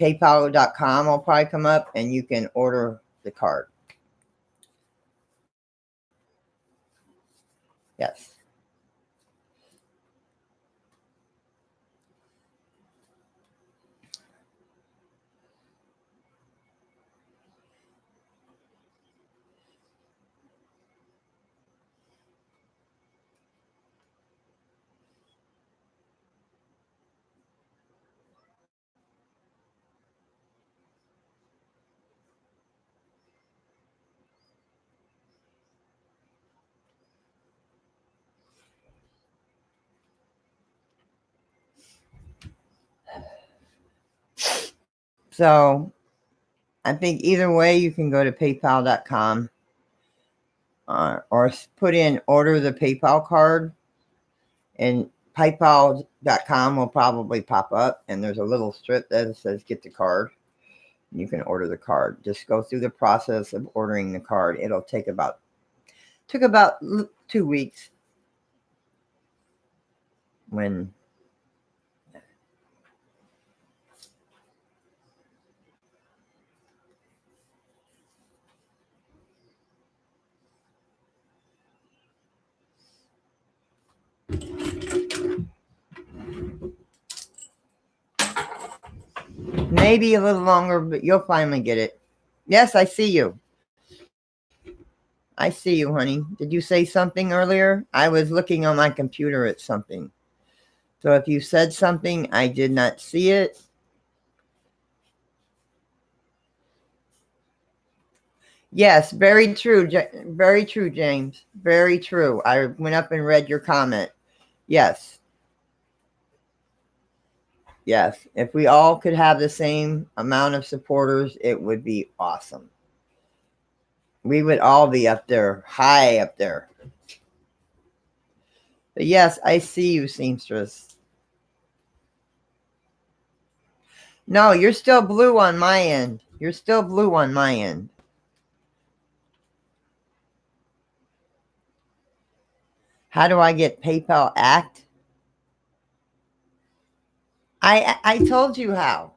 PayPal.com will probably come up and you can order the card. Yes. So I think either way, you can go to paypal.com or put in order the PayPal card and paypal.com will probably pop up and there's a little strip that says get the card. You can order the card. Just go through the process of ordering the card. It'll took about 2 weeks. When maybe a little longer, but you'll finally get it. Yes, I see you. I see you, honey. Did you say something earlier? I was looking on my computer at something. So if you said something, I did not see it. Yes, very true. Very true, James. Very true. I went up and read your comment. Yes. Yes. If we all could have the same amount of supporters, it would be awesome. We would all be up there, high up there. But yes, I see you, seamstress. No, you're still blue on my end. You're still blue on my end. How do I get PayPal Act? I told you how.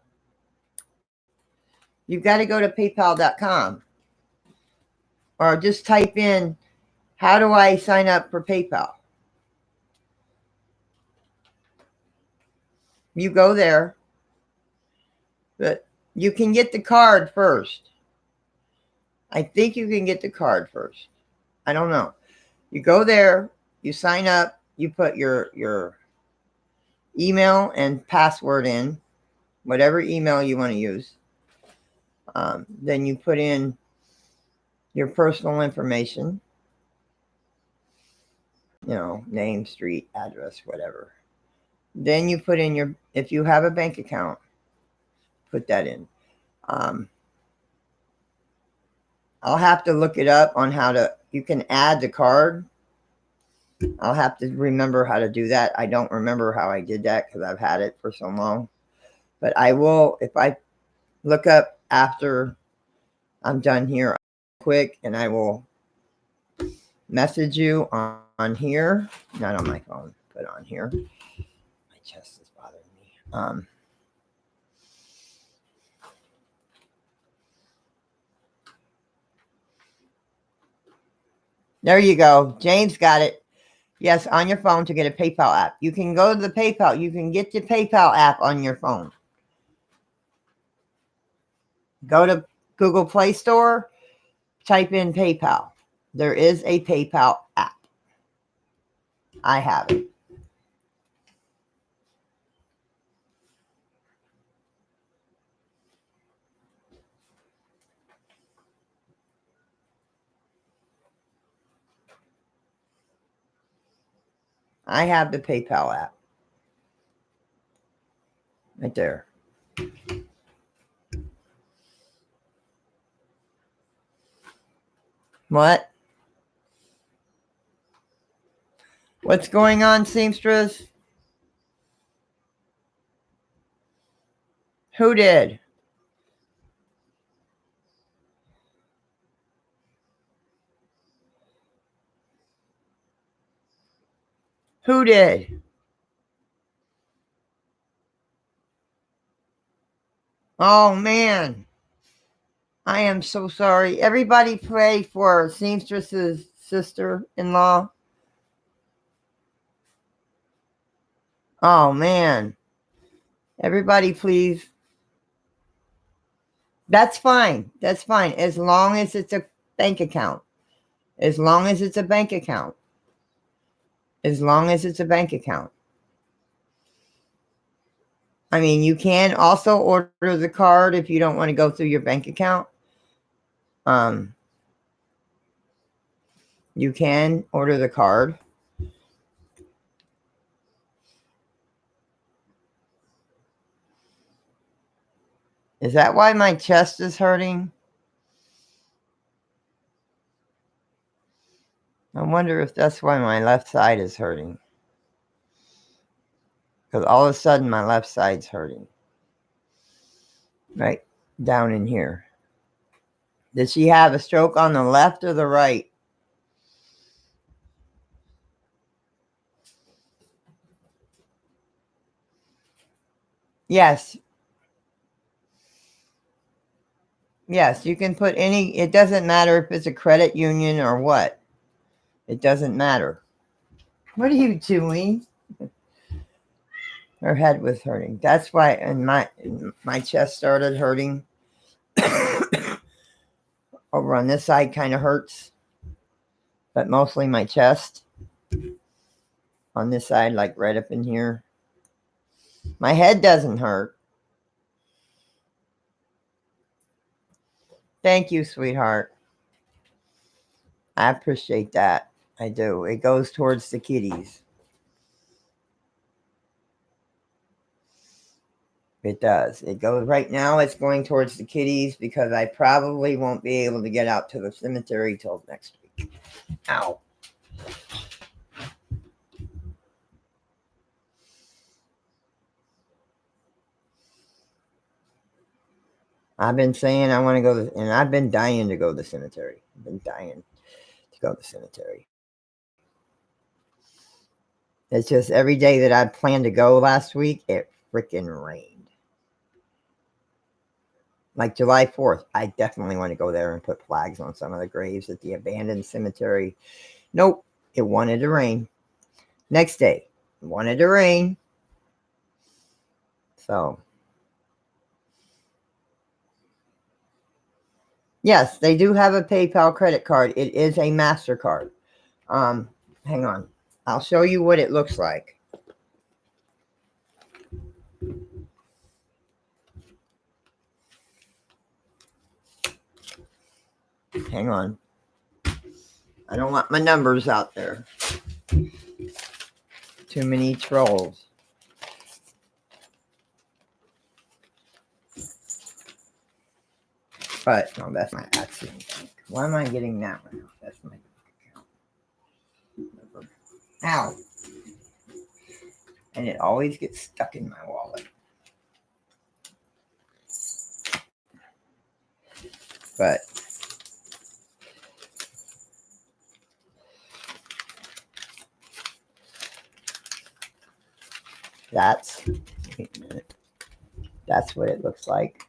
You've got to go to paypal.com or just type in, how do I sign up for PayPal? You go there, but you can get the card first. I think you can get the card first. I don't know. You go there, you sign up, you put your email and password in, whatever email you want to use. Then you put in your personal information, name, street, address, whatever. Then you put in if you have a bank account, put that in. I'll have to look it up on you can add the card. I'll have to remember how to do that. I don't remember how I did that because I've had it for so long. But I will, if I look up after I'm done here quick, and I will message you on here, not on my phone, but on here. My chest is bothering me. There you go. James got it. Yes, on your phone to get a PayPal app. You can go to the PayPal. You can get the PayPal app on your phone. Go to Google Play Store, type in PayPal. There is a PayPal app. I have it. I have the PayPal app. Right there. What? What's going on, seamstress? Who did? Who did? Oh, man. I am so sorry. Everybody pray for seamstress's sister-in-law. Oh, man. Everybody, please. That's fine. That's fine. As long as it's a bank account. As long as it's a bank account. As long as it's a bank account. I mean, you can also order the card if you don't want to go through your bank account. You can order the card. Is that why my chest is hurting? I wonder if that's why my left side is hurting. Because all of a sudden my left side's hurting. Right. down in here. Did she have a stroke on the left or the right? Yes. Yes, you can put any, it doesn't matter if it's a credit union or what. It doesn't matter. What are you doing? Her head was hurting. That's why, and my chest started hurting. Over on this side kind of hurts, but mostly my chest. On this side, like right up in here. My head doesn't hurt. Thank you, sweetheart. I appreciate that. I do. It goes towards the kitties. It does. It goes right now. It's going towards the kitties because I probably won't be able to get out to the cemetery till next week. Ow. I've been saying I want to go, and I've been dying to go to the cemetery. I've been dying to go to the cemetery. It's just every day that I planned to go last week, it freaking rained. Like July 4th, I definitely want to go there and put flags on some of the graves at the abandoned cemetery. Nope, it wanted to rain. Next day, it wanted to rain. So, yes, they do have a PayPal credit card. It is a MasterCard. Hang on. I'll show you what it looks like. Hang on. I don't want my numbers out there. Too many trolls. But, no, that's my accident bank. Why am I getting that one? That's my account. Ow. And it always gets stuck in my wallet. But that's, wait a minute. That's what it looks like.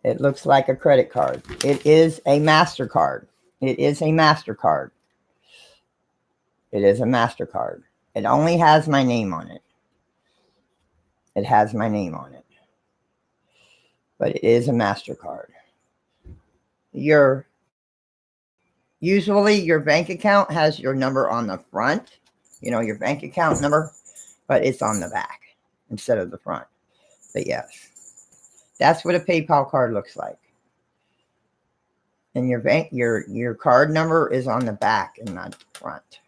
It looks like a credit card. It is a MasterCard. It is a MasterCard. It is a MasterCard. It only has my name on it. It has my name on it. But it is a MasterCard. Usually your bank account has your number on the front, your bank account number, but it's on the back instead of the front. But yes, that's what a PayPal card looks like. And your card number is on the back and not the front.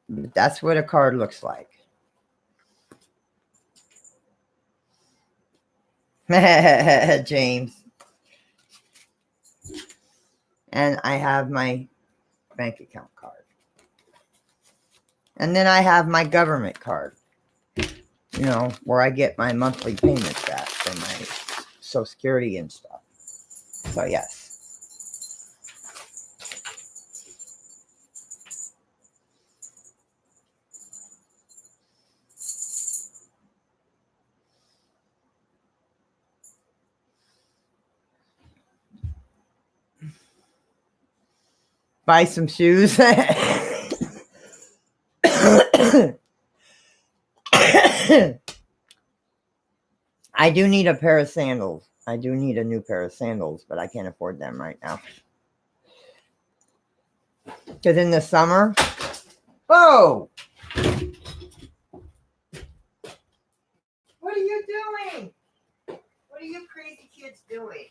But that's what a card looks like. James. And I have my bank account card. And then I have my government card, where I get my monthly payments at for my Social Security and stuff. So, yes. Buy some shoes. I do need a pair of sandals. I do need a new pair of sandals, but I can't afford them right now. Because in the summer, whoa! What are you doing? What are you crazy kids doing?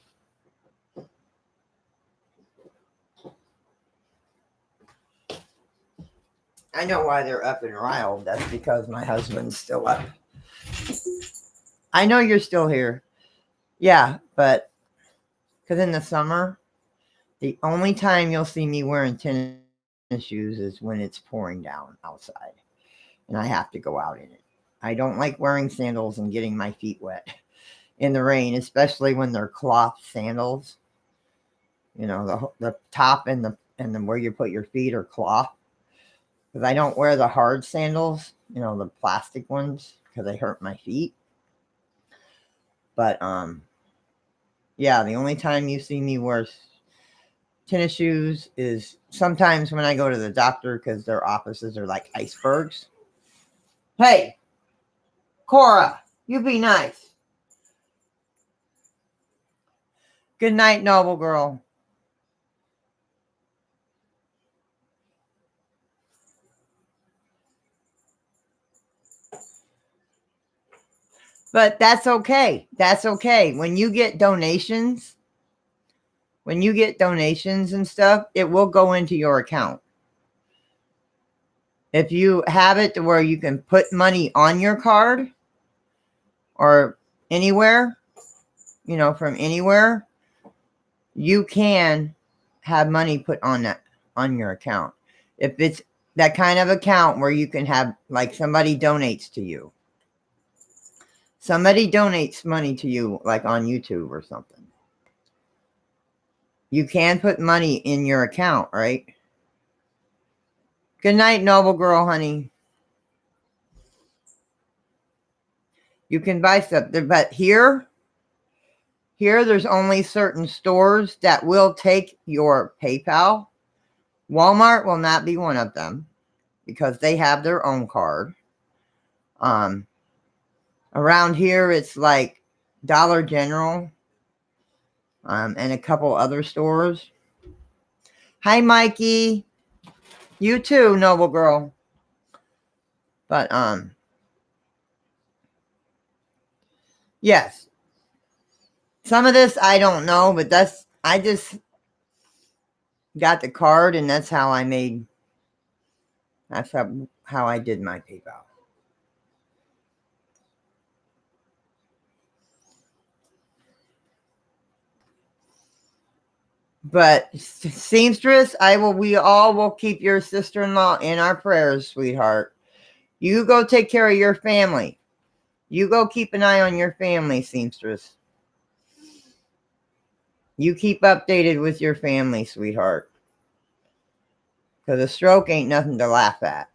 I know why they're up and riled. That's because my husband's still up. I know you're still here. Yeah, but because in the summer, the only time you'll see me wearing tennis shoes is when it's pouring down outside. and I have to go out in it. I don't like wearing sandals and getting my feet wet in the rain, especially when they're cloth sandals. You know, the top and the where you put your feet are cloth. Because I don't wear the hard sandals, you know, the plastic ones, because they hurt my feet. But yeah, the only time you see me wear tennis shoes is sometimes when I go to the doctor because their offices are like icebergs. Hey, Cora, you be nice. Good night, noble girl. But that's okay. That's okay. When you get donations and stuff, it will go into your account. If you have it to where you can put money on your card or anywhere, you know, from anywhere, you can have money put on that on your account. If it's that kind of account where you can have, like, somebody donates to you. Somebody donates money to you, like on YouTube or something. You can put money in your account, right? Good night, noble girl, honey. You can buy stuff there, but here there's only certain stores that will take your PayPal. Walmart will not be one of them because they have their own card. Around here, it's like Dollar General, and a couple other stores. Hi, Mikey. You too, noble girl. But yes. Some of this I don't know, but I just got the card, and that's how I did my PayPal. But seamstress, we all will keep your sister-in-law in our prayers, sweetheart. You go take care of your family. You go keep an eye on your family, seamstress. You keep updated with your family, sweetheart. Because a stroke ain't nothing to laugh at.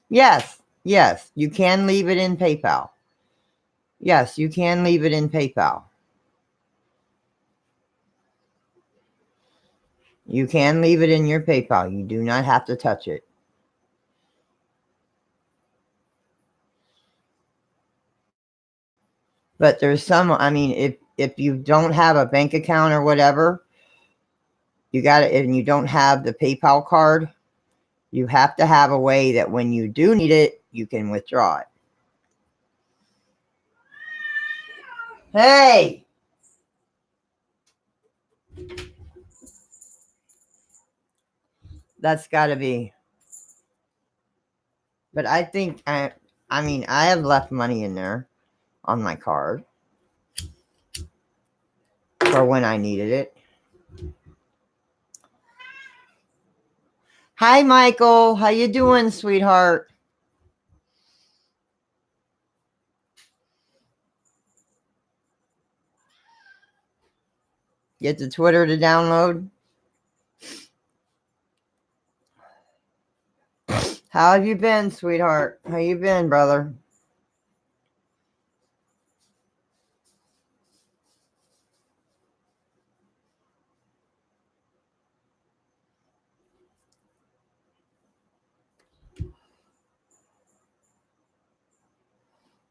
Yes, you can leave it in PayPal. Yes, you can leave it in PayPal. You can leave it in your PayPal. You do not have to touch it. But there's some, I mean, if you don't have a bank account or whatever, you got it, and you don't have the PayPal card, you have to have a way that when you do need it, you can withdraw it. Hey! That's got to be. But I think, I have left money in there on my card for when I needed it. Hi, Michael. How you doing, sweetheart? Get the Twitter to download. How have you been, sweetheart? How you been, brother?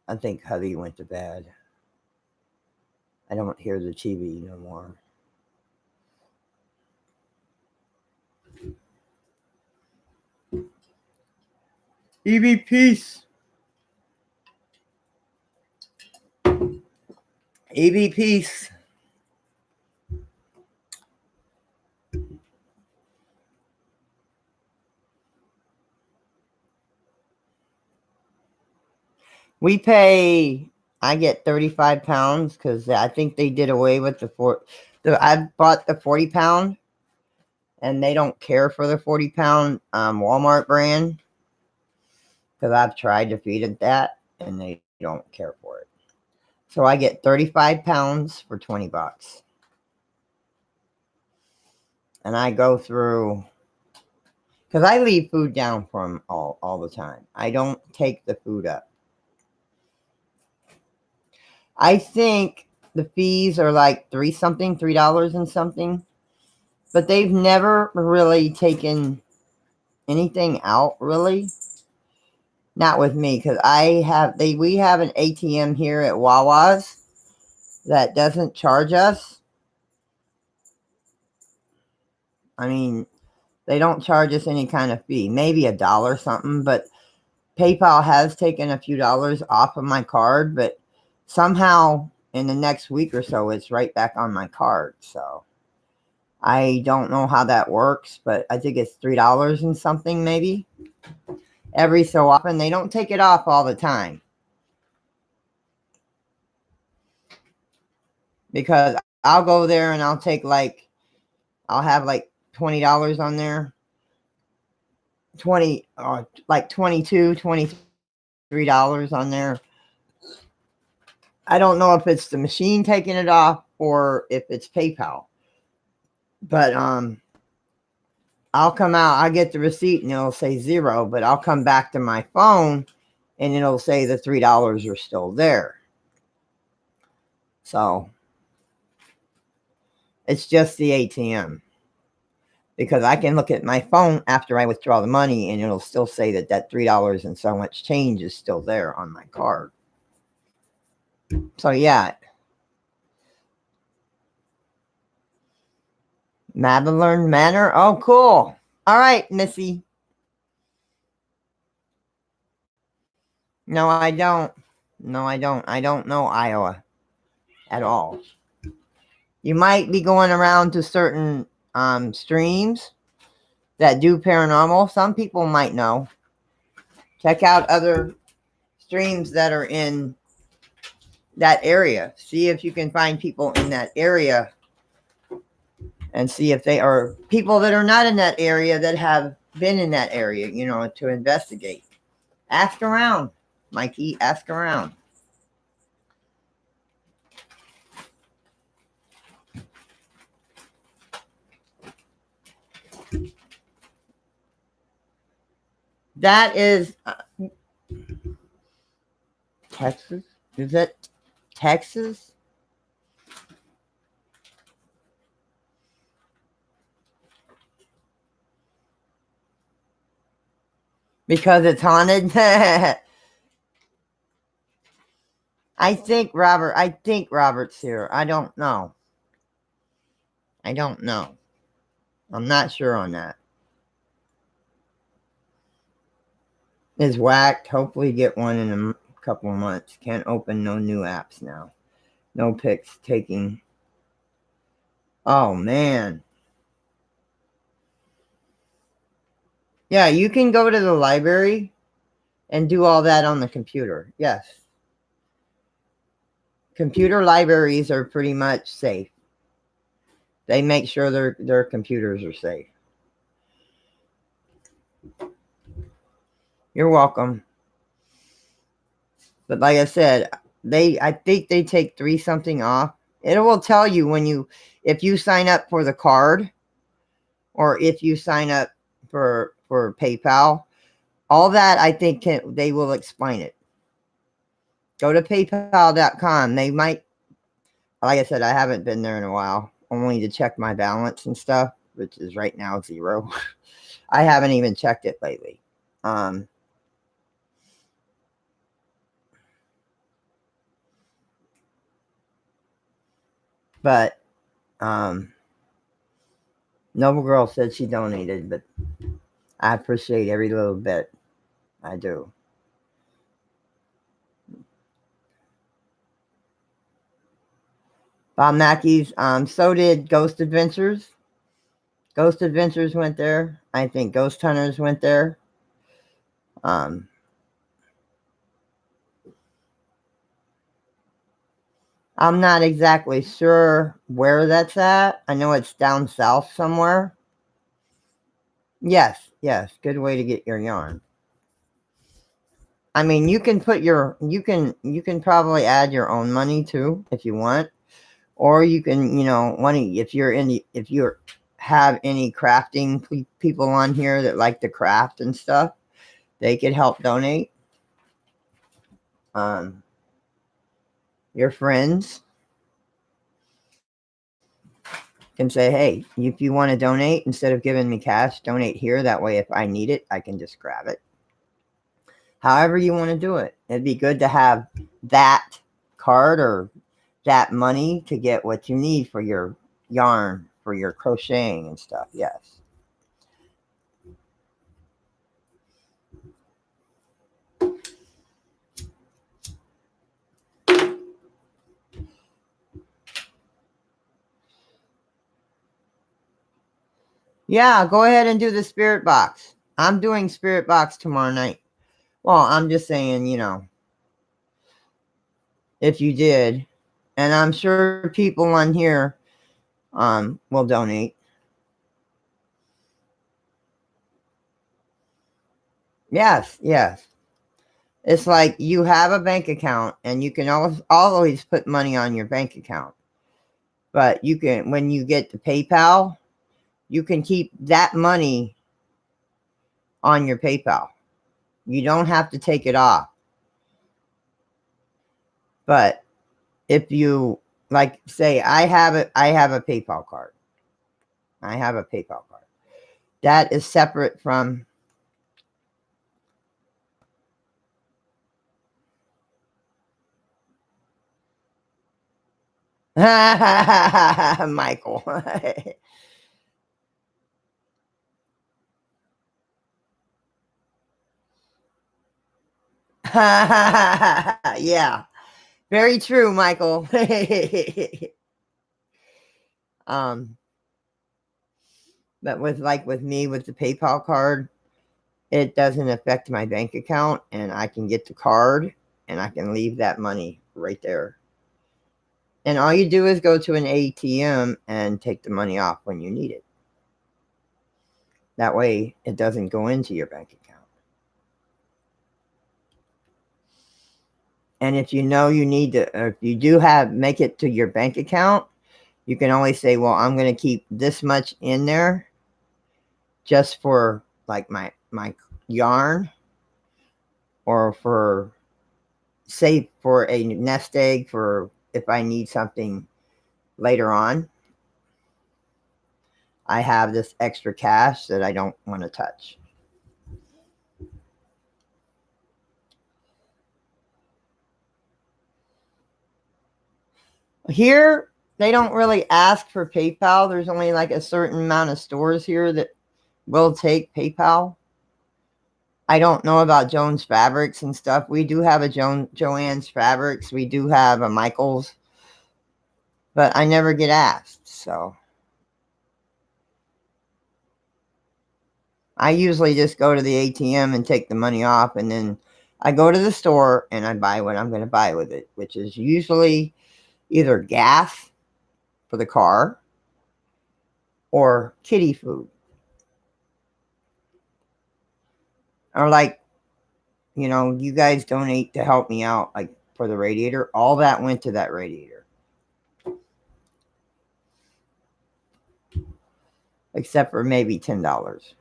I think hubby went to bed. I don't hear the TV no more. Evie, peace. EB Peace. We pay, I get 35 pounds because I think they did away with I bought the 40 pound and they don't care for the 40 pound Walmart brand because I've tried to feed it that and they don't care for it. So I get 35 pounds for 20 bucks. And I go through, because I leave food down for them all the time. I don't take the food up. I think the fees are like $3 and something, but they've never really taken anything out, really. Not with me, because we have an ATM here at Wawa's that doesn't charge us. I mean, they don't charge us any kind of fee, maybe $1 something, but PayPal has taken a few dollars off of my card, but somehow in the next week or so, it's right back on my card. So I don't know how that works, but I think it's $3 and something maybe. Every so often, they don't take it off all the time. Because I'll go there and I'll have like $20 on there. 20 or like $22, $23 on there. I don't know if it's the machine taking it off or if it's PayPal. But I'll come out, I get the receipt and it'll say 0, but I'll come back to my phone and it'll say the $3 are still there. So it's just the ATM. Because I can look at my phone after I withdraw the money and it'll still say that $3 and so much change is still there on my card. So yeah. Madeline Manor. Oh, cool. All right, Missy. No, I don't. No, I don't. I don't know Iowa at all. You might be going around to certain streams that do paranormal. Some people might know. Check out other streams that are in that area. See if you can find people in that area and see if they are people that are not in that area that have been in that area, to investigate. Ask around, Mikey, ask around. That is Texas. Is it Texas? Because it's haunted? I think Robert's here. I don't know. I'm not sure on that. Is whacked. Hopefully get one in a couple of months. Can't open no new apps now. No pics taking. Oh, man. Yeah, you can go to the library and do all that on the computer. Yes. Computer libraries are pretty much safe. They make sure their computers are safe. You're welcome. But like I said, I think they take 3 something off. It will tell you if you sign up for the card or if you sign up for PayPal. All that I think they will explain it. Go to paypal.com. They might, like I said, I haven't been there in a while, only to check my balance and stuff, which is right now 0. I haven't even checked it lately. But Noble Girl said she donated, but I appreciate every little bit. I do. Bob Mackey's. So did Ghost Adventures. Ghost Adventures went there. I think Ghost Hunters went there. Um, I'm not exactly sure where that's at. I know it's down south somewhere. Yes, yes, good way to get your yarn. I mean, you can put your you can probably add your own money too if you want, or you can if you're if you have any crafting people on here that like to craft and stuff, they could help donate. Um, your friends can say, hey, if you want to donate, instead of giving me cash, donate here. That way, if I need it, I can just grab it. However you want to do it. It'd be good to have that card or that money to get what you need for your yarn, for your crocheting and stuff. Yes. Yeah, go ahead and do the spirit box. I'm doing spirit box tomorrow night. Well, I'm just saying, if you did, and I'm sure people on here will donate. Yes, yes. It's like you have a bank account and you can always put money on your bank account. But you can, when you get to PayPal, you can keep that money on your PayPal. You don't have to take it off. But if you like say I have a PayPal card. I have a PayPal card. That is separate from Michael. Yeah. Very true, Michael. um but with me with the PayPal card, it doesn't affect my bank account and I can get the card and I can leave that money right there. And all you do is go to an ATM and take the money off when you need it. That way it doesn't go into your bank account. And if you know you need to, or if you do make it to your bank account, you can always say, well, I'm going to keep this much in there just for like my yarn, or for say for a nest egg, for if I need something later on. I have this extra cash that I don't want to touch. Here, they don't really ask for PayPal. There's only like a certain amount of stores here that will take PayPal. I don't know about Joan's Fabrics and stuff. We do have a Joann's Fabrics. We do have a Michael's, but I never get asked. So I usually just go to the ATM and take the money off, and then I go to the store and I buy what I'm going to buy with it, which is usually either gas for the car or kitty food. Or like, you guys donate to help me out, like for the radiator. All that went to that radiator. Except for maybe $10.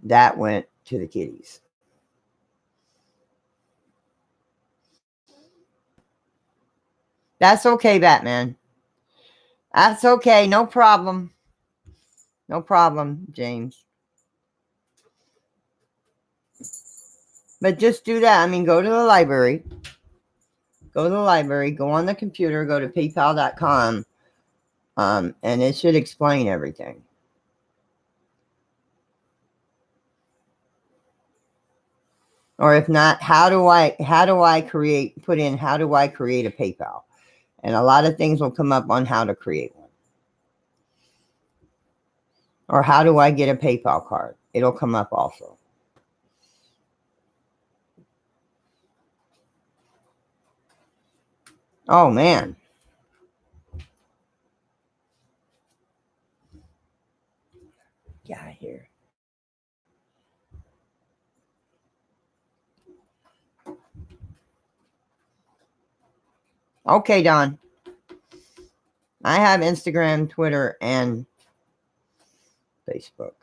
That went to the kitties. That's okay, Batman. That's okay. No problem. No problem, James. But just do that. I mean, go to the library. Go to the library. Go on the computer. Go to paypal.com. And it should explain everything. Or if not, how do I create a PayPal? And a lot of things will come up on how to create one. Or how do I get a PayPal card? It'll come up also. Oh, man. Get out of here. Okay, Don. I have Instagram, Twitter, and Facebook.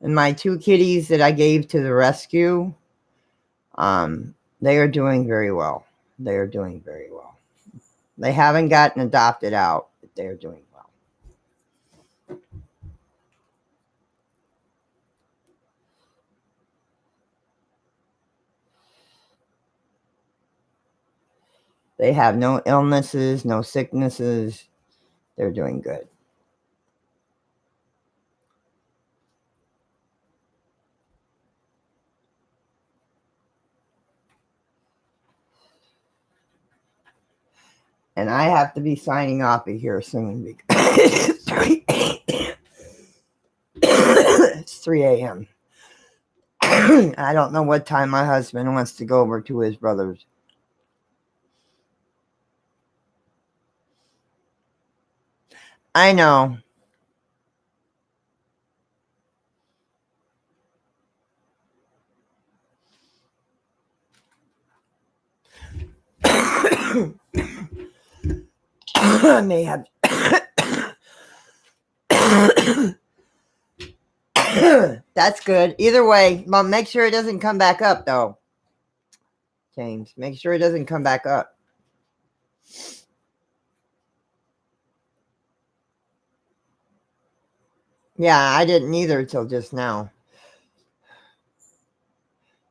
And my 2 kitties that I gave to the rescue, they are doing very well. They are doing very well. They haven't gotten adopted out, but they are doing well. They have no illnesses, no sicknesses. They're doing good. And I have to be signing off of here soon because it's 3 a.m. I don't know what time my husband wants to go over to his brother's. I know. I may have. That's good. Either way, Mom, make sure it doesn't come back up, though. James, make sure it doesn't come back up. Yeah, I didn't either till just now.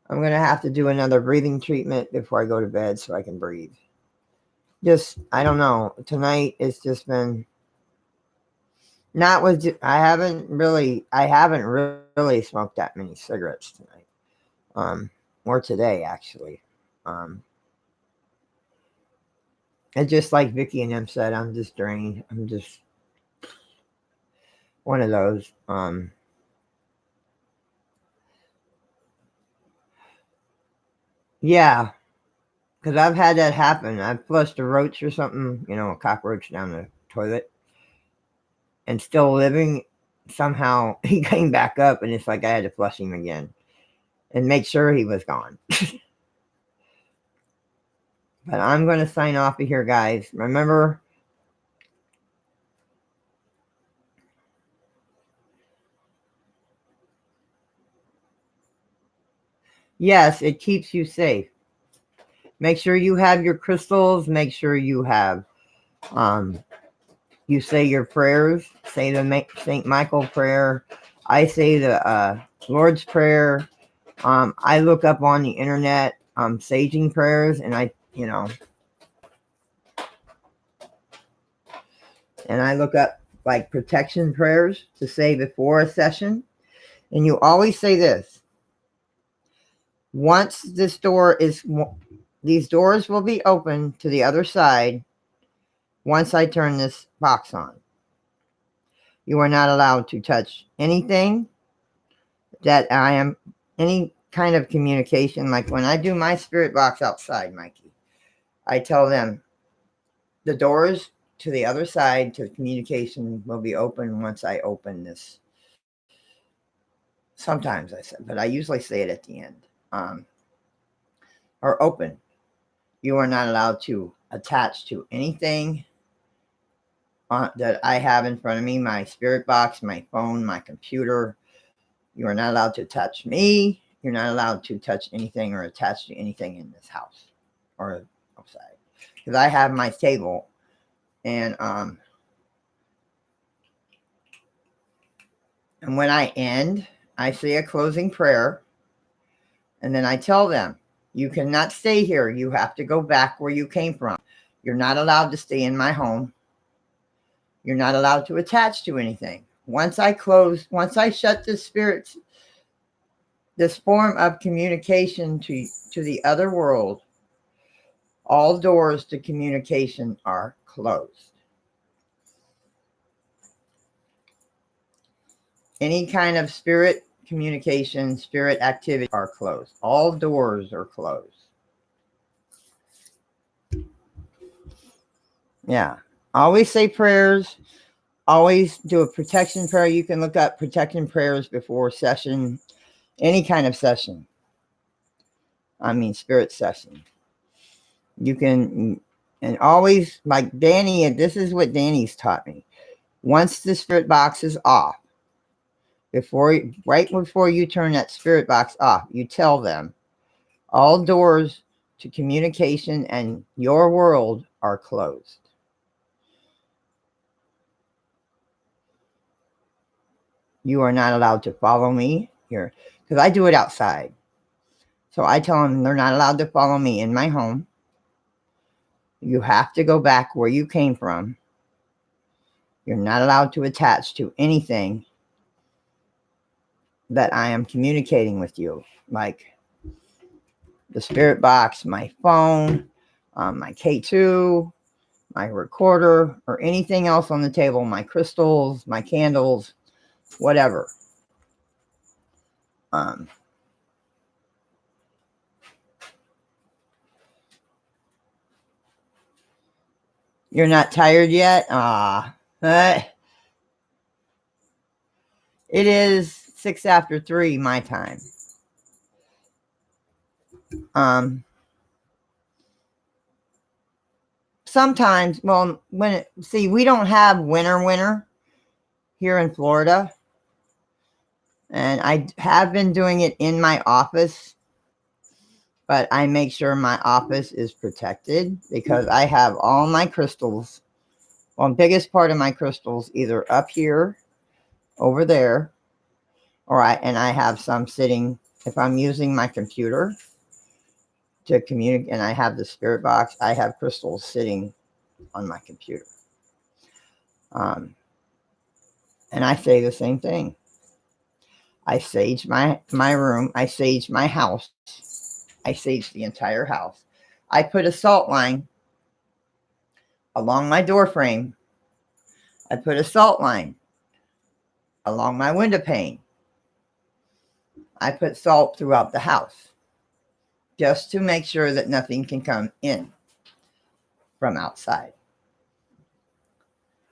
I'm going to have to do another breathing treatment before I go to bed so I can breathe. Just, I don't know. Tonight it's just been not with, I haven't really smoked that many cigarettes tonight. Or today actually. It's just like Vicky and them said, I'm just drained. I'm just one of those. Yeah, because I've had that happen. I flushed a roach or something, a cockroach down the toilet, and still living. Somehow he came back up, and it's like I had to flush him again and make sure he was gone. But I'm going to sign off of here, guys. Remember, yes, it keeps you safe. Make sure you have your crystals. Make sure you have, you say your prayers. Say the St. Michael prayer. I say the Lord's Prayer. I look up on the internet saging prayers, and I look up like protection prayers to say before a session. And you always say this: once these doors will be open to the other side once I turn this box on. You are not allowed to touch anything that I am, any kind of communication. Like when I do my spirit box outside, Mikey, I tell them the doors to the other side to communication will be open once I open this. Sometimes I said, but I usually say it at the end. Or open. You are not allowed to attach to anything that I have in front of me, my spirit box, my phone, my computer. You are not allowed to touch me. You're not allowed to touch anything or attach to anything in this house or outside. Because I have my table, and when I end, I say a closing prayer, and then I tell them, you cannot stay here. You have to go back where you came from. You're not allowed to stay in my home. You're not allowed to attach to anything. Once I shut the spirits this form of communication to the other world, all doors to communication are closed. Any kind of spirit communication, spirit activity are closed. All doors are closed. Yeah. Always say prayers. Always do a protection prayer. You can look up protection prayers before session, any kind of session. I mean, spirit session. You can, and always, like Danny, and this is what Danny's taught me. Once the spirit box is off, right before you turn that spirit box off, you tell them all doors to communication and your world are closed. You are not allowed to follow me here, because I do it outside. So I tell them they're not allowed to follow me in my home. You have to go back where you came from. You're not allowed to attach to anything that I am communicating with you, like the spirit box, my phone, my K2, my recorder, or anything else on the table, my crystals, my candles, whatever. You're not tired yet? It is 6 after 3 my time. Sometimes, well, we don't have winter here in Florida. And I have been doing it in my office, but I make sure my office is protected because I have all my crystals. Well, the biggest part of my crystals either up here, over there, and I have some sitting, if I'm using my computer to communicate, and I have the spirit box, I have crystals sitting on my computer. And I say the same thing. I sage my room. I sage my house. I sage the entire house. I put a salt line along my door frame. I put a salt line along my window pane. I put salt throughout the house just to make sure that nothing can come in from outside.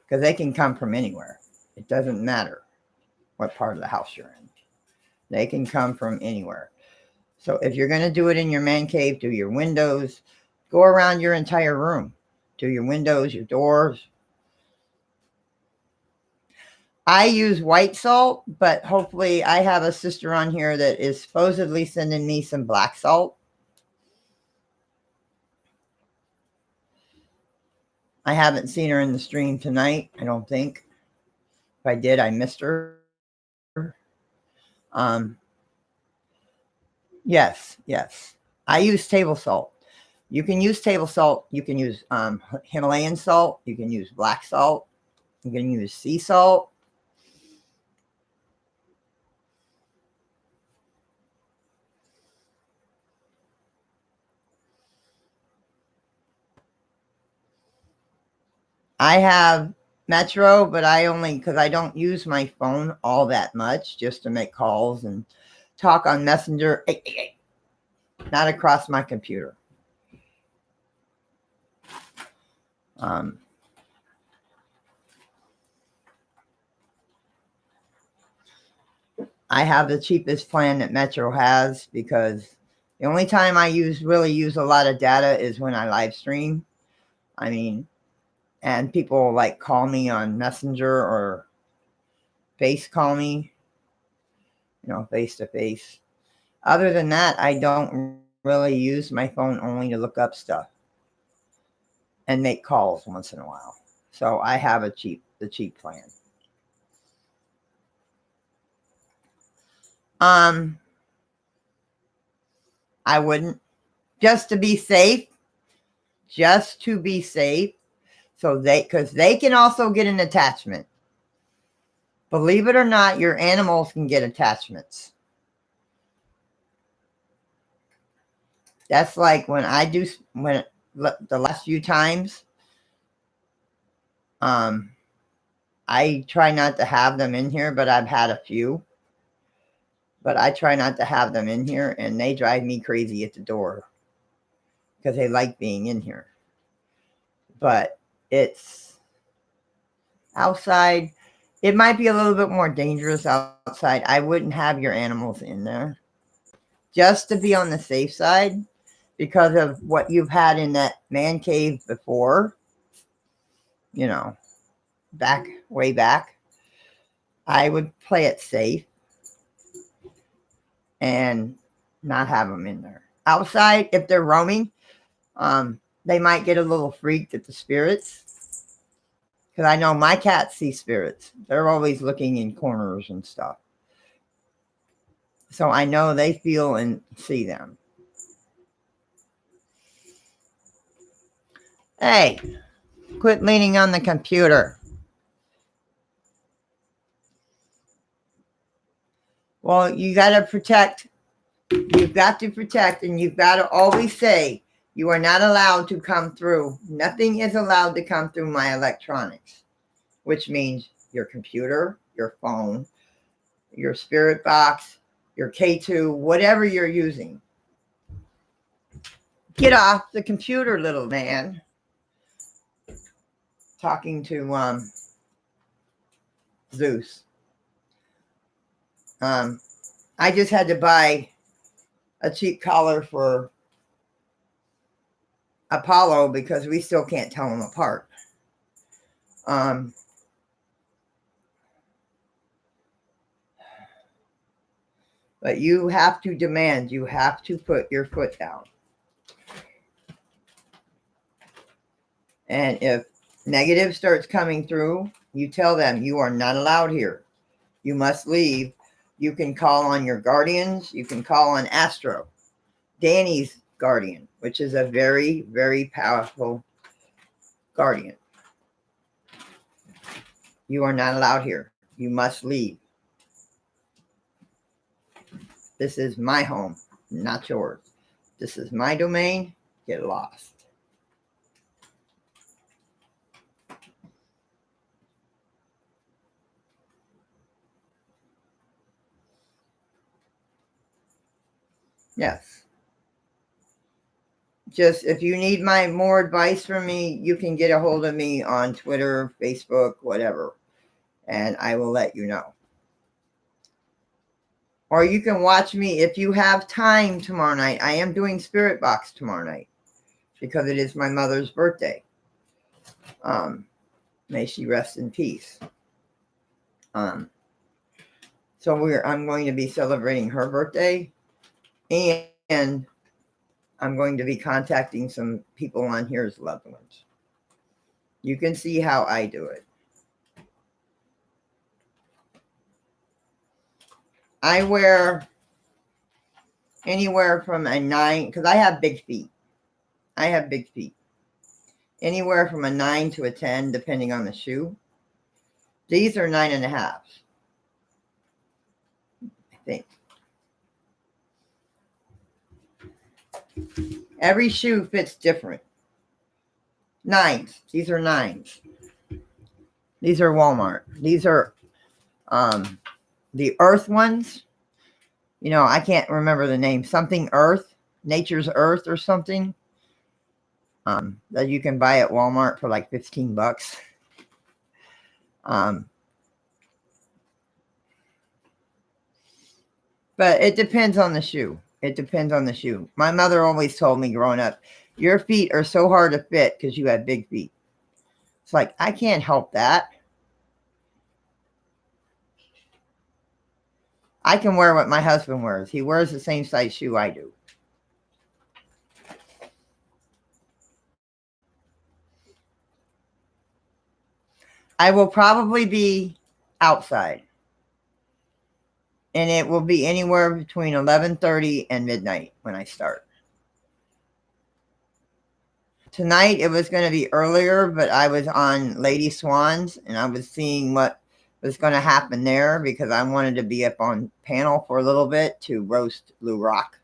Because they can come from anywhere. It doesn't matter what part of the house you're in. They can come from anywhere. So if you're going to do it in your man cave, do your windows. Go around your entire room. Do your windows, your doors. I use white salt, but hopefully I have a sister on here that is supposedly sending me some black salt. I haven't seen her in the stream tonight, I don't think. If I did, I missed her. Yes. I use table salt. You can use table salt. You can use Himalayan salt. You can use black salt. You can use sea salt. I have Metro, but because I don't use my phone all that much, just to make calls and talk on Messenger, not across my computer. I have the cheapest plan that Metro has because the only time I really use a lot of data is when I live stream. I mean, and people like call me on Messenger or face call me, face to face. Other than that, I don't really use my phone only to look up stuff and make calls once in a while. So I have the cheap plan. I wouldn't, just to be safe. So because they can also get an attachment. Believe it or not, your animals can get attachments. That's like when the last few times, I try not to have them in here, but I've had a few. But I try not to have them in here, and they drive me crazy at the door because they like being in here. But it's outside. It might be a little bit more dangerous outside. I wouldn't have your animals in there just to be on the safe side because of what you've had in that man cave before, you know, way back. I would play it safe and not have them in there. Outside, if they're roaming, they might get a little freaked at the spirits. Because I know my cats see spirits. They're always looking in corners and stuff. So I know they feel and see them. Hey, quit leaning on the computer. Well, you got to protect. You've got to protect, and you've got to always say, you are not allowed to come through. Nothing is allowed to come through my electronics, which means your computer, your phone, your spirit box, your K2, whatever you're using. Get off the computer, little man. Talking to Zeus. I just had to buy a cheap collar for Apollo because we still can't tell them apart. But you have to demand, you have to put your foot down. And if negative starts coming through, you tell them you are not allowed here. You must leave. You can call on your guardians. You can call on Astro, Danny's guardian, which is a very, very powerful guardian. You are not allowed here. You must leave. This is my home, not yours. This is my domain. Get lost. Yes. Just if you need more advice from me, you can get a hold of me on Twitter, Facebook, whatever, and I will let you know. Or you can watch me if you have time tomorrow night. I am doing Spirit Box tomorrow night because it is my mother's birthday. May she rest in peace. So I'm going to be celebrating her birthday, and I'm going to be contacting some people on here as loved ones. You can see how I do it. I wear anywhere from a 9, because I have big feet. I have big feet. Anywhere from a 9 to a 10, depending on the shoe. These are 9.5, I think. Every shoe fits different. 9s. These are 9s. These are Walmart. These are the Earth ones. You know, I can't remember the name. Something Earth. Nature's Earth or something. That you can buy at Walmart for like $15. But it depends on the shoe. It depends on the shoe. My mother always told me growing up, your feet are so hard to fit because you have big feet. It's like, I can't help that. I can wear what my husband wears. He wears the same size shoe I do. I will probably be outside. And it will be anywhere between 11:30 and midnight when I start. Tonight it was going to be earlier, but I was on Lady Swans and I was seeing what was going to happen there because I wanted to be up on panel for a little bit to roast Blue Rock.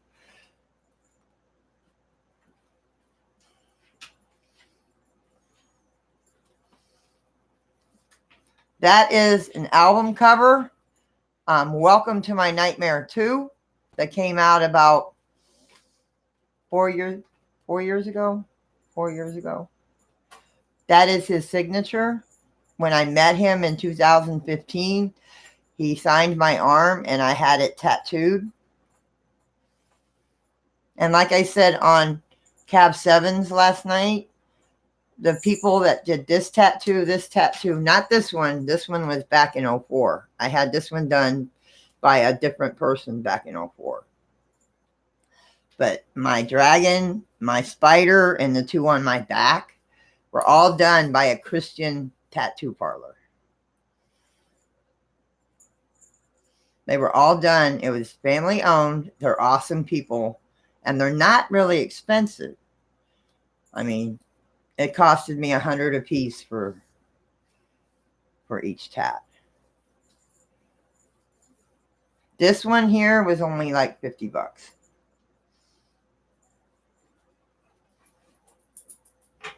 That is an album cover. Welcome to My Nightmare 2 that came out about 4 years ago. 4 years ago. That is his signature. When I met him in 2015, he signed my arm and I had it tattooed. And like I said on Cab Sevens last night, the people that did this tattoo, not this one was back in 04. I had this one done by a different person back in 04. But my dragon, my spider, and the two on my back were all done by a Christian tattoo parlor. They were all done. It was family owned. They're awesome people. And they're not really expensive. I mean, it costed me $100 a piece for each tat. This one here was only like $50.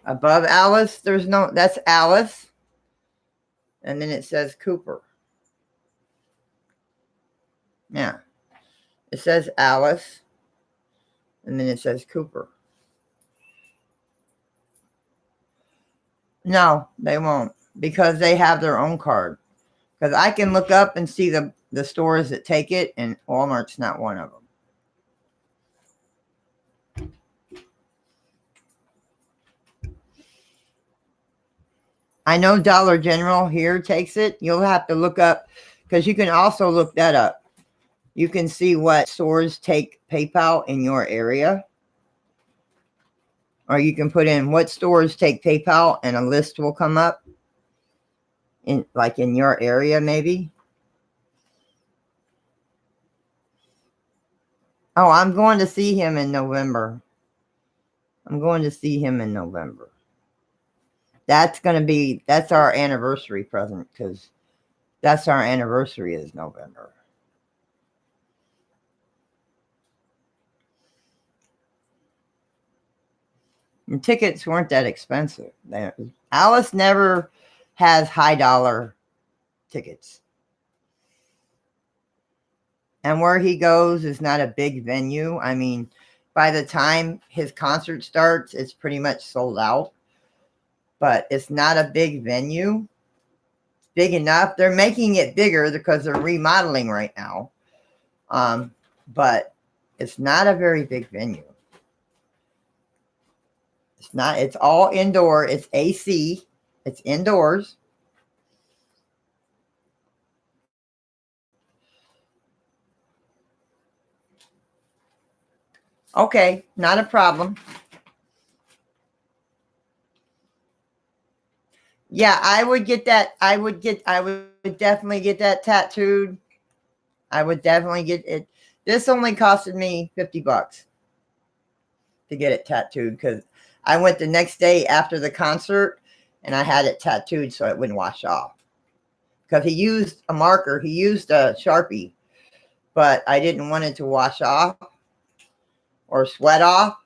Above Alice, that's Alice. And then it says Cooper. Yeah. It says Alice. And then it says Cooper. No, they won't. Because they have their own card. Because I can look up and see the stores that take it, and Walmart's not one of them. I know Dollar General here takes it. You'll have to look up, because you can also look that up. You can see what stores take PayPal in your area. Or you can put in what stores take PayPal, and a list will come up. In your area, maybe. Oh, I'm going to see him in November. That's our anniversary present, because that's our anniversary is November. And tickets weren't that expensive. Alice never has high dollar tickets. And where he goes is not a big venue. I mean, by the time his concert starts, it's pretty much sold out. But it's not a big venue. It's big enough. They're making it bigger because they're remodeling right now. But it's not a very big venue. It's all indoor. It's AC. It's indoors. Okay, not a problem. Yeah, I would get that. I would definitely get that tattooed. I would definitely get it. This only costed me $50 to get it tattooed, because I went the next day after the concert and I had it tattooed so it wouldn't wash off. Because he used a marker, he used a Sharpie, but I didn't want it to wash off or sweat off.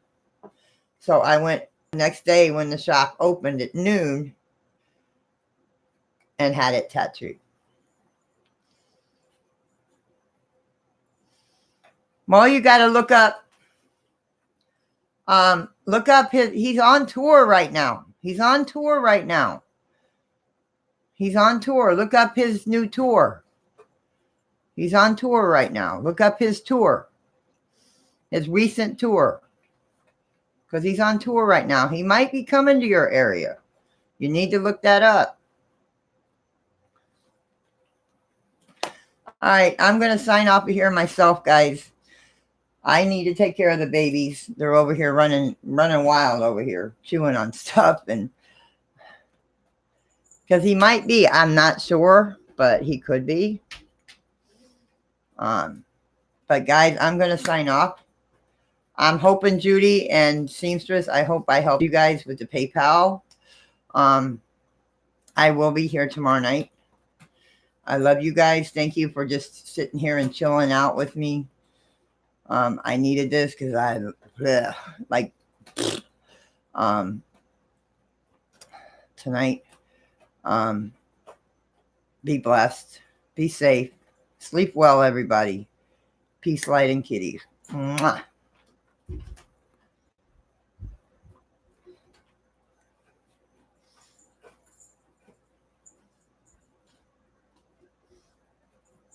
So I went the next day when the shop opened at noon and had it tattooed. Well, you got to look up he's on tour right now. He's on tour. Look up his new tour. He's on tour right now. Look up his tour. His recent tour. Because he's on tour right now. He might be coming to your area. You need to look that up. All right, I'm going to sign off of here myself, guys. I need to take care of the babies. They're over here running wild over here, chewing on stuff. And because he might be, I'm not sure, but he could be. But guys, I'm going to sign off. I'm hoping, Judy and Seamstress, I hope I help you guys with the PayPal. I will be here tomorrow night. I love you guys. Thank you for just sitting here and chilling out with me. I needed this because tonight. Be blessed. Be safe. Sleep well, everybody. Peace, light, and kitties. Mwah.